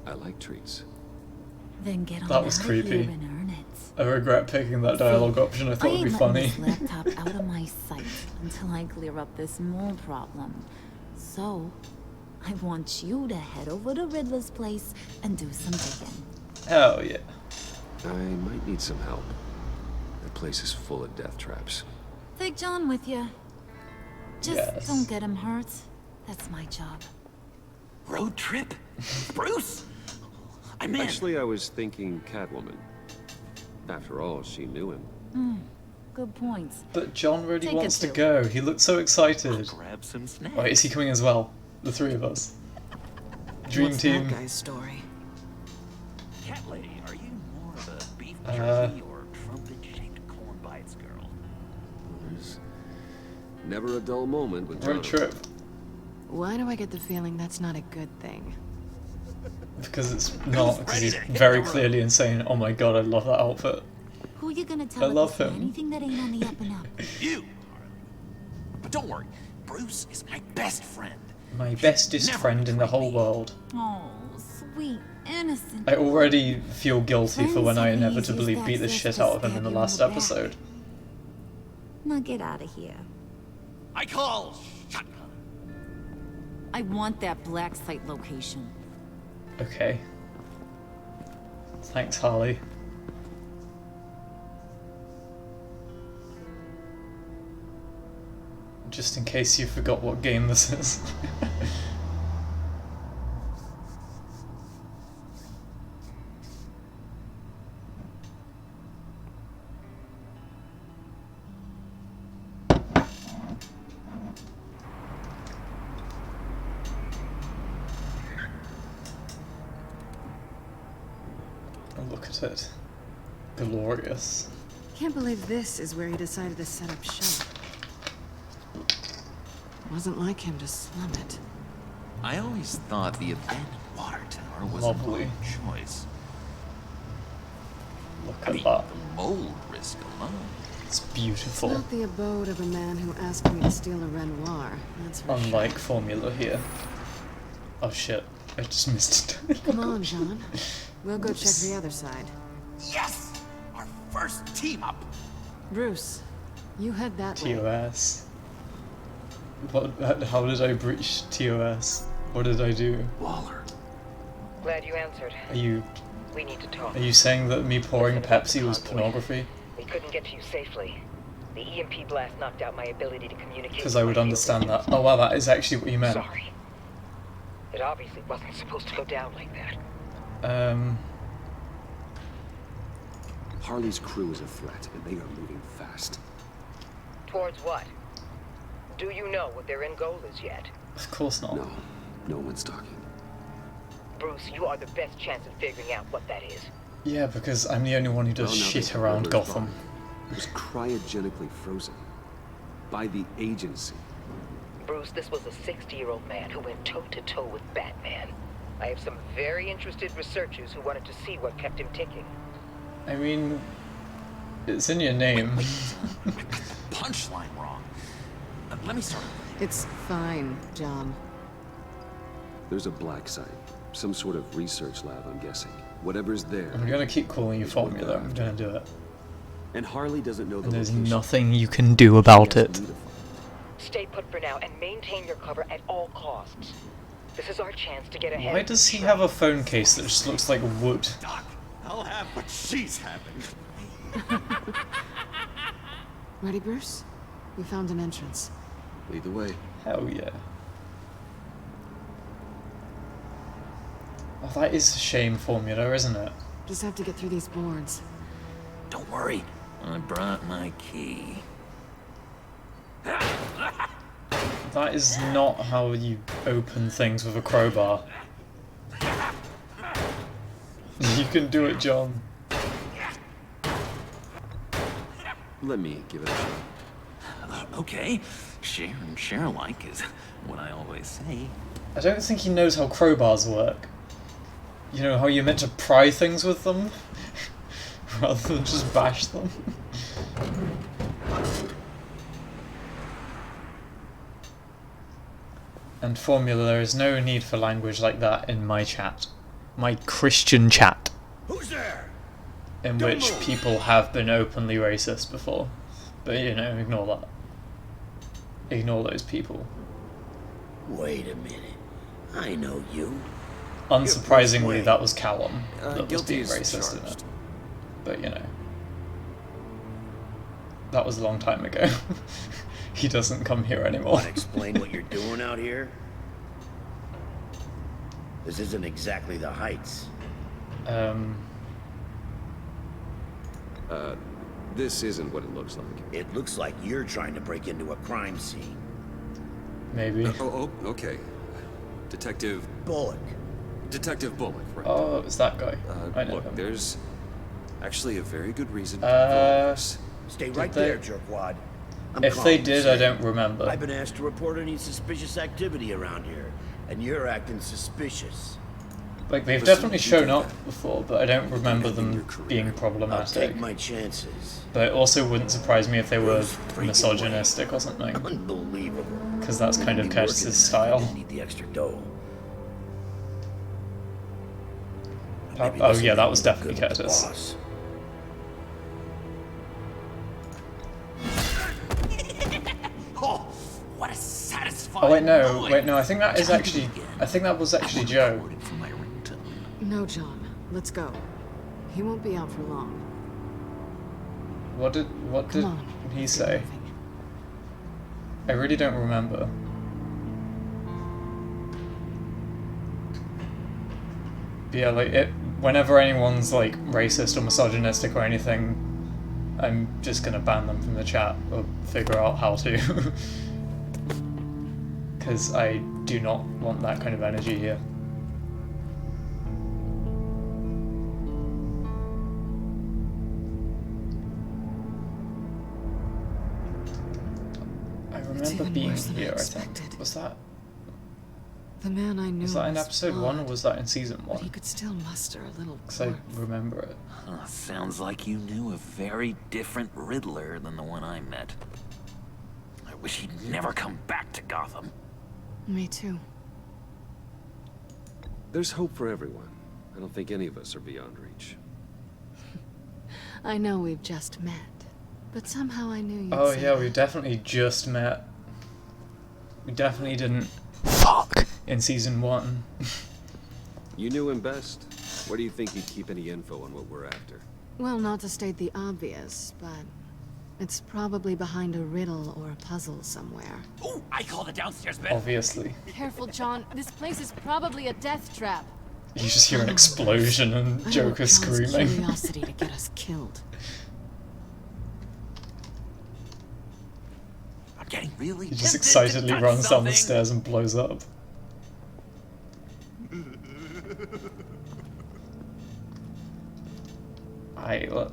I like treats. Then get on That was out creepy. here and earn it. I regret picking that dialogue option. I thought it'd be ain't funny. letting this laptop out of my sight until I clear up this mole problem. So, I want you to head over to Riddler's place and do some digging. Hell yeah. I might need some help. That place is full of death traps. Take John with you. Just Yes. don't get him hurt. That's my job. Road trip? Bruce? I'm in. Actually, I was thinking Catwoman. After all, she knew him. Good point. But John really Take wants it to too. go. He looks so excited. Grab some snacks. Wait, is he coming as well? The three of us. Dream What's team. that guy's story? Cat lady, are you more of a beef Uh, jerky or trumpet-shaped corn bites girl? There's never a dull moment with Road John. trip. Why do I get the feeling that's not a good thing? Because it's not. Because he's very clearly insane. Oh my god, I love that outfit. Who you gonna tell I love if you see him. anything that ain't on the up and up? You, but don't worry, Bruce is my best friend. My bestest Never friend in the betray whole me. world. Oh, sweet, innocent. I already feel guilty for when I Friends have inevitably easiest beat the access shit to out of him stab in the you in last the back. episode. Now get out of here. I call shotgun. I want that black site location. Okay. Thanks, Harley. Just in case you forgot what game this is. Oh, look at it. Glorious. Can't believe this is where he decided to set up shop. Wasn't like him to slum it. I always thought the abandoned water tower was Lovely. a wrong choice. Look I at mean, that. the mold risk alone. It's It's beautiful. not the abode of a man who asked me to steal a Renoir, that's for Unlike Formula here. Oh shit, I just missed it. sure. Come on, John. We'll go check the other side. Yes, our first team up. Bruce, you head that way. TOS. What? How did I breach TOS? What did I do? Waller. Glad you answered. Are you We need to talk. saying that me pouring Pepsi was pornography? We couldn't get to you safely. The EMP blast knocked out my ability to communicate. Because I would understand that. Oh wow, that is actually what you meant. Sorry. It obviously wasn't supposed to go down like that. Harley's crew is a threat, and they are moving fast. Towards what? Do you know what their end goal is yet? Of course not. No, no one's talking. Bruce, you are the best chance of figuring out what that is. Yeah, because I'm the only one who does Well, now shit that around Riddler's Gotham. gone, was cryogenically frozen. By the agency. Bruce, this was a 60-year-old man who went toe-to-toe with Batman. I have some very interested researchers who wanted to see what kept him ticking. I mean, it's in your name. Punchline wrong. Let me start. It's fine, John. There's a black site. Some sort of research lab, I'm guessing. Whatever's there. I'm gonna keep calling you Formula. I'm gonna do it. And Harley doesn't know the There's location. nothing you can do about it. Stay put for now and maintain your cover at all costs. This is our chance to get ahead. Why does he have a phone case that just looks like wood? Doc, I'll have what she's having. Ready, Bruce? We found an entrance. Lead the way. Hell yeah. Oh, that is a shame, Formula, isn't it? Just have to get through these boards. Don't worry, I brought my key. That is not how you open things with a crowbar. You can do it, John. Let me give it a shot. Okay, share alike is what I always say. I don't think he knows how crowbars work. You know, how you're meant to pry things with them? Rather than just bash them. And Formula, there is no need for language like that in my chat. My Christian chat. Who's there? In which people have been openly racist before. But, you know, ignore that. Ignore those people. Wait a minute. I know you. Unsurprisingly, that was Callum that was guilty being as racist in it. charged. But, you know. That was a long time ago. He doesn't come here anymore. Want to explain what you're doing out here? This isn't exactly the Heights. This isn't what it looks like. It looks like you're trying to break into a crime scene. Maybe. Okay. Detective Bullock. Detective Bullock, right? Oh, it's that guy. I know Look, him. there's actually a very good reason for all this. Stay right they- there, jerkwad. I'm If they calm, did, Sam. I don't remember. I've been asked to report any suspicious activity around here, and you're acting suspicious. Like, they've Listen, definitely you shown do up before, but I don't remember them being I'll problematic. take my chances. But it also wouldn't surprise me if they were Bruce, break it misogynistic or something. Unbelievable. Because that's kind of You'd be working Curtis's tonight if style. you didn't need the extra dough. Maybe Oh this yeah, will that make was you look definitely good with the Curtis. boss. Oh, what a satisfying Oh wait, no, noise. I think that is actually, I think that was actually Joe. No, John. Let's go. He won't be out for long. What did Come on, he say? I really don't remember. But yeah, like whenever anyone's like racist or misogynistic or anything, I'm just gonna ban them from the chat or figure out how to. Because I do not want that kind of energy here. I remember even being worse than I here, I expected. think. Was that The man I knew in was episode 1 or flawed, was that in season but he 1? could still muster a little Because I warmth. remember it. Sounds like you knew a very different Riddler than the one I met. I wish he'd never come back to Gotham. Me too. There's hope for everyone. I don't think any of us are beyond reach. I know we've just met, but somehow I knew you'd Oh say yeah, that. we definitely just met. We definitely didn't fuck in season 1. You knew him best. Where do you think he'd keep any info on what we're after? Well, not to state the obvious, but it's probably behind a riddle or a puzzle somewhere. Ooh, I call the downstairs bed. Obviously. Careful, John. This place is probably a death trap. You just hear an explosion and I don't want Joker John's screaming. curiosity to get us killed. I'm getting really He just tempted to excitedly touch runs down the something. stairs and blows up.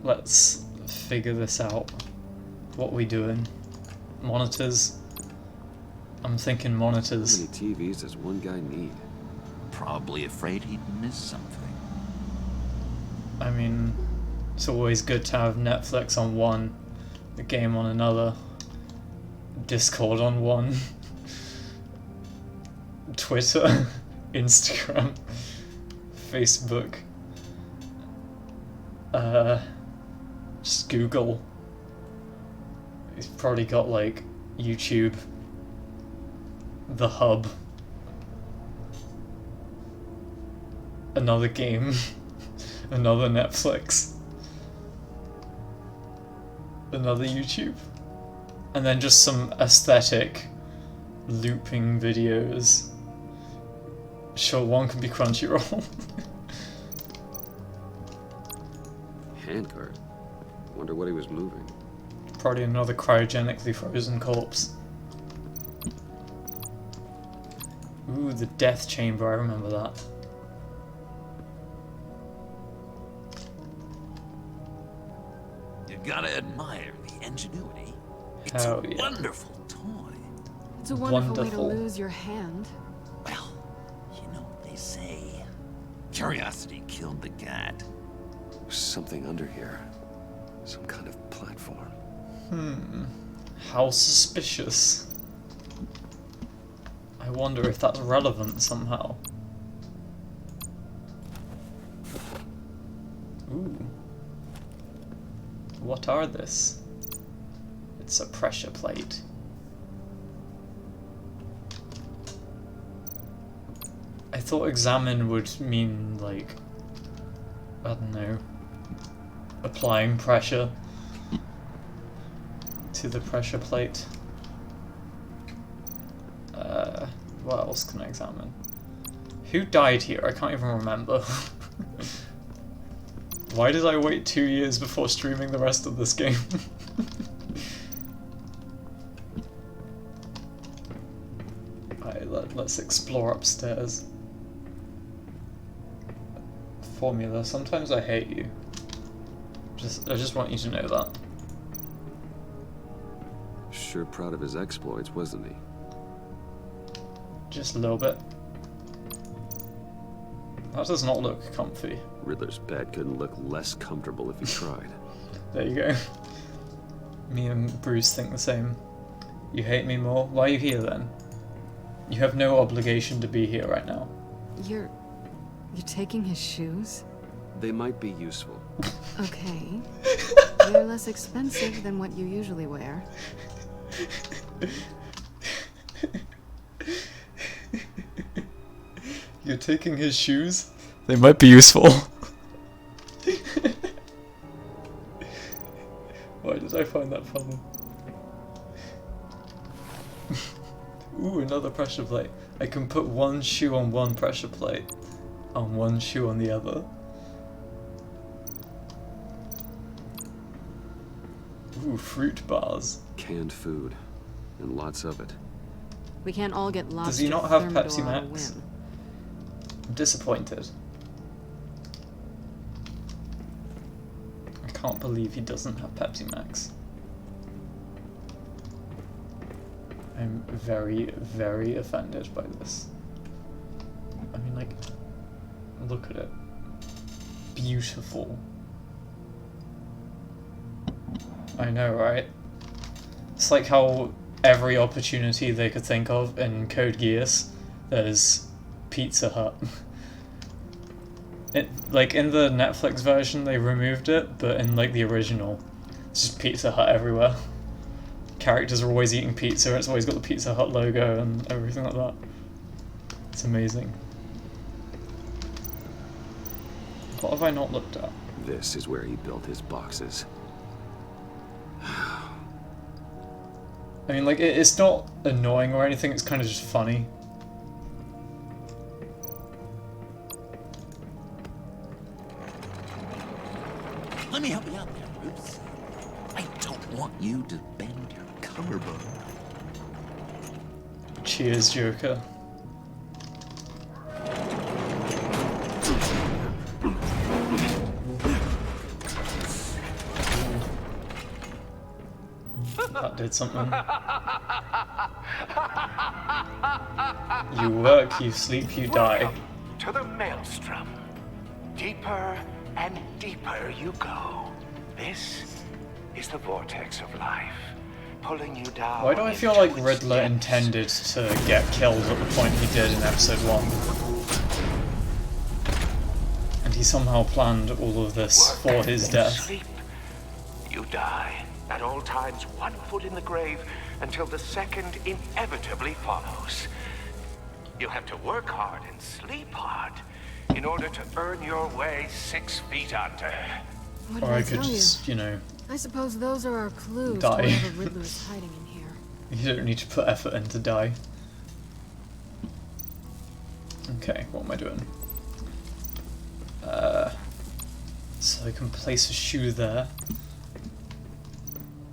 Let's figure this out. What we doing? Monitors? I'm thinking monitors. How many TVs does one guy need? Probably afraid he'd miss something. I mean, it's always good to have Netflix on one, the game on another, Discord on one, Twitter, Instagram, Facebook, just Google. He's probably got like YouTube, the hub, another game, another Netflix, another YouTube, and then just some aesthetic looping videos. Sure, one can be Crunchyroll. Handcart. Wonder what he was moving. Probably another cryogenically frozen corpse. Ooh, the death chamber, I remember that. You gotta admire the ingenuity. It's Hell a yeah. wonderful toy. It's a wonderful way to Wonderful. lose your hand. Well, you know what they say. Curiosity killed the cat. There's something under here. Some kind of platform. How suspicious. I wonder if that's relevant somehow. Ooh. What are this? It's a pressure plate. I thought examine would mean like, I don't know, applying pressure to the pressure plate. What else can I examine? Who died here? I can't even remember. Why did I wait 2 years before streaming the rest of this game? Alright, let's explore upstairs. Formula, sometimes I hate you. I just want you to know that. Sure proud of his exploits, wasn't he? Just a little bit. That does not look comfy. Riddler's bed couldn't look less comfortable if he tried. There you go. Me and Bruce think the same. You hate me more? Why are you here then? You have no obligation to be here right now. You're taking his shoes? They might be useful. Okay. They're less expensive than what you usually wear. You're taking his shoes? They might be useful. Why did I find that funny? Ooh, another pressure plate. I can put one shoe on one pressure plate, and one shoe on the other. Ooh, fruit bars. Canned food. And lots of it. We can't all get lost. Does he not have Pepsi Max? I'm disappointed. I can't believe he doesn't have Pepsi Max. I'm very, very offended by this. I mean, like, look at it. Beautiful. I know, right? It's like how every opportunity they could think of in Code Geass, there's Pizza Hut. Like in the Netflix version they removed it, but in like the original, it's just Pizza Hut everywhere. Characters are always eating pizza, and it's always got the Pizza Hut logo and everything like that. It's amazing. What have I not looked at? This is where he built his boxes. I mean, like, it's not annoying or anything, it's kind of just funny. Let me help you out there, Bruce. I don't want you to bend your collarbone. Cheers, Joker. That did something. You work, you sleep, you die. To the maelstrom. Deeper and deeper you go. This is the vortex of life, pulling you down. Why do I feel like Riddler intended to get killed at the point he did in episode 1? And he somehow planned all of this for his death. Sleep. You die. At all times, 1 foot in the grave until the second inevitably follows. You have to work hard and sleep hard in order to earn your way 6 feet under. What Or did I I could tell just, you know, I suppose those are our clues to die. whatever Riddler is hiding in here. You don't need to put effort in to die. Okay, what am I doing? So I can place a shoe there.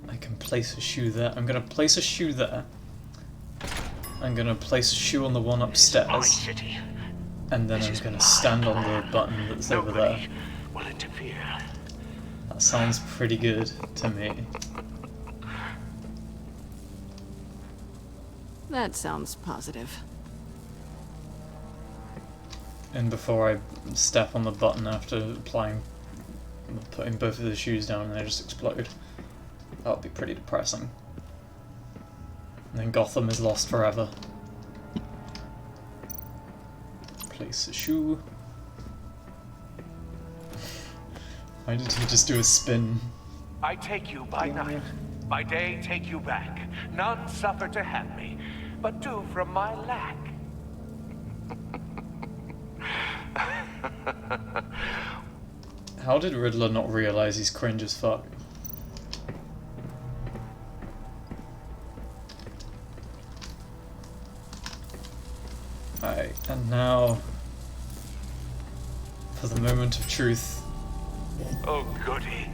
I can place a shoe there. I'm gonna place a shoe there. I'm gonna place a shoe on the one upstairs. And then I'm gonna stand on the button that's over there. Will interfere. That sounds pretty good to me. That sounds positive. And before I step on the button after putting both of the shoes down and they just explode. That would be pretty depressing. And then Gotham is lost forever. Place a shoe. Why did he just do a spin? I take you by night. By day, take you back. None suffer to have me, but do from my lack. How did Riddler not realize he's cringe as fuck? Alright, and now for the moment of truth. Oh, goody.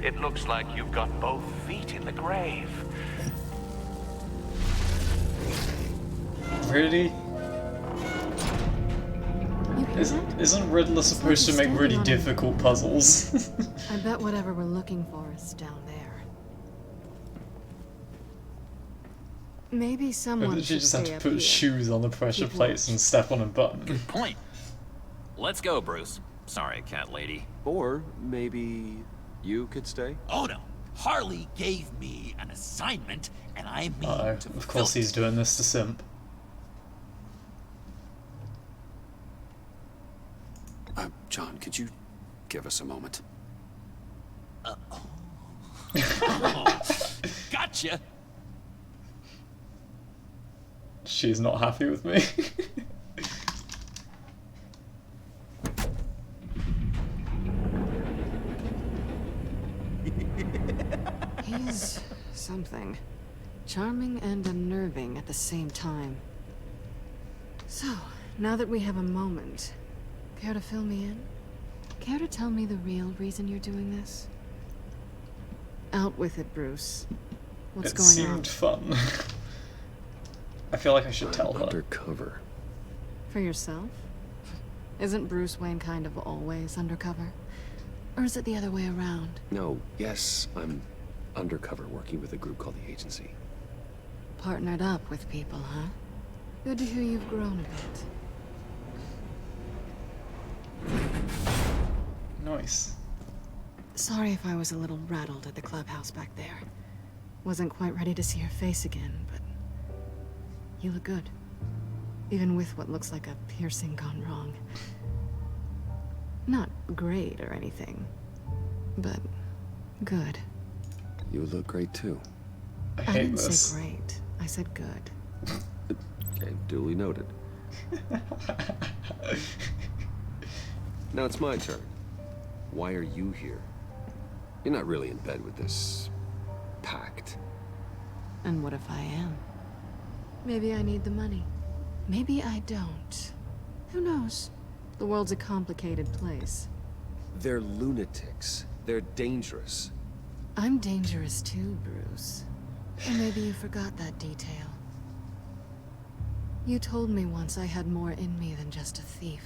It looks like you've got both feet in the grave. Really? Isn't Riddler supposed to make really difficult puzzles? I bet whatever we're looking for is down there. Maybe someone Maybe she should just had stay to up put here. shoes on the pressure Keep plates and step on a button. Good point. Let's go, Bruce. Sorry, cat lady. Or maybe you could stay? Oh no. Harley gave me an assignment, and I mean Uh-oh, to of course he's doing this to simp. John, could you give us a moment? Gotcha. She's not happy with me. He's something. Charming and unnerving at the same time. So, now that we have a moment, care to fill me in? Care to tell me the real reason you're doing this? Out with it, Bruce. What's going on? It seemed fun. I feel like I should tell her. Undercover. For yourself? Isn't Bruce Wayne kind of always undercover? Or is it the other way around? No, yes, I'm undercover working with a group called the Agency. Partnered up with people, huh? Good to hear you've grown a bit. Nice. Sorry if I was a little rattled at the clubhouse back there. Wasn't quite ready to see your face again, but you look good. Even with what looks like a piercing gone wrong. Not great or anything, but good. You look great too. I didn't say great. I said good. Okay, duly noted. Now it's my turn. Why are you here? You're not really in bed with this pact. And what if I am? Maybe I need the money. Maybe I don't. Who knows? The world's a complicated place. They're lunatics. They're dangerous. I'm dangerous too, Bruce. Or maybe you forgot that detail. You told me once I had more in me than just a thief.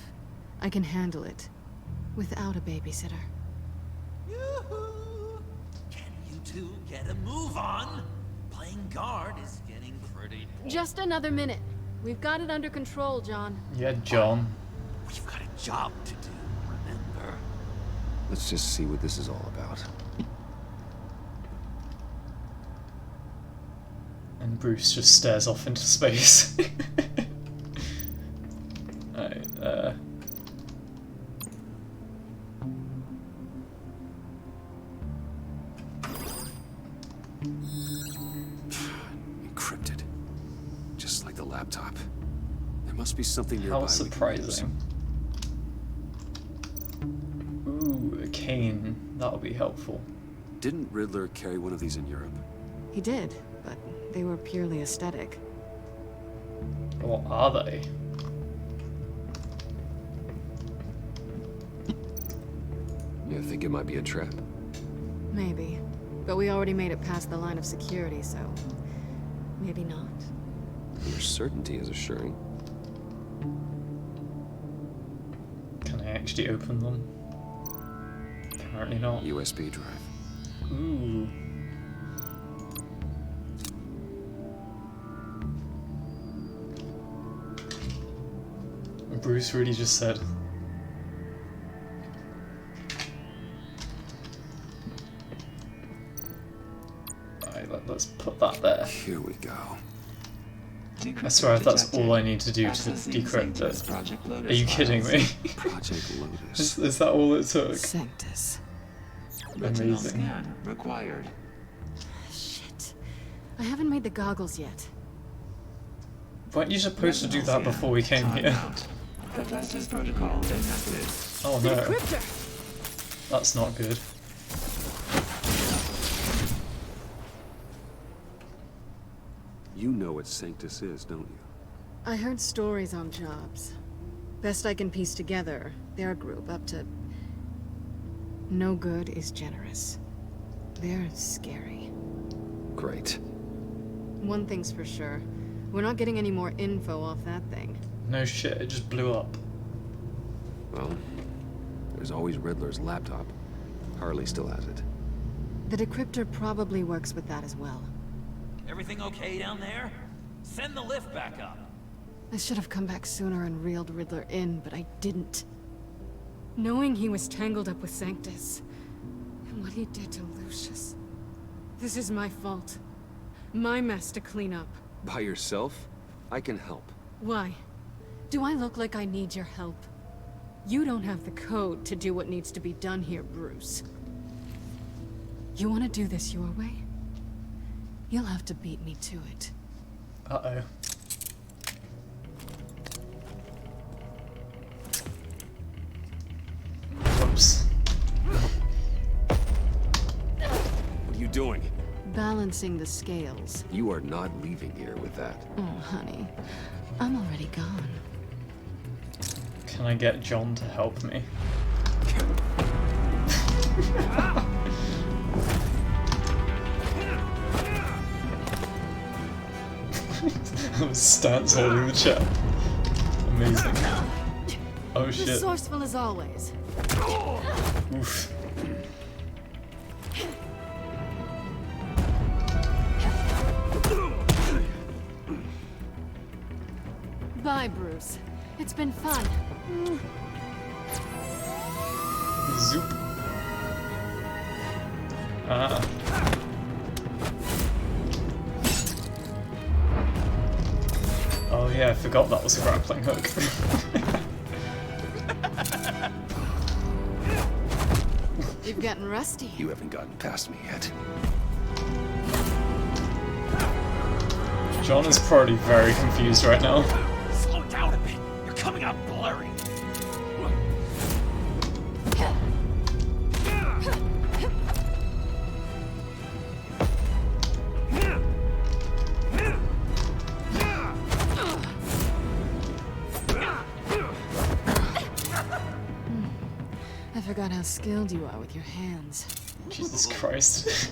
I can handle it. Without a babysitter. Yoo-hoo! Can you two get a move on? playing guard is getting pretty boring. Just another minute. We've got it under control, John. Yeah, John. We've got a job to do, remember? Let's just see what this is all about. And Bruce just stares off into space. Alright, Encrypted. Just like the laptop. There must be something nearby. how surprising. Ooh, a cane. That'll be helpful. Didn't Riddler carry one of these in Europe? He did, but they were purely aesthetic. What are they? You think it might be a trap? Maybe. But we already made it past the line of security, so maybe not. Your certainty is assuring. Can I actually open them? Apparently not. USB drive. Ooh. Bruce really just said. Alright, let's put that there. Here we go. I swear if that's all I need to do to decrypt it. Are you kidding me? Project Lotus. Is that all it took? Sanctus. Amazing. Scan required. Shit. I haven't made the goggles yet. Weren't you supposed to do that before we came here? Hephaestus protocol enacted. Oh no. That's not good. You know what Sanctus is, don't you? I heard stories on jobs. Best I can piece together, their group up to... No good is generous. They're scary. Great. One thing's for sure. We're not getting any more info off that thing. No shit, it just blew up. Well, there's always Riddler's laptop. Harley still has it. The decryptor probably works with that as well. Everything okay down there? Send the lift back up. I should have come back sooner and reeled Riddler in, but I didn't. Knowing he was tangled up with Sanctus, and what he did to Lucius. This is my fault. My mess to clean up. By yourself? I can help. Why? Do I look like I need your help? You don't have the code to do what needs to be done here, Bruce. You want to do this your way? You'll have to beat me to it. Uh-oh. Whoops. What are you doing? Balancing the scales. You are not leaving here with that. Oh, honey. I'm already gone. Can I get John to help me? Stance holding the chair. Amazing. Oh shit. Resourceful as always. Oof. Bye, Bruce. It's been fun. Zoop. Ah. Oh yeah, I forgot that was a grappling hook. You've gotten rusty. You haven't gotten past me yet. John is probably very confused right now. Slow down a bit. You're coming out blurry. I forgot how skilled you are with your hands. Jesus Christ.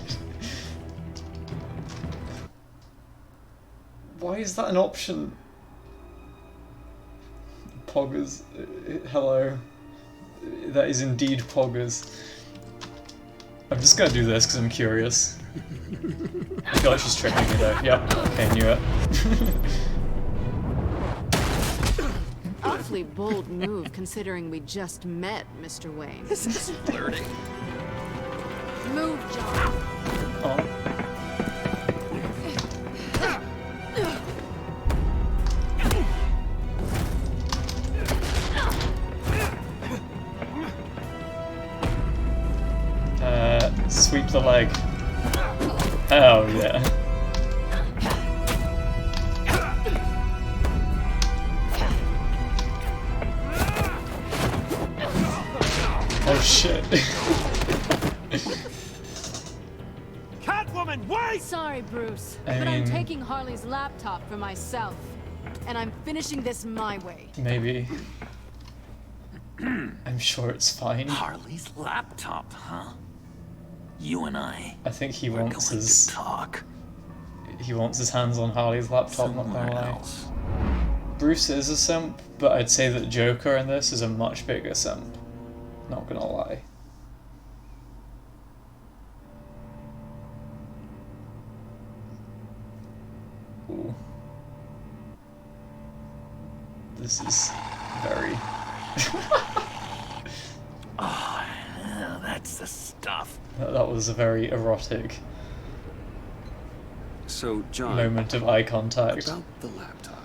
Why is that an option? Poggers. Hello. That is indeed Poggers. I'm just gonna do this because I'm curious. I feel like she's tricking me though. Yep, okay, knew it. Awfully bold move considering we just met, Mr. Wayne. This is flirting. Move, John. Oh. Sweep the leg. Oh yeah. Oh shit. Catwoman, wait! Sorry, Bruce, but I'm taking Harley's laptop for myself. And I'm finishing this my way. Maybe. I'm sure it's fine. Harley's laptop, huh? You and I think he we're wants going his to talk. He wants his hands on Harley's laptop, not gonna lie. Bruce is a simp, but I'd say that Joker in this is a much bigger simp. Not gonna lie. Ooh. This is very... Oh, yeah, that's the stuff. That was a very erotic So, John, moment of eye contact. About the laptop.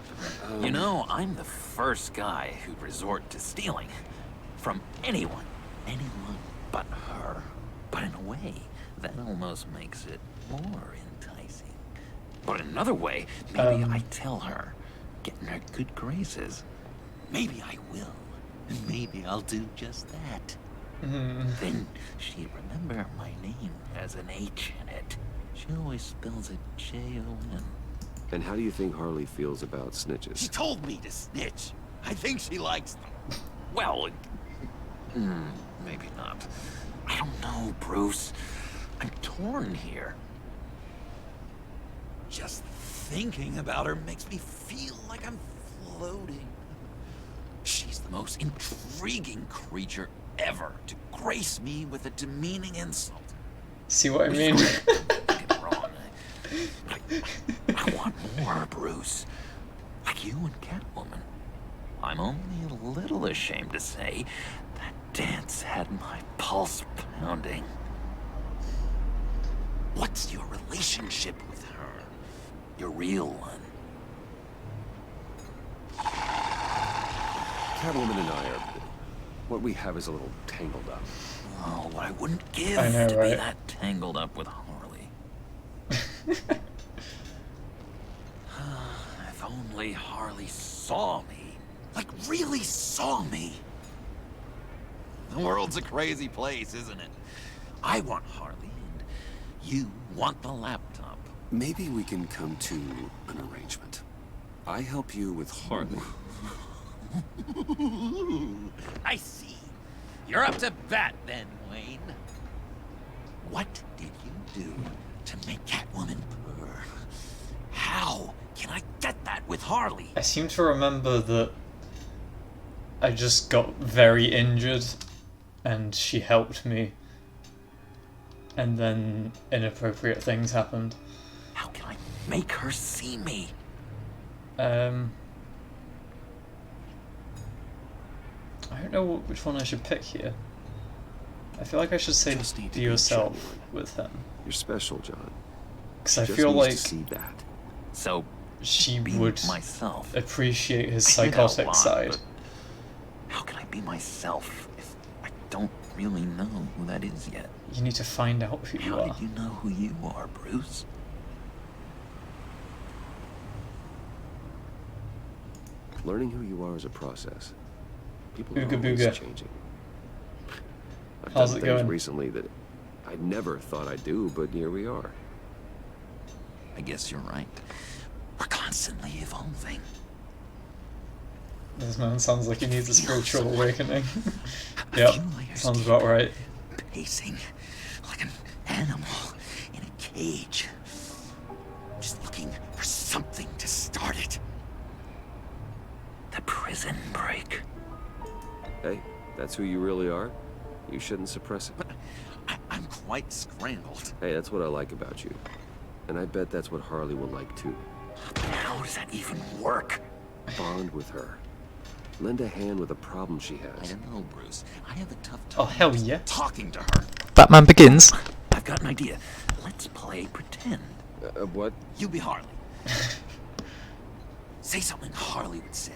You know, I'm the first guy who'd resort to stealing. From anyone. Anyone but her. But in a way, that almost makes it more enticing. But in another way, maybe I tell her, get in her good graces. Maybe I will. And maybe I'll do just that. Then she'd remember my name has an H in it. She always spells it J-O-N. And how do you think Harley feels about snitches? She told me to snitch. I think she likes them. Well, maybe not. I don't know, Bruce. I'm torn here. Just thinking about her makes me feel like I'm floating. She's the most intriguing creature ever to grace me with a demeaning insult. See what I mean? I want more, Bruce. Like you and Catwoman. I'm only a little ashamed to say that dance had my pulse pounding. What's your relationship with her? Your real one. Catwoman and I are... What we have is a little tangled up. Oh, what I wouldn't give I know, to right? be that tangled up with Harley. If only Harley saw me. Like, really saw me. The world's a crazy place, isn't it? I want Harley, and you want the laptop. Maybe we can come to an arrangement. I help you with Harley. I see. You're up to bat then, Wayne. What did you do to make Catwoman purr? How can I get that with Harley? I seem to remember that I just got very injured and she helped me. And then inappropriate things happened. How can I make her see me? I don't know which one I should pick here. I feel like I should say be yourself with him. You're special, John. Because I feel like see that. So she would myself. appreciate his I say that a psychotic lot, side. but how can I be myself if I don't really know who that is yet? You need to find out who you How are. did you know who you are, Bruce? Learning who you are is a process. People are Ooga always booga. changing. I've How's done it things going? recently that I never thought I'd do, but here we are. I guess you're right. We're constantly evolving. This man sounds like he needs a spiritual awakening. Yep, sounds about right. Pacing like an animal in a cage. Just looking for something to start it. The prison break. Hey, that's who you really are. You shouldn't suppress it. I'm quite scrambled. Hey, that's what I like about you. And I bet that's what Harley will like too. How does that even work? Bond with her. Lend a hand with a problem she has. I don't know, Bruce. I have a tough time Oh, hell yeah. talking to her. Batman Begins. I've got an idea. Let's play pretend. What? You be Harley. Say something Harley would say.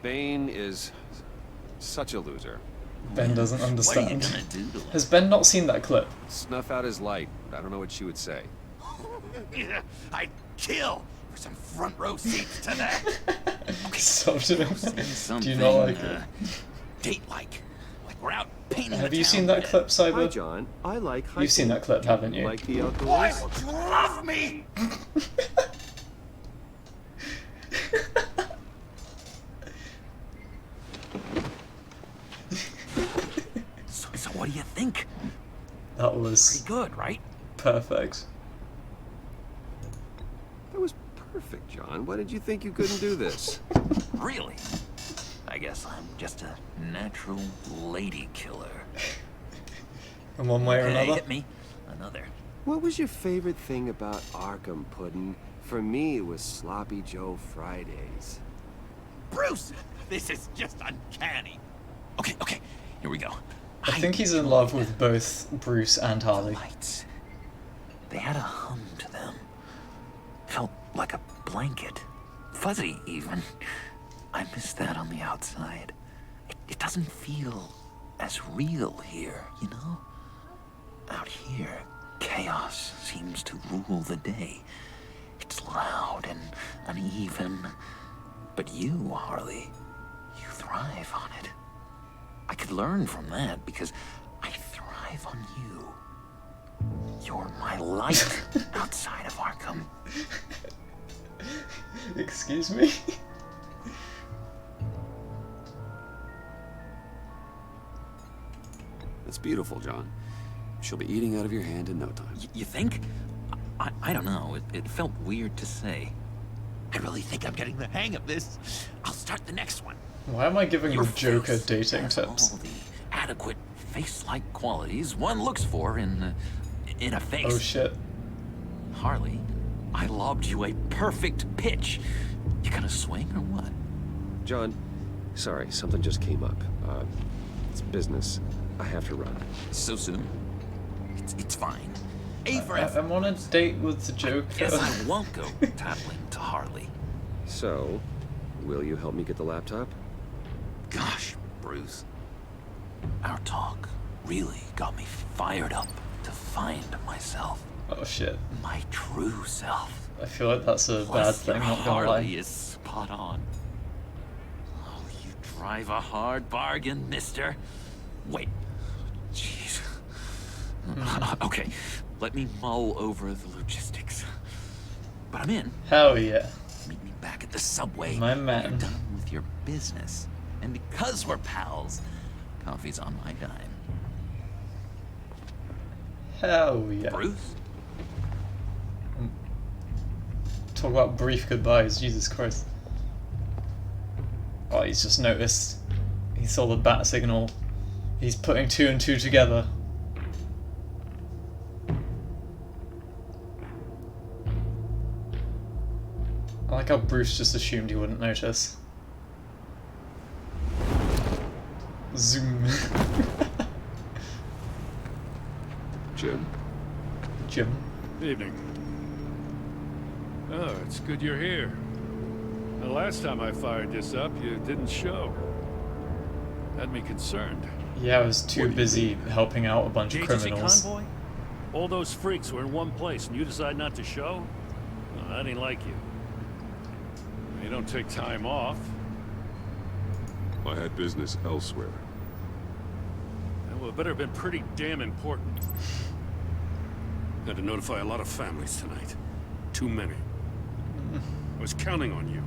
Bane is such a loser. Ben doesn't understand. What are you gonna do to him? Has Ben not seen that clip? Snuff out his light. I don't know what she would say. I'd kill for some front row seats to that. So do Do you not like it? Date-like. Like we're out painting Have the you town seen that red. clip, Cyber? Hi, John. I like hiking. You've seen that clip, haven't you? Like the Why outdoors? would you love me? So what do you think? That was Pretty good, right? perfect. That was perfect, John. Why did you think you couldn't do this? Really? I guess I'm just a natural lady killer. In one way or Hey, another. hit me. Another. What was your favorite thing about Arkham, Puddin'? For me, it was Sloppy Joe Fridays. Bruce! This is just uncanny. Okay, here we go. I think he's in love with both Bruce and Harley. Lights. They had a hum to them. Felt like a blanket. Fuzzy, even. I miss that on the outside. It doesn't feel as real here, you know? Out here, chaos seems to rule the day. It's loud and uneven. But you, Harley, you thrive on it. I could learn from that because I thrive on you. You're my light outside of Arkham. Excuse me? That's beautiful, John. She'll be eating out of your hand in no time. You think? I don't know. It felt weird to say. I really think I'm getting the hang of this. I'll start the next one. Why am I giving Your the Joker face dating has tips? all the adequate face-like qualities one looks for in a face. Oh shit. Harley, I lobbed you a perfect pitch. You gonna swing or what? John, sorry, something just came up. It's business. I have to run. So soon? It's fine. A for effort. I'm on a date with the Joker. Guess I won't go tattling to Harley. So, will you help me get the laptop? Gosh, Bruce. Our talk really got me fired up to find myself. Oh shit. My true self. I feel like that's a bad Plus, thing, your not gonna lie. Harley is spot on. Oh, you drive a hard bargain, mister. Wait. Jeez. Okay, let me mull over the logistics. But I'm in. Hell yeah. Meet me back at the subway. My when man. You're done with your business. And because we're pals, coffee's on my dime. Hell yeah. Bruce? Talk about brief goodbyes, Jesus Christ. Oh, he's just noticed. He saw the bat signal. He's putting two and two together. I like how Bruce just assumed he wouldn't notice. Zoom. Jim? Jim. Evening. Oh, it's good you're here. The last time I fired this up, you didn't show. Had me concerned. Yeah, I was too busy helping out a bunch of criminals. Convoy? All those freaks were in one place, and you decide not to show? No, I didn't like you. You don't take time off. I had business elsewhere. Well, it better have been pretty damn important. Had to notify a lot of families tonight. Too many. I was counting on you.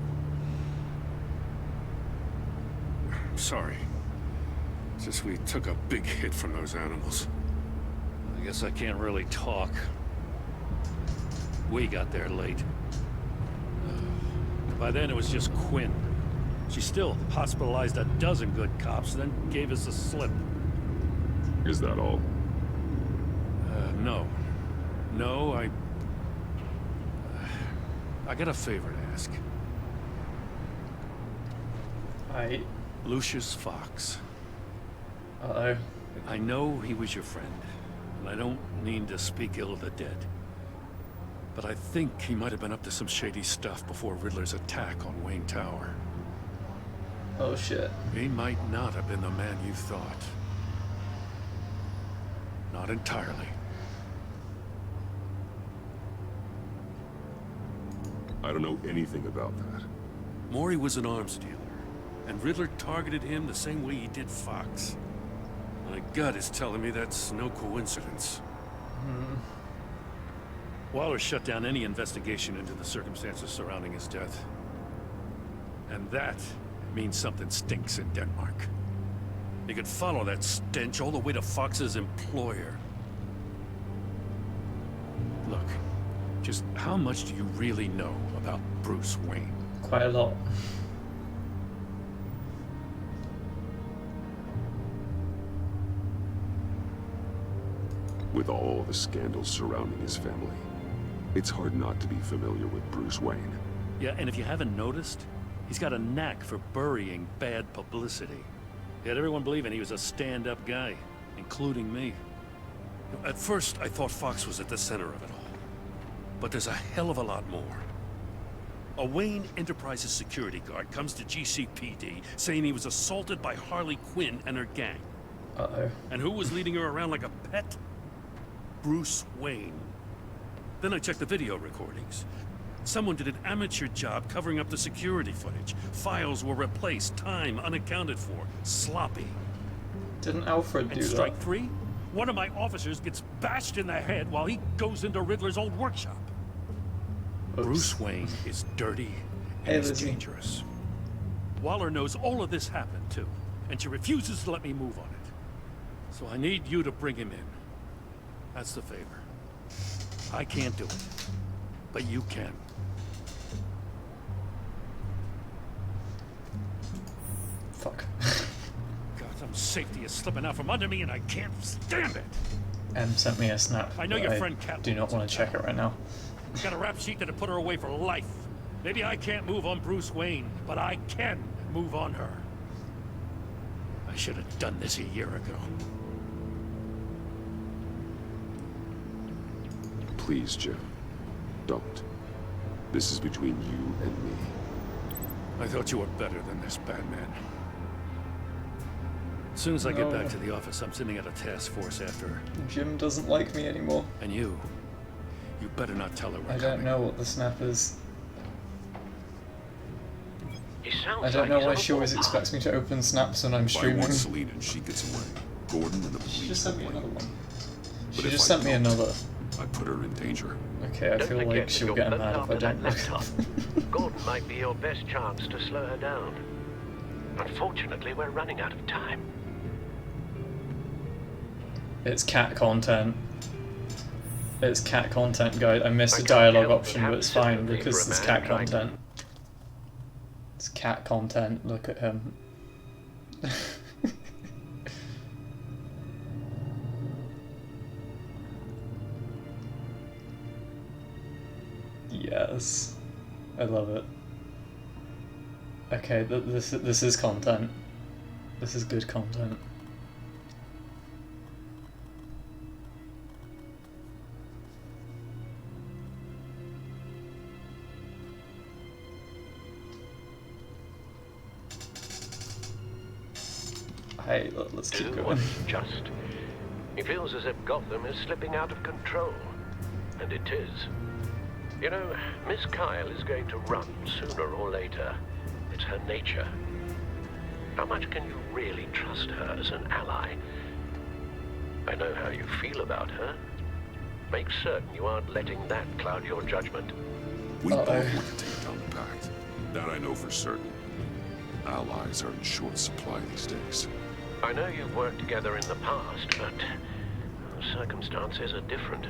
I'm sorry. It's just we took a big hit from those animals. I guess I can't really talk. We got there late. By then it was just Quinn. She still hospitalized a dozen good cops, then gave us the slip. Is that all? No. No, I got a favor to ask. Lucius Fox. Uh-oh. I know he was your friend, and I don't mean to speak ill of the dead. But I think he might have been up to some shady stuff before Riddler's attack on Wayne Tower. Oh shit. He might not have been the man you thought. Not entirely. I don't know anything about that. Maury was an arms dealer, and Riddler targeted him the same way he did Fox. My gut is telling me that's no coincidence. Waller shut down any investigation into the circumstances surrounding his death. And that means something stinks in Denmark. You could follow that stench all the way to Fox's employer. Look, just how much do you really know about Bruce Wayne? Quite a lot. With all the scandals surrounding his family, it's hard not to be familiar with Bruce Wayne. Yeah, and if you haven't noticed, he's got a knack for burying bad publicity. He had everyone believing he was a stand-up guy, including me. At first, I thought Fox was at the center of it all. But there's a hell of a lot more. A Wayne Enterprises security guard comes to GCPD saying he was assaulted by Harley Quinn and her gang. Uh-oh. And who was leading her around like a pet? Bruce Wayne. Then I checked the video recordings. Someone did an amateur job covering up the security footage. Files were replaced, time unaccounted for, sloppy. Didn't Alfred do and strike that? 3? One of my officers gets bashed in the head while he goes into Riddler's old workshop. Oops. Bruce Wayne is dirty and he's dangerous. Waller knows all of this happened too, and she refuses to let me move on it. So I need you to bring him in. That's the favor. I can't do it, but you can. Fuck. Gotham's safety is slipping out from under me and I can't stand it. Sent me a snap. I know your friend Cat do not want to check it right now. Got a rap sheet that'd put her away for life. Maybe I can't move on Bruce Wayne, but I can move on her. I should have done this a year ago. Please, Jim. Don't. This is between you and me. I thought you were better than this, Batman. As soon as I get back to the office, I'm sending out a task force after her. Jim doesn't like me anymore. And you better not tell her we're I don't know what the snap is. I I don't know why she always expects me to open snaps when I'm streaming. If I want Selina and she gets away, Gordon and the police. She just sent me another one. But She if just I sent me don't, another. I put her in danger. Okay, I feel like she'll get mad if I don't look. Gordon might be your best chance to slow her down. Unfortunately, we're running out of time. It's cat content. It's cat content, guys. I missed the dialogue option, but it's fine because it's cat content. It's cat content. Look at him. Yes, I love it. Okay, this is content. This is good content. Hey, let's keep going. What's just. He feels as if Gotham is slipping out of control. And it is. You know, Miss Kyle is going to run sooner or later. It's her nature. How much can you really trust her as an ally? I know how you feel about her. Make certain you aren't letting that cloud your judgment. We both want to take down the Pact. That I know for certain. Allies are in short supply these days. I know you've worked together in the past, but circumstances are different.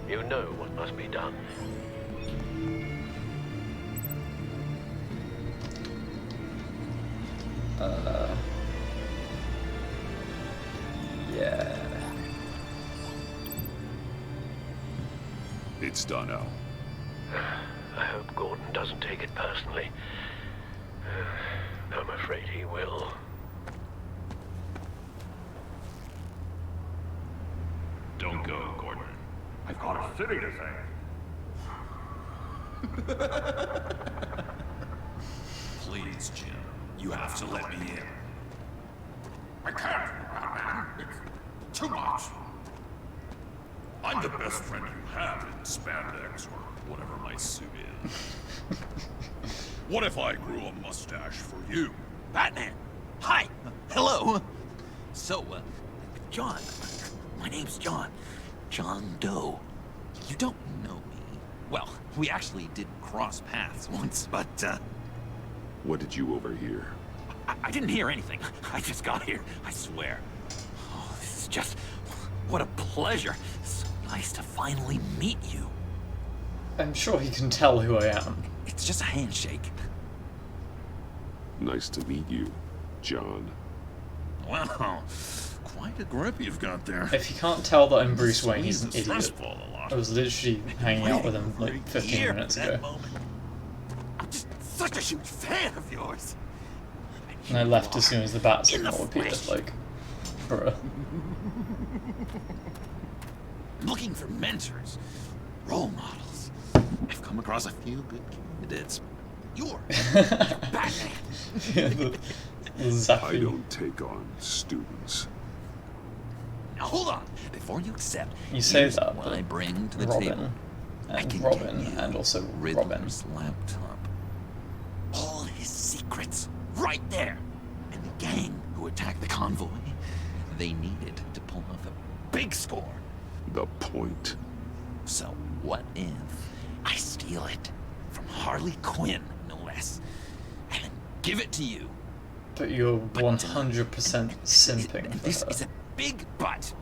You know what must be done. Yeah. It's done, Al. I hope Gordon doesn't take it personally. I'm afraid he will. Don't go, Gordon. I've got a city to save. Please, Jim. You have to let me in. I can't, Batman. It's too much. I'm the best friend you have in spandex or whatever my suit is. What if I grew a mustache for you? Batman! Hi! Hello! So, John. My name's John. John Doe. You don't know me. Well, we actually did cross paths once, but, What did you overhear? I didn't hear anything. I just got here, I swear. Oh, this is just... What a pleasure. So nice to finally meet you. I'm sure he can tell who I am. It's just a handshake. Nice to meet you, John. Wow, quite a grip you've got there. If you can't tell that I'm Bruce Wayne, he's an Squeeze the idiot. stress ball a lot. I was literally hanging out with him like 15 minutes ago. I'm just such a huge fan of yours. And I left as soon as the bat signal appeared, like, bruh. I'm looking for mentors, role models. I've come across a few good candidates. You're Batman. I don't take on students. Now hold on. Before you accept, You say here's that, what but I bring to the Robin, table. I and can Robin, get you and also Riddler's laptop. All his secrets, right there. And the gang who attacked the convoy, they needed to pull off a big score. The point. So what if I steal it from Harley Quinn, no less, and give it to you? But you're 100% simping for This her. is a big but.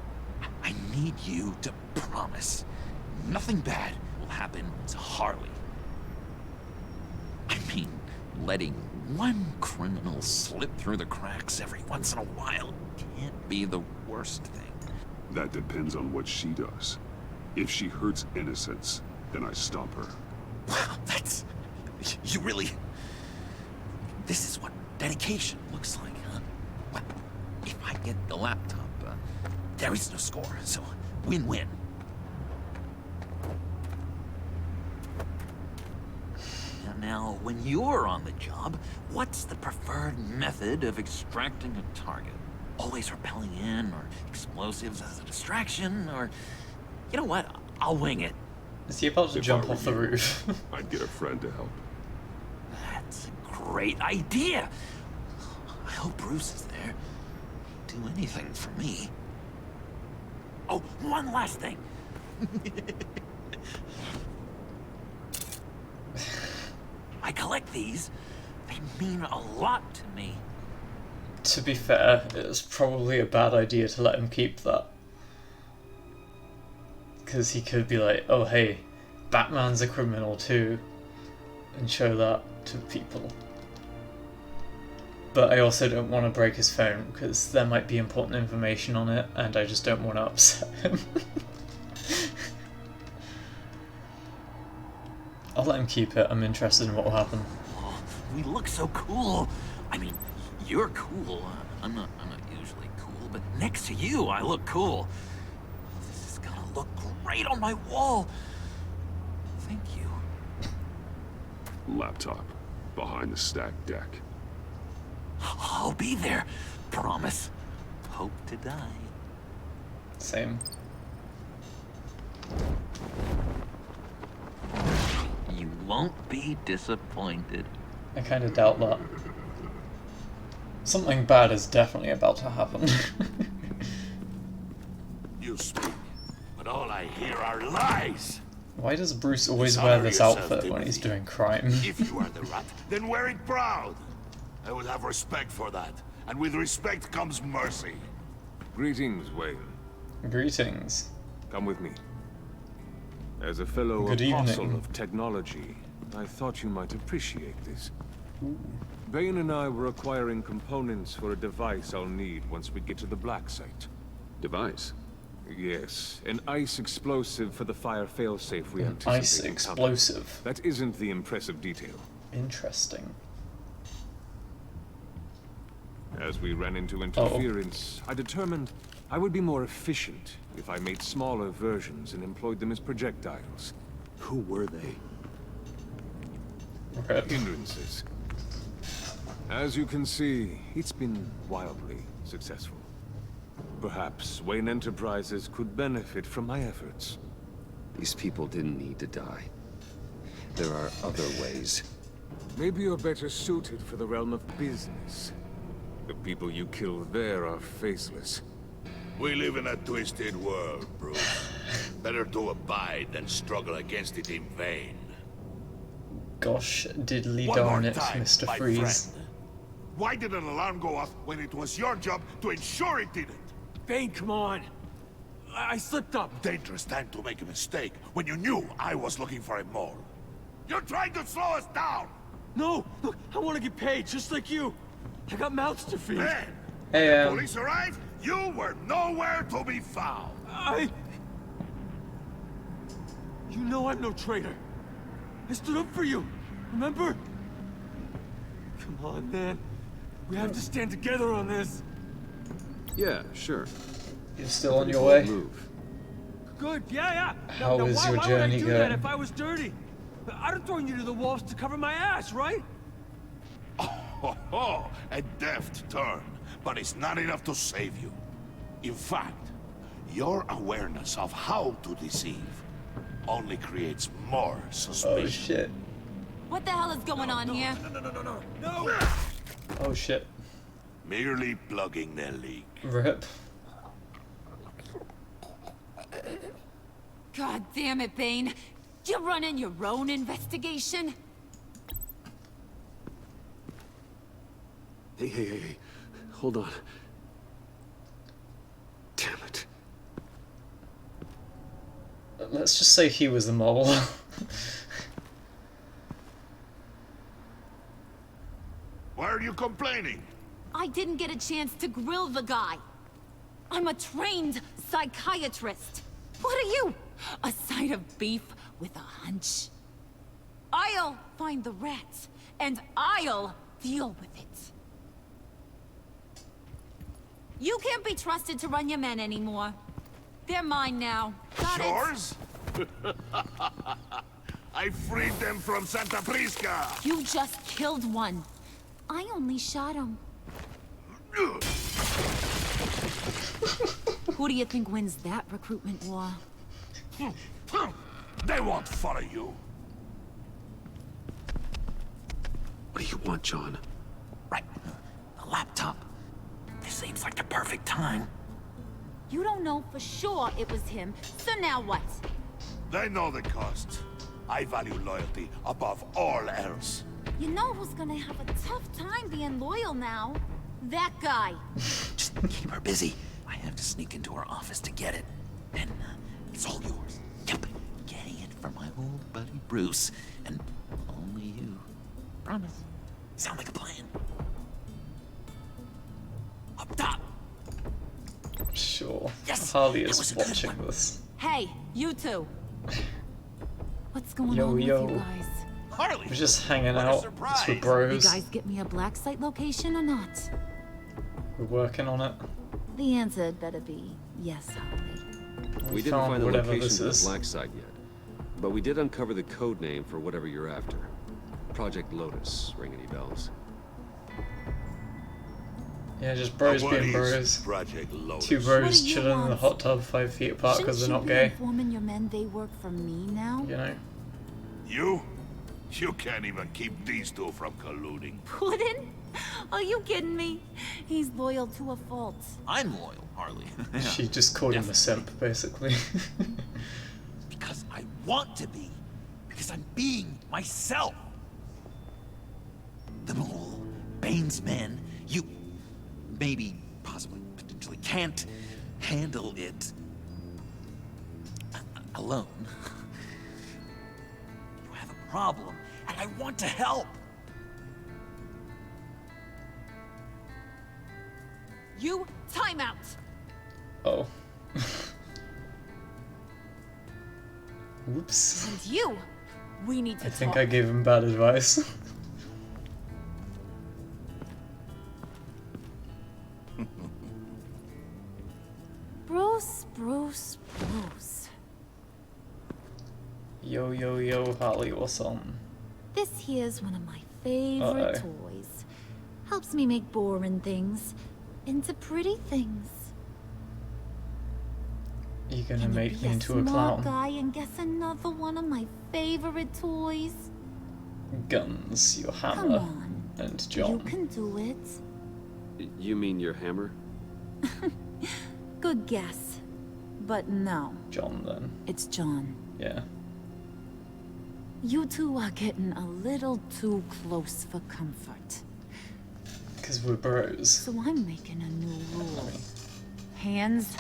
I need you to promise nothing bad will happen to Harley. I mean, letting one criminal slip through the cracks every once in a while can't be the worst thing. That depends on what she does. If she hurts innocents, then I stop her. Wow, that's... You really... This is what dedication looks like, huh? Well, if I get the laptop, there is no score, so win-win. Now, when you're on the job, what's the preferred method of extracting a target? Always rappelling in, or explosives as a distraction, or... You know what? I'll wing it. Is he about to If jump I were off the you, roof? I'd get a friend to help. That's a great idea. I hope Bruce is there. He'd do anything for me. Oh, one last thing. I collect these. They mean a lot to me. To be fair, it's probably a bad idea to let him keep that. Because he could be like, oh hey, Batman's a criminal too, and show that to people. But I also don't want to break his phone, because there might be important information on it, and I just don't want to upset him. I'll let him keep it, I'm interested in what will happen. Oh, we look so cool. I mean, you're cool. I'm not usually cool, but next to you, I look cool. This is gonna look great on my wall. Thank you. Laptop. Behind the stacked deck. I'll be there. Promise. Hope to die. Same. You won't be disappointed. I kind of doubt that. Something bad is definitely about to happen. You speak, but all I hear are lies. Why does Bruce always wear this outfit when he's doing crime? If you are the rat, then wear it proud. I will have respect for that, and with respect comes mercy. Greetings, Wayne. Greetings. Come with me. As a fellow Good apostle evening. of technology, I thought you might appreciate this. Ooh. Bane and I were acquiring components for a device I'll need once we get to the Black Site. Device? Yes, an ice explosive for the fire failsafe we An anticipate. ice explosive. That isn't the impressive detail. Interesting. As we ran into interference, I determined I would be more efficient if I made smaller versions and employed them as projectiles. Who were they? Hindrances. As you can see, it's been wildly successful. Perhaps Wayne Enterprises could benefit from my efforts. These people didn't need to die. There are other ways. Maybe you're better suited for the realm of business. The people you kill there are faceless. We live in a twisted world, Bruce. Better to abide than struggle against it in vain. Gosh, diddly One darn more it, time, Mr. my Freeze. friend. Why did an alarm go off when it was your job to ensure it didn't? Bane, come on. I slipped up. Dangerous time to make a mistake when you knew I was looking for a mole. You're trying to slow us down! No! Look, I want to get paid, just like you. I got mouths to feed. Then, Hey, when the police arrived, you were nowhere to be found. You know I'm no traitor. I stood up for you, remember? Come on, man. We have to stand together on this. Yeah, sure. You're still on your way? Move. Good, yeah. How is your why journey would I do going? that if I was dirty? I'd have thrown you to the wolves to cover my ass, right? Oh, a deft turn, but it's not enough to save you. In fact, your awareness of how to deceive only creates more suspicion. Oh shit. What the hell is going on here? No! Oh shit. Merely plugging their leak. Rip. God damn it, Bane. You're running your own investigation? Hey. Hold on. Damn it. Let's just say he was the mole. Why are you complaining? I didn't get a chance to grill the guy. I'm a trained psychiatrist. What are you? A side of beef with a hunch? I'll find the rat, and I'll deal with it. You can't be trusted to run your men anymore. They're mine now. Got it? Yours? I freed them from Santa Prisca! You just killed one. I only shot him. Who do you think wins that recruitment war? They won't follow you. What do you want, John? Right. A laptop. This seems like the perfect time. You don't know for sure it was him, so now what? They know the cost. I value loyalty above all else. You know who's gonna have a tough time being loyal now? That guy. Just keep her busy. I have to sneak into her office to get it. And it's all yours. Yep. Getting it from my old buddy Bruce. And only you. Promise. Sound like a plan. Up top. Sure. Yes, Harley is watching this. Hey, you two. What's going Yo, on yo. with you guys? Harley! We're just hanging What a out. surprise. Two You bros. guys get me a black site location or not? We're working on it. The answer had better be yes, Harley. We didn't found find the whatever location this for the is. Black Site yet, but we did uncover the code name for whatever you're after. Project Lotus. Ring any bells? Yeah, just bros What being is bros. Project Lotus? Two What bros do you chilling in the want? hot tub 5 feet apart because they're not Shouldn't you be gay. informing your men they work for me now? You know? You? You can't even keep these two from colluding. Puddin'? Are you kidding me? He's loyal to a fault. I'm loyal, Harley. She just called him a simp, basically. Because I want to be. Because I'm being myself. The mole, Bane's men, you maybe, possibly, potentially can't handle it alone. You have a problem, and I want to help. You, time out! Oh. Whoops. And you, we need to I think talk. I gave him bad advice. Bruce, Bruce, Bruce. Yo, yo, yo, Holly, what's on? This here's one of my favorite toys. Helps me make boring things into pretty things. You're gonna Can make you me be a into a smart clown. guy and guess another one of my favorite toys? Guns, your Come hammer, on. and John. You can do it. You mean your hammer? Good guess. But no. John, then. It's John. Yeah. You two are getting a little too close for comfort. Because we're bros. So I'm making a new rule. Hands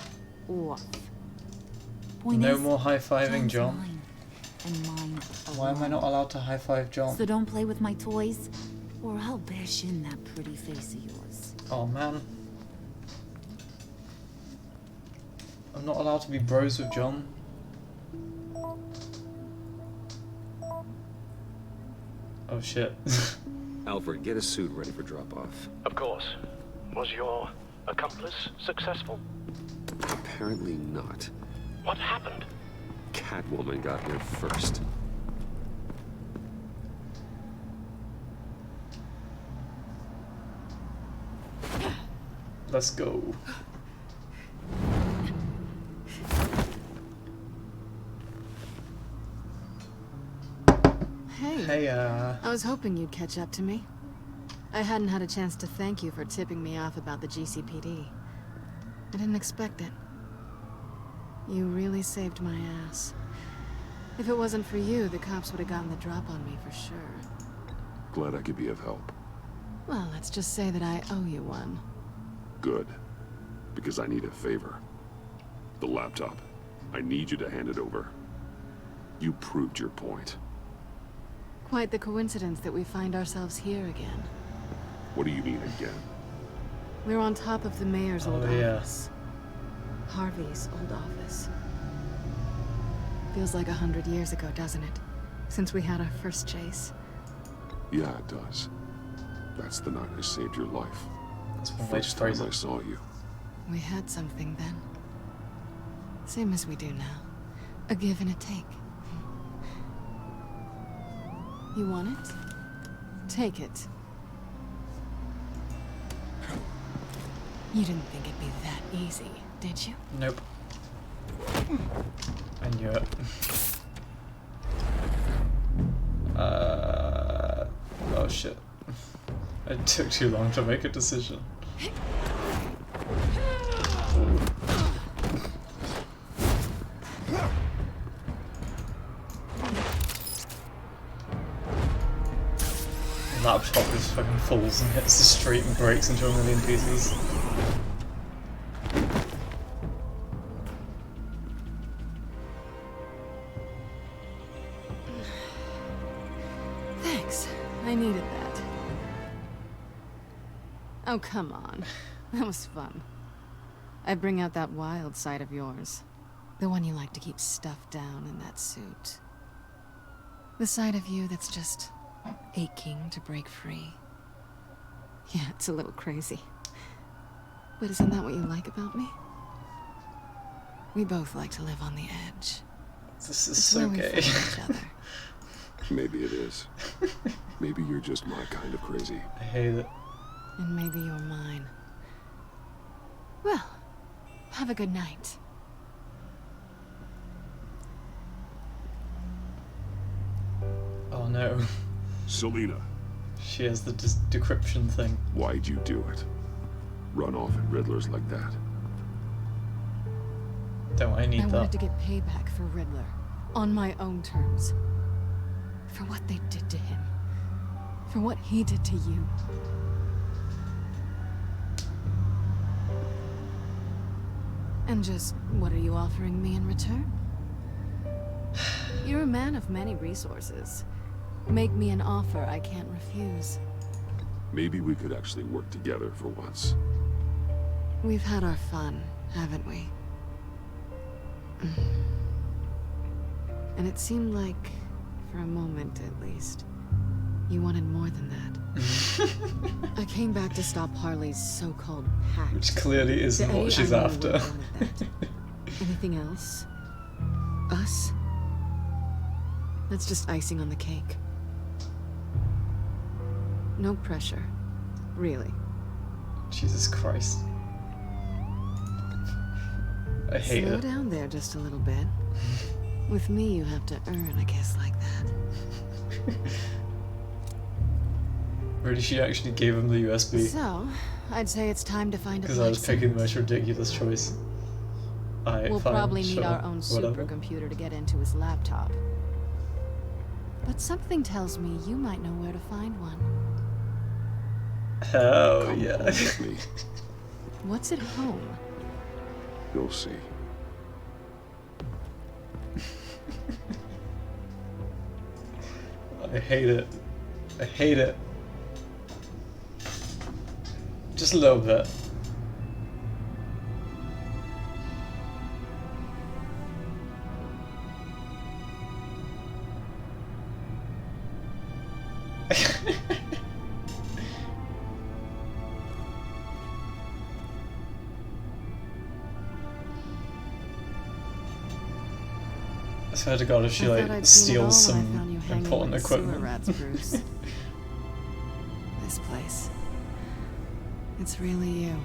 off. Point No is, more high-fiving, John's John. mine, and mine Why am I alone. not allowed to high-five John? So don't play with my toys, or I'll bash in that pretty face of yours. Oh, man. I'm not allowed to be bros with John. Oh, shit. Alfred, get a suit ready for drop-off. Of course. Was your accomplice successful? Apparently not. What happened? Catwoman got here first. Let's go. Hey. Hey, I was hoping you'd catch up to me. I hadn't had a chance to thank you for tipping me off about the GCPD. I didn't expect it. You really saved my ass. If it wasn't for you, the cops would have gotten the drop on me for sure. Glad I could be of help. Well, let's just say that I owe you one. Good. Because I need a favor. The laptop. I need you to hand it over. You proved your point. Quite the coincidence that we find ourselves here again. What do you mean again? We're on top of the mayor's old yeah. office. Harvey's old office. Feels like 100 years ago, doesn't it? Since we had our first chase. Yeah, it does. That's the night I saved your life. That's one way to First phrase time I it. saw you. We had something then. Same as we do now. A give and a take. You want it? Take it. You didn't think it'd be that easy, did you? Nope. I knew it. Oh shit. It took too long to make a decision. Laptop just fucking falls and hits the street and breaks into a million pieces. Thanks. I needed that. Oh, come on. That was fun. I bring out that wild side of yours. The one you like to keep stuffed down in that suit. The side of you that's just aching to break free. Yeah, it's a little crazy. But isn't that what you like about me? We both like to live on the edge. This is It's so where we gay. find each other. Maybe it is. Maybe you're just my kind of crazy. I hate it. And maybe you're mine. Well, have a good night. Oh no. Selina, She has the decryption thing. why'd you do it? Run off at Riddlers like that? Don't I need I that? wanted to get payback for Riddler. On my own terms. For what they did to him. For what he did to you. And just, what are you offering me in return? You're a man of many resources. Make me an offer I can't refuse. Maybe we could actually work together for once. We've had our fun, haven't we? And it seemed like, for a moment at least, you wanted more than that. I came back to stop Harley's so-called pact. Which clearly isn't The what Eddie she's I knew after. would've wanted that. Anything else? Us? That's just icing on the cake. No pressure. Really. Jesus Christ. I hate Slow it. down there just a little bit. With me, you have to earn a kiss like that. Really, she actually gave him the USB. So, I'd say it's time to find a Because I was blacksmith. picking the most ridiculous choice. Alright, We'll fine, probably need sure, our own whatever. supercomputer to get into his laptop. But something tells me you might know where to find one. Hell Come yeah. home with me. What's at home? You'll see. I hate it. I hate it. Just a little bit. I swear to God, if she I thought like I'd seen it all steals when I some found you hanging important with the sewer equipment. rats, Bruce. This place. It's really you.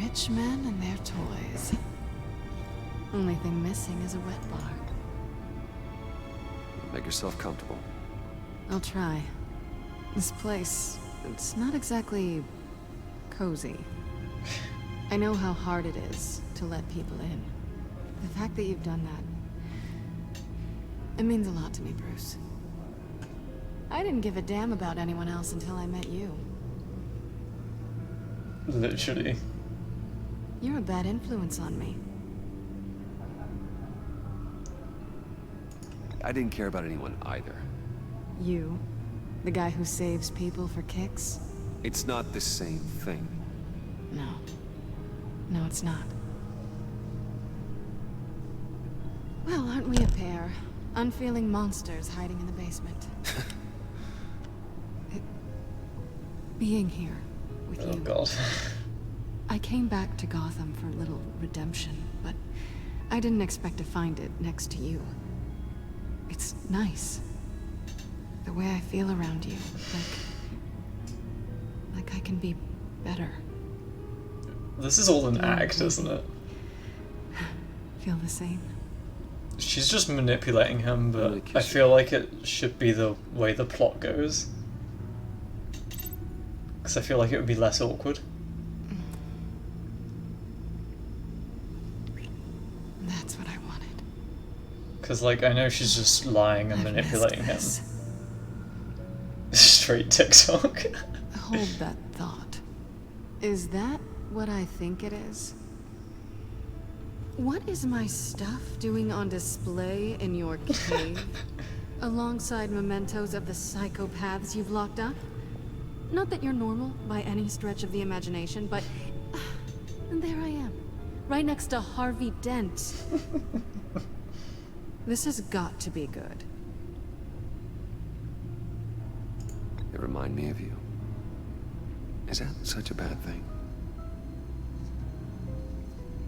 Rich men and their toys. Only thing missing is a wet bar. Make yourself comfortable. I'll try. This place, it's not exactly cozy. I know how hard it is to let people in. The fact that you've done that, it means a lot to me, Bruce. I didn't give a damn about anyone else until I met you. Literally. You're a bad influence on me. I didn't care about anyone either. You? The guy who saves people for kicks? It's not the same thing. No. No, it's not. Well, aren't we a pair? Unfeeling monsters hiding in the basement. Being here with you. Oh God. I came back to Gotham for a little redemption, but I didn't expect to find it next to you. It's nice. The way I feel around you. Like I can be better. This is all an act, isn't it? Feel the same? She's just manipulating him, but I feel like it should be the way the plot goes. Because I feel like it would be less awkward. That's what I wanted. Because, like, I know she's just lying and manipulating him. Straight TikTok. Hold that thought. Is that what I think it is? What is my stuff doing on display in your cave? Alongside mementos of the psychopaths you've locked up? Not that you're normal by any stretch of the imagination, but... and there I am. Right next to Harvey Dent. This has got to be good. They remind me of you. Is that such a bad thing?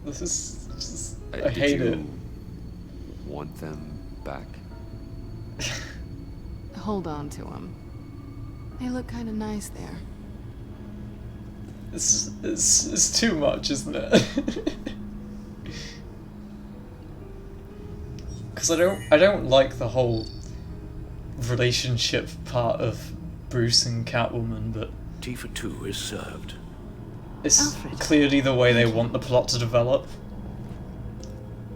This is just... I hate it. Want them back? Hold on to them. They look kind of nice there. It's too much, isn't it? Because I don't like the whole relationship part of Bruce and Catwoman, but Tea for two is served. it's clearly the way they want the plot to develop.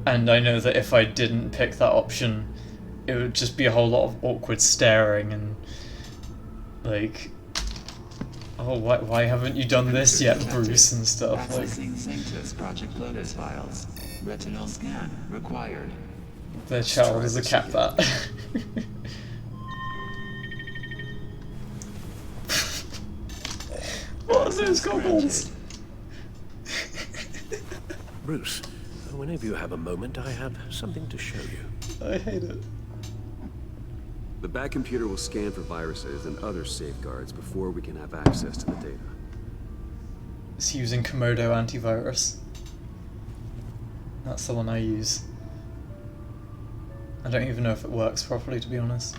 And I know that if I didn't pick that option, it would just be a whole lot of awkward staring and like, oh, why haven't you done this yet, Bruce, and stuff. Like, Accessing Sanctus Project Lotus files. Retinal scan required. their child is a cat bat. What are those goggles? Bruce, whenever you have a moment, I have something to show you. I hate it. The Bat computer will scan for viruses and other safeguards before we can have access to the data. It's using Komodo antivirus. That's the one I use. I don't even know if it works properly, to be honest.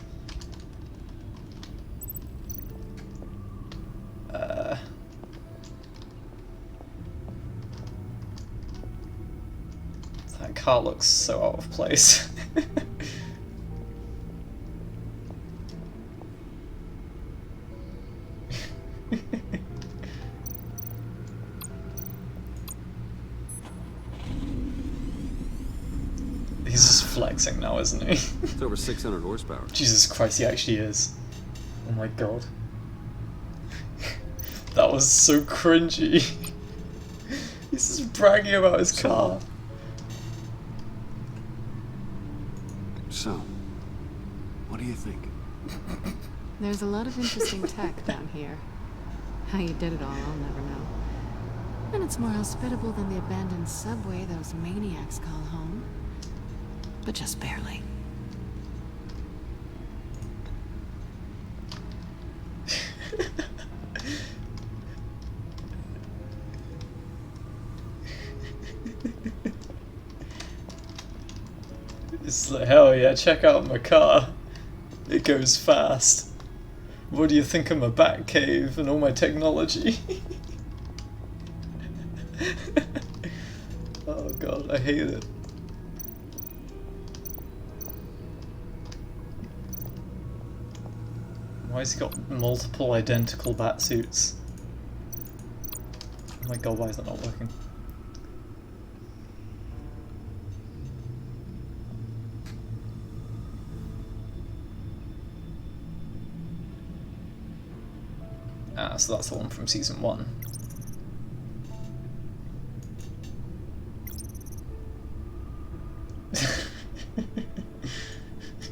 That car looks so out of place. He's just flexing now, isn't he? It's over 600 horsepower. Jesus Christ, he actually is. Oh my god. That was so cringy. He's just bragging about his car. So, what do you think? There's a lot of interesting tech down here. How you did it all, I'll never know. And it's more hospitable than the abandoned subway those maniacs call home. But just barely. It's like, hell yeah, check out my car. It goes fast. What do you think of my bat cave and all my technology? Oh god, I hate it. Why has he got multiple identical bat suits? Oh my god, why is that not working? Ah, so that's the one from season 1.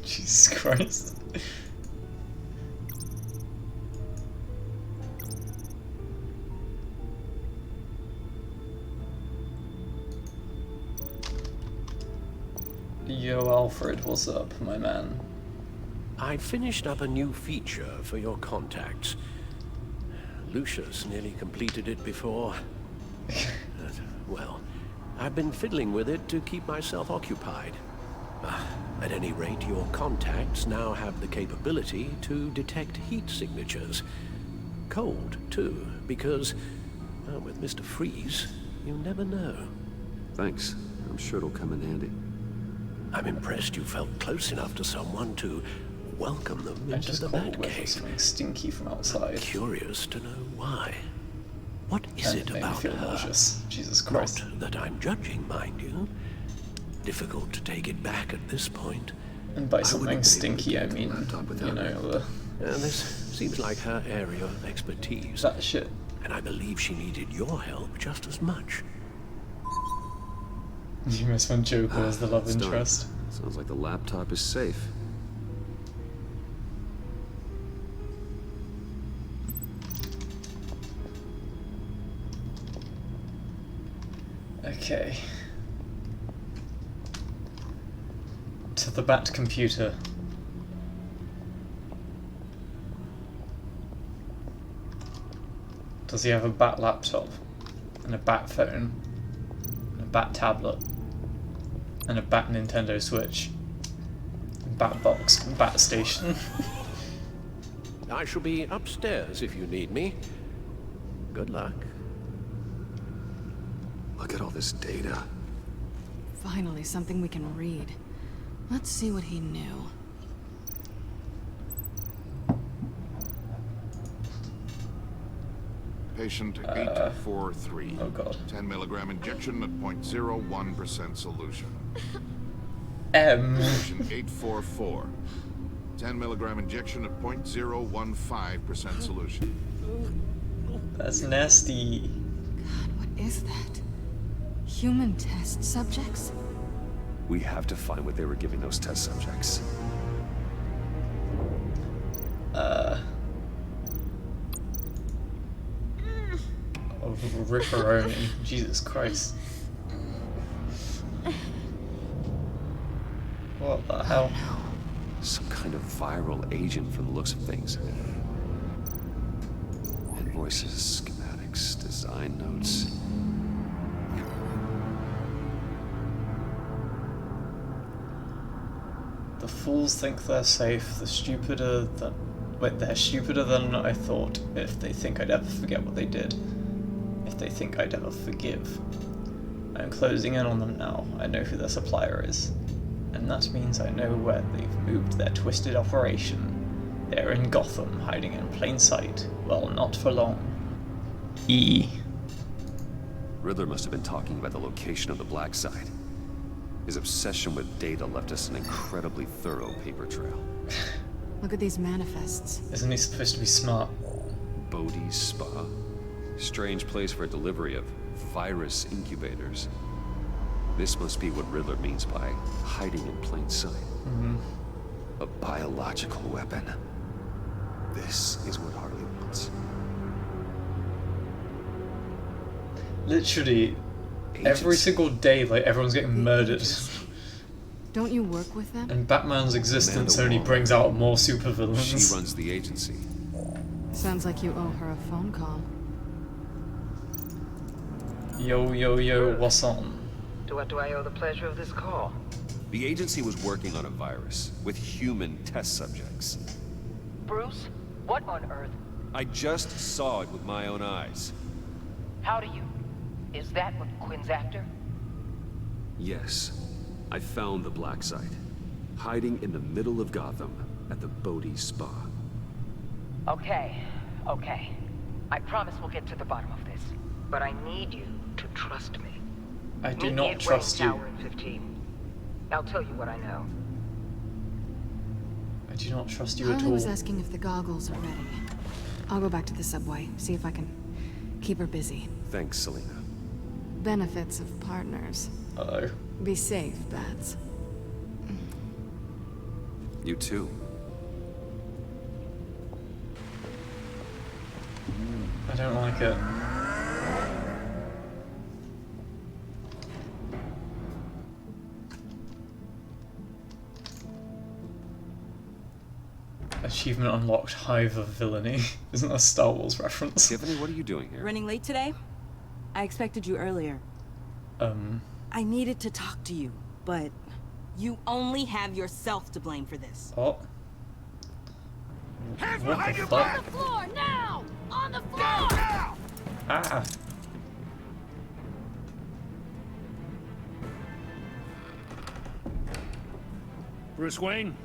Jesus Christ. Yo, Alfred, what's up, my man? I finished up a new feature for your contacts. Lucius nearly completed it before. Well, I've been fiddling with it to keep myself occupied. At any rate, your contacts now have the capability to detect heat signatures. Cold, too, because, with Mr. Freeze, you never know. Thanks. I'm sure it'll come in handy. I'm impressed you felt close enough to someone to welcome them I into just the called Batcave. with something stinky from outside. I'm curious to know why. What is And it made me about feel her? nauseous. Jesus Christ. Not that I'm judging, mind you. Difficult to take it back at this point. And by something stinky, I mean, you know, This seems like her area of expertise. that shit. And I believe she needed your help just as much. You miss when Joker was the love It's done. interest. Sounds like the laptop is safe. Okay. To the Bat computer. Does he have a Bat laptop? And a Bat phone? And a Bat tablet? And a Bat Nintendo Switch? Bat box? Bat station? I shall be upstairs if you need me. Good luck. Look at all this data. Finally, something we can read. Let's see what he knew. Patient 843. Oh god. 10 milligram injection at 0.01% solution. Patient 844. 10 milligram injection at 0.015% solution. That's nasty. God, what is that? Human test subjects? We have to find what they were giving those test subjects. Of Ripperoni. Jesus Christ. What the hell? Some kind of viral agent from the looks of things. Invoices, schematics, design notes. The fools think they're safe, they're stupider than I thought, if they think I'd ever forget what they did. If they think I'd ever forgive. I'm closing in on them now. I know who their supplier is. And that means I know where they've moved their twisted operation. They're in Gotham, hiding in plain sight. Well, not for long. Riddler must have been talking about the location of the Black Site. His obsession with data left us an incredibly thorough paper trail. Look at these manifests. Isn't he supposed to be smart? Bodhi's Spa? Strange place for a delivery of virus incubators. This must be what Riddler means by hiding in plain sight. Mm-hmm. A biological weapon. This is what Harley wants. Literally, every single day, like, everyone's getting murdered. Don't you work with them? And Batman's existence only brings out more supervillains. She runs the agency. Sounds like you owe her a phone call. Yo, what's on? To what do I owe the pleasure of this call? The agency was working on a virus with human test subjects. Bruce, what on earth? I just saw it with my own eyes. How do you? Is that what Quinn's after? Yes. I found the Black Site. Hiding in the middle of Gotham at the Bodhi Spa. Okay. I promise we'll get to the bottom of this. But I need you to trust me. I do Meet me not at trust Wayne you. Tower in 15. I'll tell you what I know. I do not trust you at Harley all. was asking if the goggles are ready. I'll go back to the subway, see if I can keep her busy. Thanks, Selena. Benefits of partners. Uh-oh. Be safe, Bats. You too. I don't like it. Achievement unlocked, Hive of Villainy. Isn't that a Star Wars reference? Tiffany, what are you doing here? Running late today? I expected you earlier. I needed to talk to you, but you only have yourself to blame for this. Oh. Hands What behind the your fuck? back! On the floor, now! On the floor! Now! Ah. Bruce Wayne,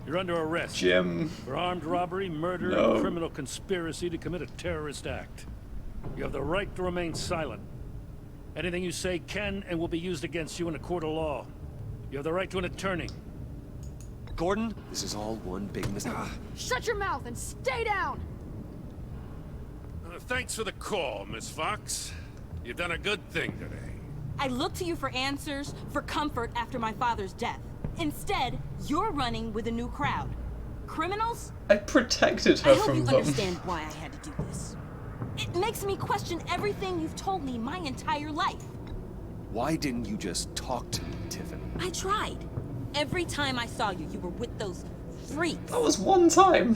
you're under arrest. Jim. For armed robbery, murder, No. and criminal conspiracy to commit a terrorist act. You have the right to remain silent. Anything you say can and will be used against you in a court of law. You have the right to an attorney. Gordon, this is all one big mistake. Shut your mouth and stay down! Thanks for the call, Miss Fox. You've done a good thing today. I looked to you for answers, for comfort after my father's death. Instead, you're running with a new crowd. Criminals? I protected her I hope from you them. understand why I had to do this. It makes me question everything you've told me my entire life. Why didn't you just talk to me, Tiffany? I tried. Every time I saw you, you were with those freaks. That was one time.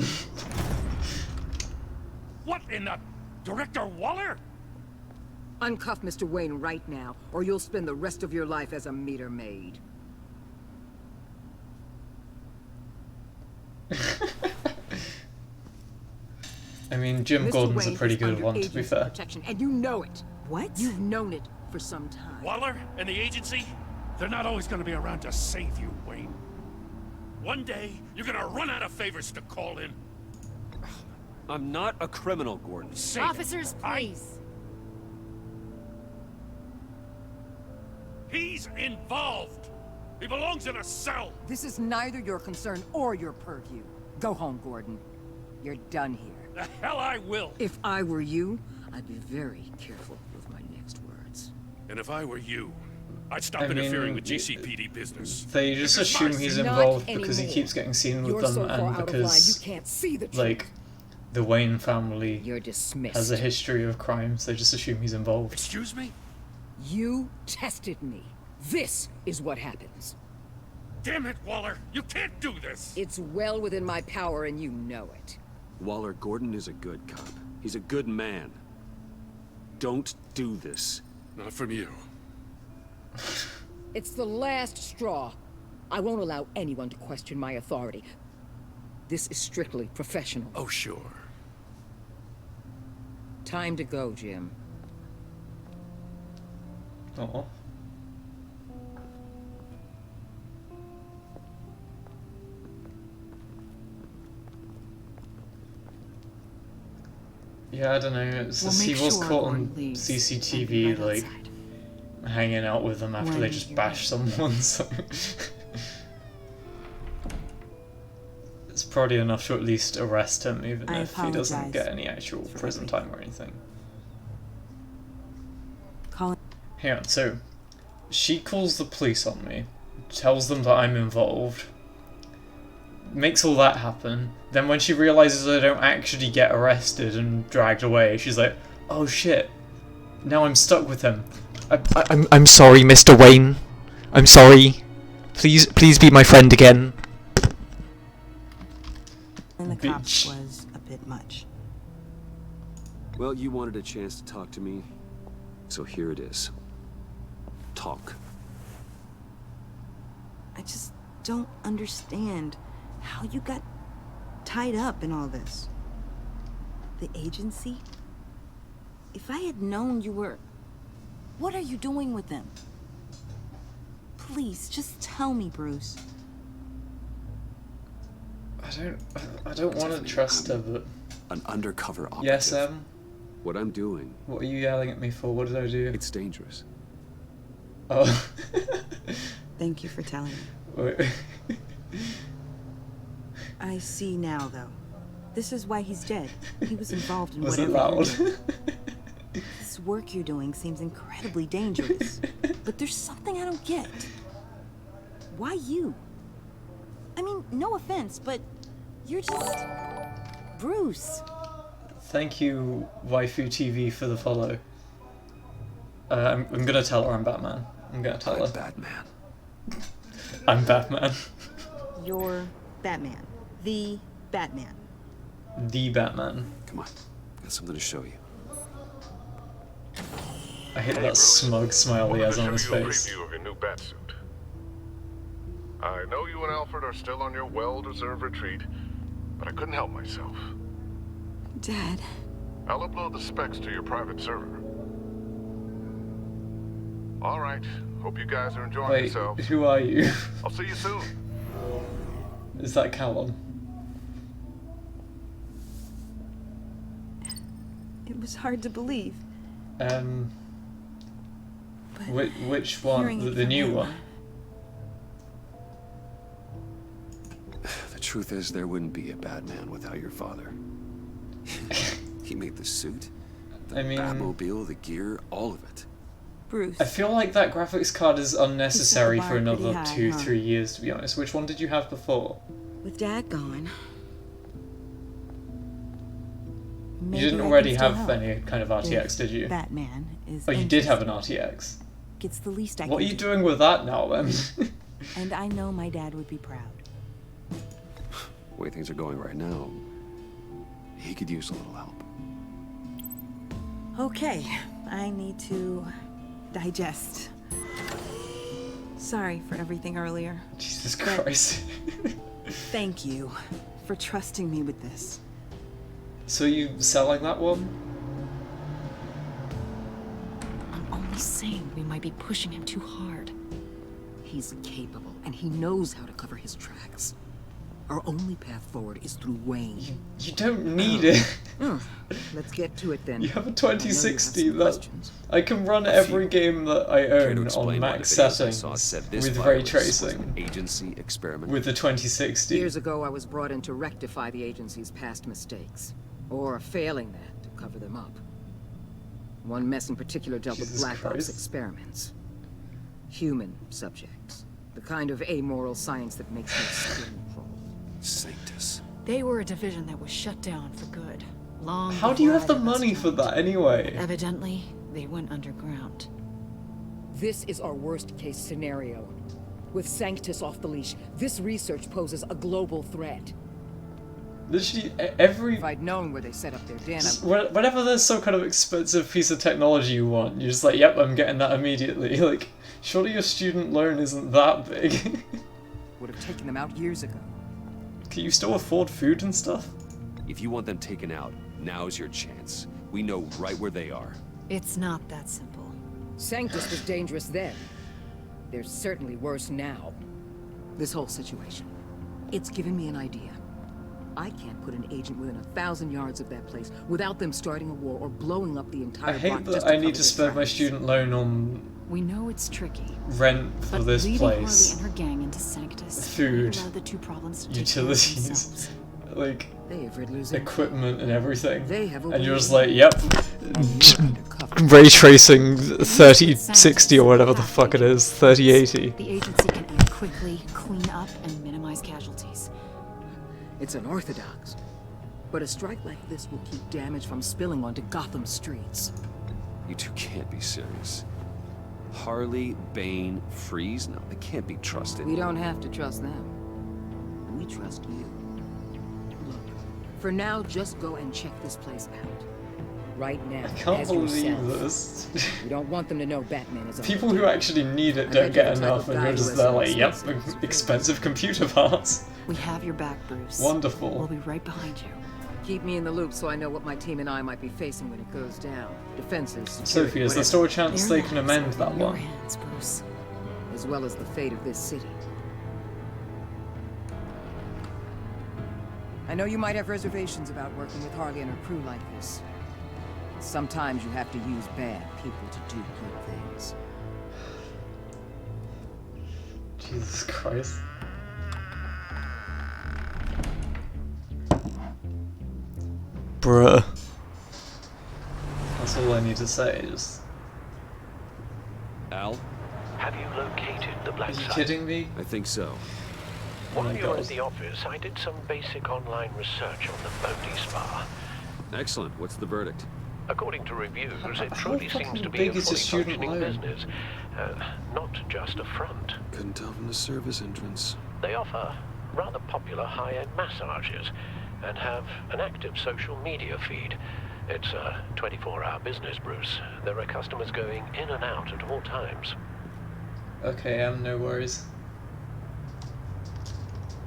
What in the... Director Waller? Uncuff Mr. Wayne right now, or you'll spend the rest of your life as a meter maid. I mean, Jim Mr. Gordon's Wayne a pretty is good under one, to be agency fair. protection, and you know it. What? You've known it for some time. Waller and the agency? They're not always gonna be around to save you, Wayne. One day, you're gonna run out of favors to call in. I'm not a criminal, Gordon. Save it. Officers, please. He's involved. He belongs in a cell. This is neither your concern or your purview. Go home, Gordon. You're done here. The hell I will. If I were you, I'd be very careful with my next words. And if I were you, I'd stop I mean, interfering with GCPD business. They just This is assume my he's city. involved Not because he anymore. keeps getting seen with You're them so far and out of line, because, you can't see the truth. like, the Wayne family You're dismissed. has a history of crimes. They just assume he's involved. Excuse me? You tested me. This is what happens. Damn it, Waller! You can't do this! It's well within my power and you know it. Waller, Gordon is a good cop. He's a good man. Don't do this. Not from you. It's the last straw. I won't allow anyone to question my authority. This is strictly professional. Oh, sure. Time to go, Jim. Oh. Yeah, I don't know. It's just, he was caught on CCTV, like, hanging out with them after they just bashed someone, so... It's probably enough to at least arrest him, even if he doesn't get any actual prison time or anything. Hang on, so... She calls the police on me, tells them that I'm involved, makes all that happen, then when she realizes I don't actually get arrested and dragged away, she's like, oh shit, now I'm stuck with him. I'm sorry, Mr. Wayne. I'm sorry. Please be my friend again. And the cops was a bit much. Well, you wanted a chance to talk to me, so here it is. Talk. I just don't understand how you got tied up in all this. The agency? If I had known you were... What are you doing with them? Please, just tell me, Bruce. I don't want to trust her, but... An undercover operative. Yes, Em? What I'm doing... What are you yelling at me for? What did I do? It's dangerous. Oh. Thank you for telling me. Wait. I see now, though. This is why he's dead. He was involved in Was whatever it loud? you're doing. This work you're doing seems incredibly dangerous. But there's something I don't get. Why you? I mean, no offense, but you're just... Bruce. Thank you, Waifu TV, for the follow. I'm gonna tell her I'm Batman. I'm gonna tell her. I'm Batman. I'm Batman. You're Batman. The Batman. The Batman. Come on, got something to show you. I hate that smug smile he has on his face. Preview of your new batsuit. I know you and Alfred are still on your well-deserved retreat, but I couldn't help myself. Dad. I'll upload the specs to your private server. All right. Hope you guys are enjoying Wait, yourselves. who are you? I'll see you soon. Is that Callum? It was hard to believe. Which one? The new one? The truth is, there wouldn't be a Batman without your father. He made the suit, the Batmobile, the gear, all of it. Bruce. I feel like that graphics card is unnecessary for another high, 2-3 years, to be honest. Which one did you have before? With Dad gone. You didn't already have any kind of RTX, did you? Batman is. Oh, you did have an RTX. It's the least I can What are you doing with that now, then? And I know my dad would be proud. The way things are going right now, he could use a little help. Okay, I need to digest. Sorry for everything earlier. Jesus Christ. Thank you for trusting me with this. So you selling that one? I'm only saying we might be pushing him too hard. He's capable, and he knows how to cover his tracks. Our only path forward is through Wayne. You don't need it. Let's get to it then. You have a 2060 that I can run every game that I own on max settings with ray tracing. Agency experiment. With the 2060. Years ago, I was brought in to rectify the agency's past mistakes, or failing that, to cover them up. One mess in particular dealt with black ops experiments. Human subjects. The kind of amoral science that makes my skin crawl. Sanctus. They were a division that was shut down for good. Long How do you have the before I money for that anyway? Evidently, they went underground. This is our worst case scenario. With Sanctus off the leash, this research poses a global threat. Literally every... If I'd known where they set up their den, whenever there's some kind of expensive piece of technology you want, you're just like, yep, I'm getting that immediately. Like, surely your student loan isn't that big. Would have taken them out years ago. Can you still afford food and stuff? If you want them taken out, now's your chance. We know right where they are. It's not that simple. Sanctus was dangerous then. They're certainly worse now. This whole situation, it's given me an idea. I can't put an agent within 1,000 yards of that place without them starting a war or blowing up the entire block. I hate that I need to spend my student loan on... We know it's tricky. Rent for this place. Harley and her gang into Sanctus. Food. The two problems to Utilities. Like, they have Riddler's equipment and everything. They have and you're just like, yep. Ray tracing 3060 or whatever the fuck it is. 3080. The agency can act quickly, clean up, and minimize casualties. It's unorthodox, but a strike like this will keep damage from spilling onto Gotham streets. You two can't be serious. Harley, Bane, Freeze? No, they can't be trusted. We don't have to trust them. We trust you. Look, for now, just go and check this place out. Right now, I can't as believe yourself. this. We don't want them to know Batman is on. People who actually need it don't get enough, and you're just there like, yep, expensive computer parts. We have your back, Bruce. Wonderful. We'll be right behind you. Keep me in the loop so I know what my team and I might be facing when it goes down. Defenses, security, Sophie, is there still a chance they can amend that one? Hands, Bruce. As well as the fate of this city. I know you might have reservations about working with Harley and her crew like this. Sometimes you have to use bad people to do good things. Jesus Christ. Bruh. That's all I need to say, just... Al? Have you located the black site? Are you kidding me? I think so. While you were at the office, I did some basic online research on the Bodhi Spa. Excellent. What's the verdict? According to reviews, it truly seems to be a fully functioning business. Not just a front. Couldn't tell from the service entrance. They offer rather popular high-end massages and have an active social media feed. It's a 24-hour business, Bruce. There are customers going in and out at all times. Okay, no worries.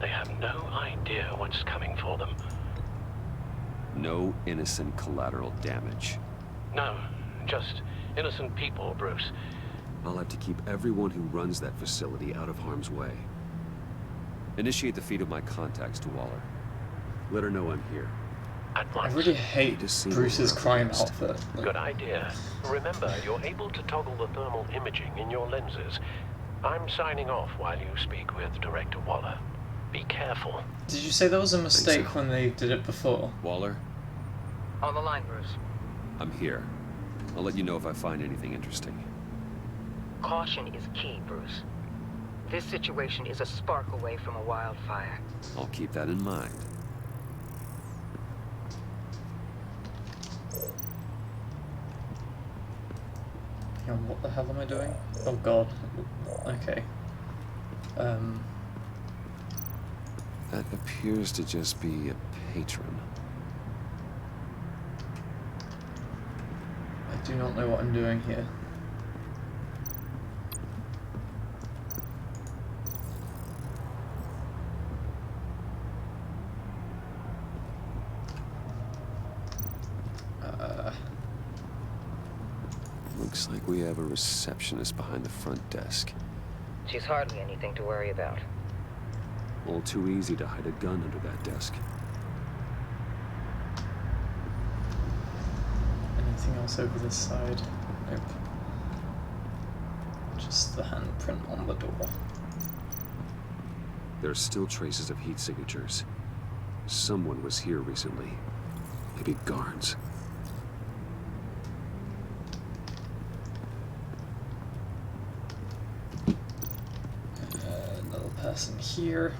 They have no idea what's coming for them. No innocent collateral damage. No, just innocent people, Bruce. I'll have to keep everyone who runs that facility out of harm's way. Initiate the feed of my contacts to Waller. Let her know I'm here. At once. I really hate Bruce's crime outfit. Good idea. Remember, you're able to toggle the thermal imaging in your lenses. I'm signing off while you speak with Director Waller. Be careful. Did you say that was a mistake when they did it before? Waller? On the line, Bruce. I'm here. I'll let you know if I find anything interesting. Caution is key, Bruce. This situation is a spark away from a wildfire. I'll keep that in mind. Hang on, what the hell am I doing? Oh god. Okay. That appears to just be a patron. I do not know what I'm doing here. Looks like we have a receptionist behind the front desk. She's hardly anything to worry about. All too easy to hide a gun under that desk. Anything else over this side? Nope. Just the handprint on the door. There are still traces of heat signatures. Someone was here recently. Maybe guards. Another person here.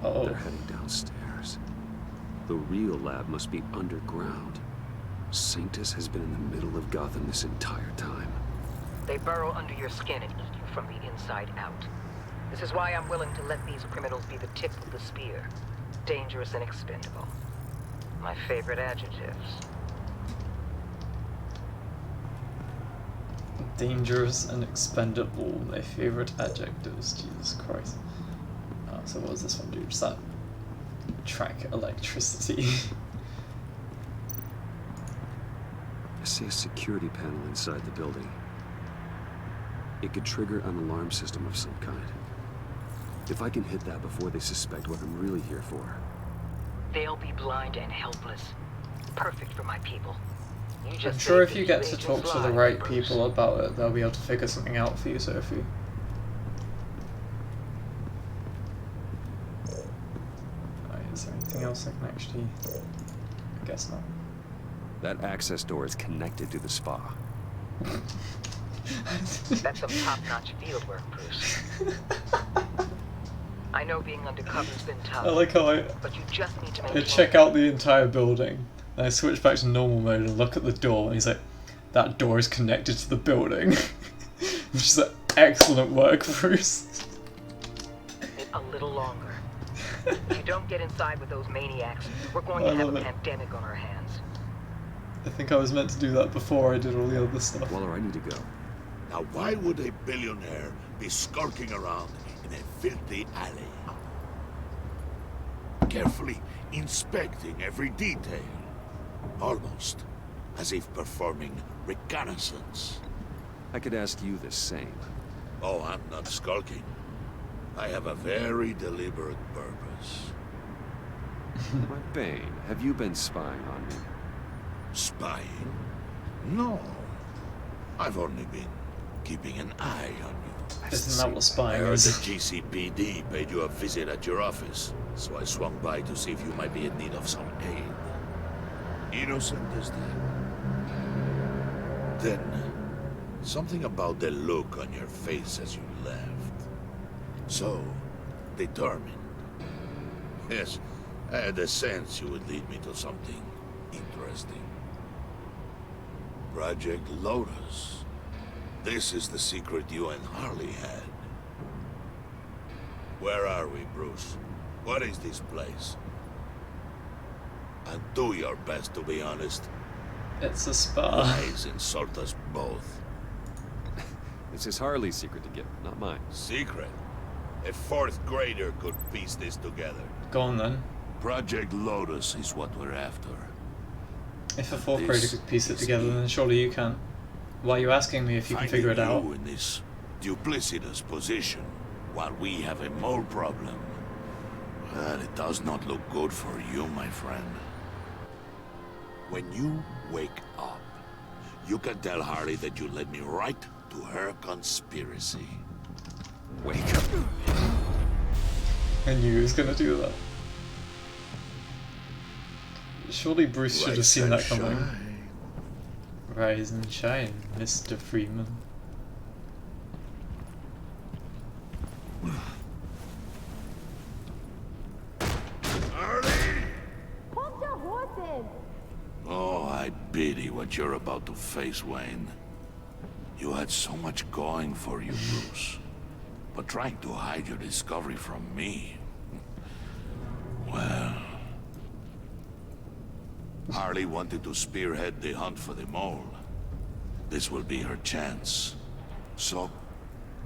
They're heading downstairs. The real lab must be underground. Sanctus has been in the middle of Gotham this entire time. They burrow under your skin and eat you from the inside out. This is why I'm willing to let these criminals be the tip of the spear. Dangerous and expendable. My favorite adjectives. Dangerous and expendable, my favorite adjectives. Jesus Christ. Oh, so what does this one do? Does that track electricity? I see a security panel inside the building. It could trigger an alarm system of some kind. If I can hit that before they suspect what I'm really here for. They'll be blind and helpless. Perfect for my people. I'm sure if you get to talk to the right people about it, they'll be able to figure something out for you, Sophie. Right, is there anything else I can actually... I guess not. That access door is connected to the spa. That's some top-notch field work, Bruce. I know being undercover's been tough. I like how but you just need to I check out the entire building, and I switch back to normal mode and look at the door, and he's like, that door is connected to the building. Which is like, excellent work, Bruce. A little longer. If you don't get inside with those maniacs, we're going to have a pandemic on our hands. I think I was meant to do that before I did all the other stuff. Waller, I need to go. Now, why would a billionaire be skulking around in a filthy alley? Carefully inspecting every detail. Almost as if performing reconnaissance. I could ask you the same. Oh, I'm not skulking. I have a very deliberate purpose. My Bane, have you been spying on me? Spying? No. I've only been keeping an eye on you. Isn't that what spying I heard is? the GCPD paid you a visit at your office, so I swung by to see if you might be in need of some aid. Innocent as that. Then, something about the look on your face as you left. So, determined. Yes, I had a sense you would lead me to something interesting. Project Lotus. This is the secret you and Harley had. Where are we, Bruce? What is this place? And do your best to be honest. It's a spa. Lies insult us both. This is Harley's secret to get, not mine. Secret? A fourth grader could piece this together. Go on then. Project Lotus is what we're after. If a fourth grader could piece it together, then surely you can. Why are you asking me if you can figure it out? You in this duplicitous position, while we have a mole problem. Well, it does not look good for you, my friend. When you wake up, you can tell Harley that you led me right to her conspiracy. Wake up. I knew he was gonna do that. Surely Bruce should have seen that coming. Rise and shine, Mr. Freeman. Hold your horses! Oh, I pity what you're about to face, Wayne. You had so much going for you, Bruce. But trying to hide your discovery from me... Well... Harley wanted to spearhead the hunt for the mole. This will be her chance. So,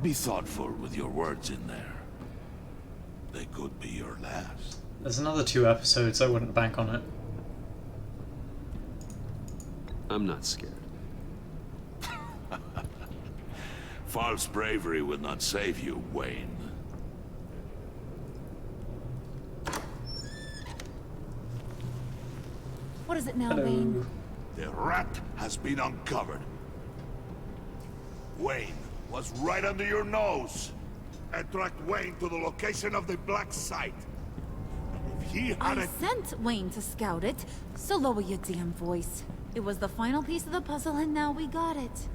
be thoughtful with your words in there. They could be your last. There's another 2 episodes, I wouldn't bank on it. I'm not scared. False bravery will not save you, Wayne. What is it now, Wayne? The rat has been uncovered. Wayne was right under your nose. And tracked Wayne to the location of the black site. And if he I hadn't... sent Wayne to scout it, so lower your damn voice. It was the final piece of the puzzle, and now we got it.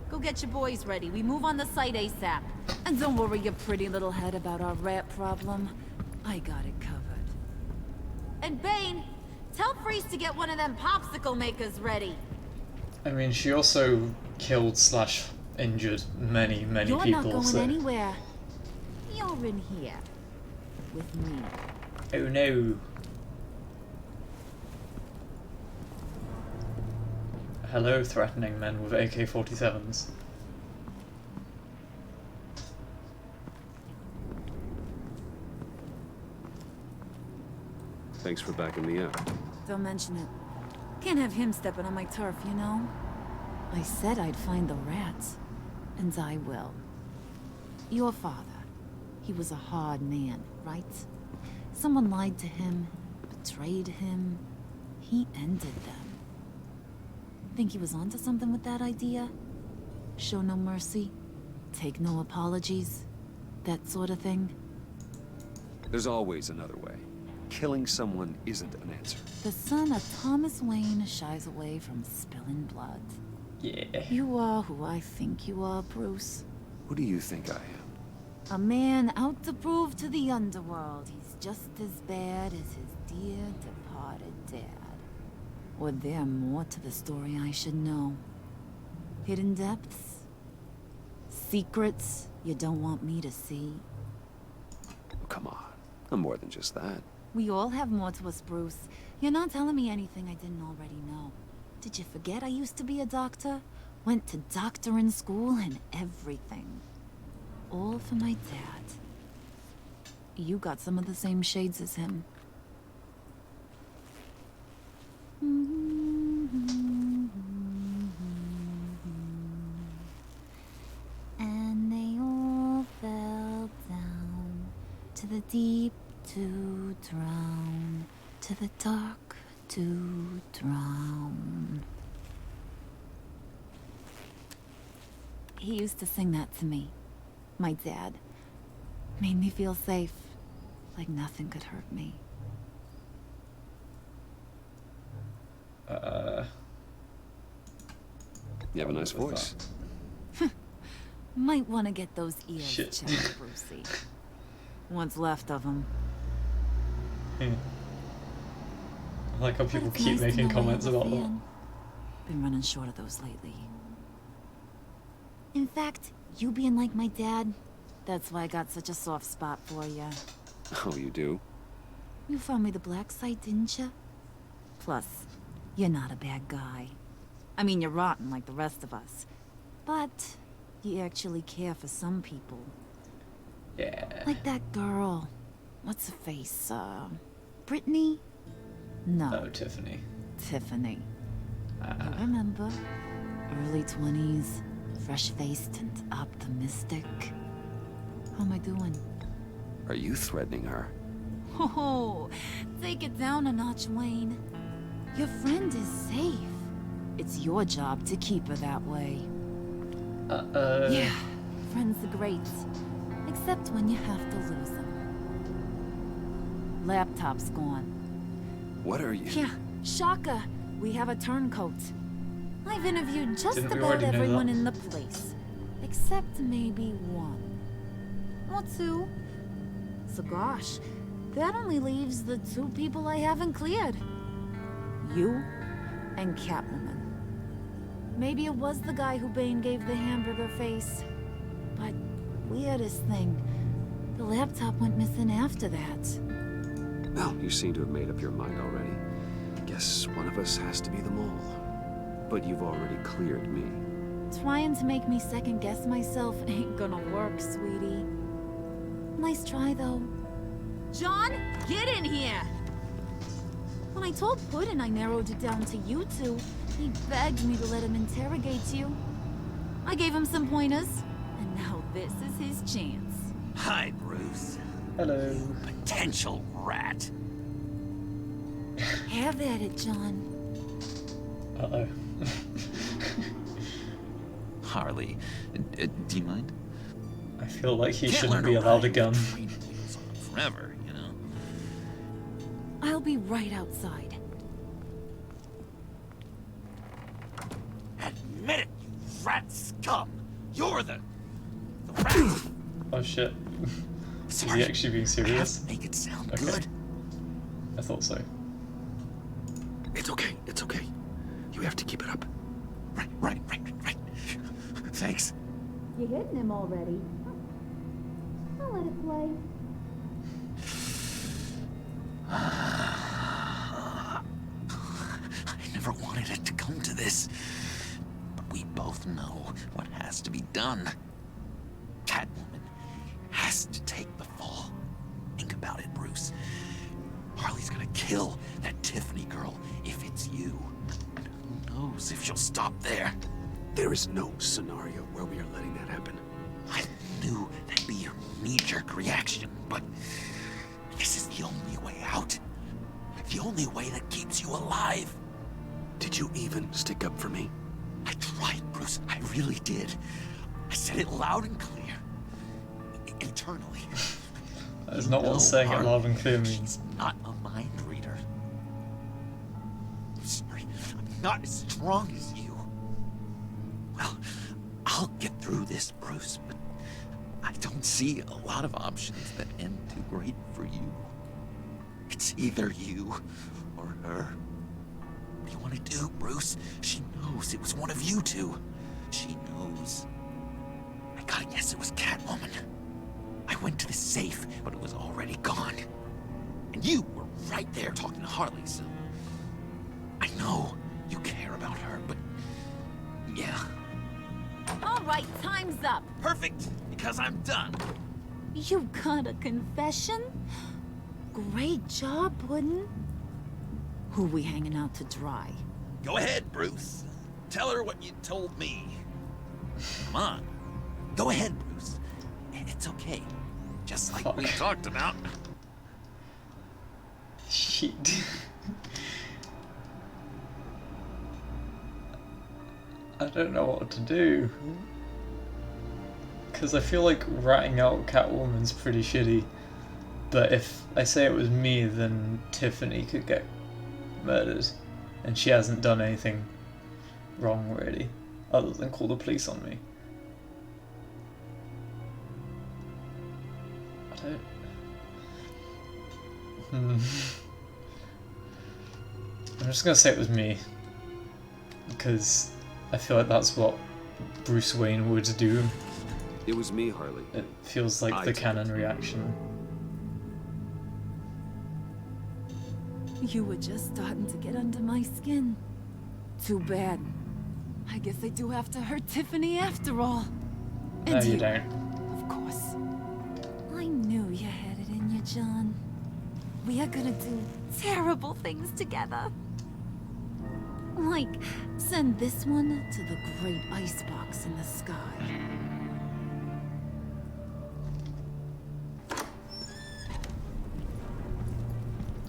Go get your boys ready. We move on the site ASAP. And don't worry your pretty little head about our rat problem. I got it covered. And Bane, Tell Freeze to get one of them popsicle makers ready. I mean, she also killed slash injured many You're people. not going so. anywhere. You're in here. With me. Oh no. Hello, threatening men with AK-47s. Thanks for backing me up. Don't mention it. Can't have him stepping on my turf, you know? I said I'd find the rats. And I will. Your father. He was a hard man, right? Someone lied to him, betrayed him. He ended them. Think he was onto something with that idea? Show no mercy? Take no apologies? That sort of thing? There's always another way. Killing someone isn't an answer. The son of Thomas Wayne shies away from spilling blood. Yeah. You are who I think you are, Bruce. Who do you think I am? A man out to prove to the underworld he's just as bad as his dear departed dad. Or there more to the story I should know? Hidden depths? Secrets you don't want me to see? Oh, come on. I'm more than just that. We all have more to us, Bruce. You're not telling me anything I didn't already know. Did you forget I used to be a doctor? Went to doctoring school and everything. All for my dad. You got some of the same shades as him. And they all fell down to the deep to drown, to the dark to drown. He used to sing that to me. My dad. Made me feel safe. Like nothing could hurt me. You have a nice voice. Might want to get those ears Shit. checked, Brucey. What's left of them. I like how people It's keep nice to making know I comments have a about that. fan. Been running short of those lately. In fact, you being like my dad, that's why I got such a soft spot for you. Oh, you do? You found me the black site, didn't you? Plus, you're not a bad guy. I mean, you're rotten like the rest of us. But you actually care for some people. Yeah. Like that girl. What's her face? Brittany? No. Oh, Tiffany. Tiffany. You remember? Early 20s, fresh-faced and optimistic. How am I doing? Are you threatening her? Oh, take it down a notch, Wayne. Your friend is safe. It's your job to keep her that way. Yeah, friends are great. Except when you have to lose them. Laptop's gone. What are you? Yeah, shocker. We have a turncoat. I've interviewed just Didn't we about already know everyone that? in the place. Except maybe one. Or two. So gosh, that only leaves the two people I haven't cleared. You and Catwoman. Maybe it was the guy who Bane gave the hamburger face. But weirdest thing, the laptop went missing after that. Well, you seem to have made up your mind already. Guess one of us has to be the mole. But you've already cleared me. Trying to make me second guess myself ain't gonna work, sweetie. Nice try, though. John, get in here! When I told Puddin' I narrowed it down to you two, he begged me to let him interrogate you. I gave him some pointers, and now this is his chance. Hi, Bruce. Hello. Potential rat. Have at it, John. Uh-oh. Harley, do you mind? I feel like he Can't shouldn't learn be to allowed a ride gun. with training wheels on forever, you know? I'll be right outside. Admit it, you rat scum! You're the rat! Oh shit. Is he actually being serious? Make it sound Okay. good. I thought so. It's okay. You have to keep it up. Right. Thanks. You hitting him already? I'll let it play. I never wanted it to come to this. But we both know what has to be done. Catwoman has to take the fall. Think about it, Bruce. Harley's gonna kill that Tiffany girl if it's you. And who knows if she'll stop there. There is no scenario where we are letting that happen. I knew that'd be your knee-jerk reaction, but this is the only way out. The only way that keeps you alive. Did you even stick up for me? I tried, Bruce. I really did. I said it loud and clear. Internally. That is not what saying it loud and clear means. She's not a mind reader. I'm sorry. I'm not as strong as you. Well, I'll get through this, Bruce, but I don't see a lot of options that end too great for you. It's either you or her. What do you want to do, Bruce? She knows it was one of you two. She knows. I gotta guess it was Catwoman. I went to the safe, but it was already gone. And you were right there talking to Harley, so... I know you care about her, but... yeah. All right, time's up. Perfect, because I'm done. You got a confession? Great job, Puddin'. Who we hanging out to dry? Go ahead, Bruce. Tell her what you told me. Come on. Go ahead, Bruce. It's okay. Just like we talked about. Shit. I don't know what to do. Because I feel like ratting out Catwoman's pretty shitty. But if I say it was me, then Tiffany could get murdered. And she hasn't done anything wrong, really. Other than call the police on me. I don't... I'm just gonna say it was me. Because I feel like that's what Bruce Wayne would do. It was me, Harley. It feels like the canon reaction. You were just starting to get under my skin. Too bad. I guess I do have to hurt Tiffany after all. No, you don't. Of course. I knew you had it in you, John. We are gonna do terrible things together. Like, send this one to the great icebox in the sky.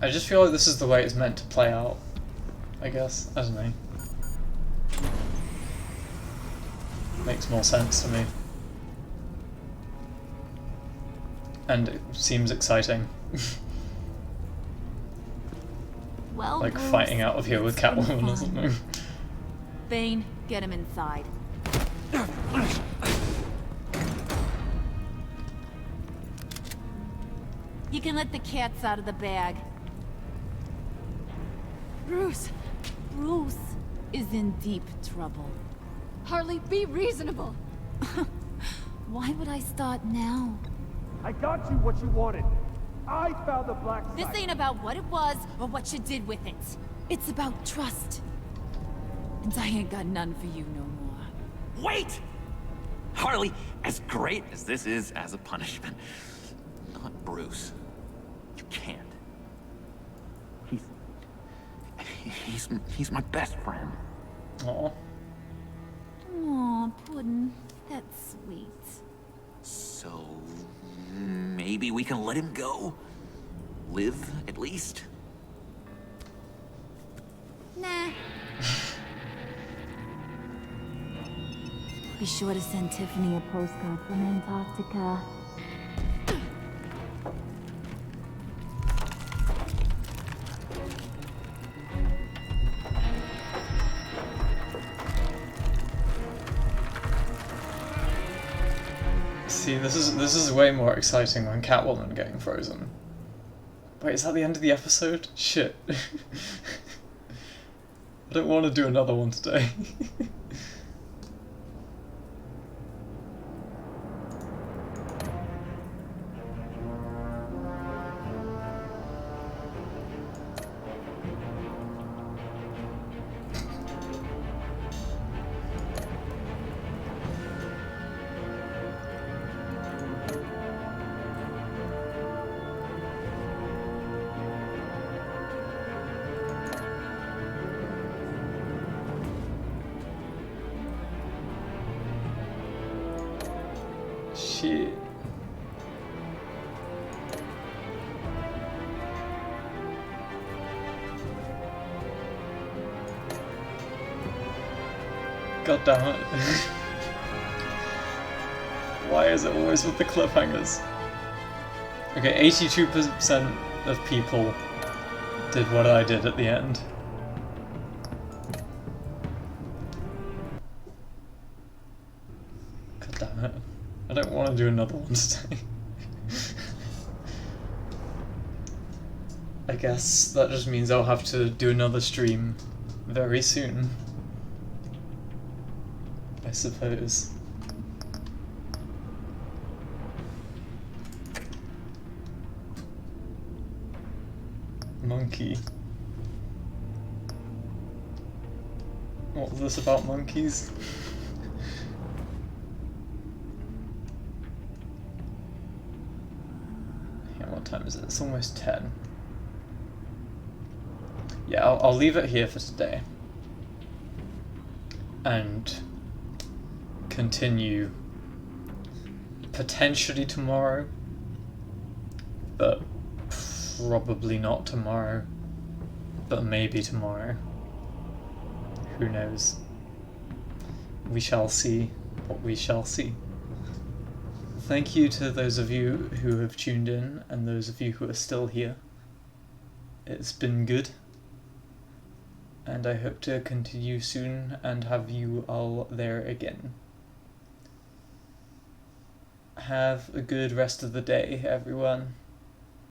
I just feel like this is the way it's meant to play out. I guess. I don't know. Makes more sense to me. And it seems exciting. Well, like Bruce, fighting out of here with Catwoman or something. Bane, get him inside. You can let the cats out of the bag. Bruce is in deep trouble. Harley, be reasonable. Why would I start now? I got you what you wanted. I found the black site. This ain't about what it was or what you did with it. It's about trust. And I ain't got none for you no more. Wait! Harley, as great as this is as a punishment, not Bruce. You can't. He's my best friend. Aw. Aw, Puddin', that's sweet. So maybe we can let him go? Live, at least? Nah. Be sure to send Tiffany a postcard from Antarctica. See, this is way more exciting than Catwoman getting frozen. Wait, is that the end of the episode? Shit. don't want to do another one today. Shit. God damn it. Why is it always with the cliffhangers? Okay, 82% of people did what I did at the end. God damn it. I don't want to do another one today. I guess that just means I'll have to do another stream very soon. I suppose. Monkey. What was this about monkeys? Yeah, what time is it? It's almost 10. Yeah, I'll leave it here for today. And continue potentially tomorrow, but probably not tomorrow, but maybe tomorrow. Who knows? We shall see what we shall see. Thank you to those of you who have tuned in and those of you who are still here. It's been good, and I hope to continue soon and have you all there again. Have a good rest of the day, everyone.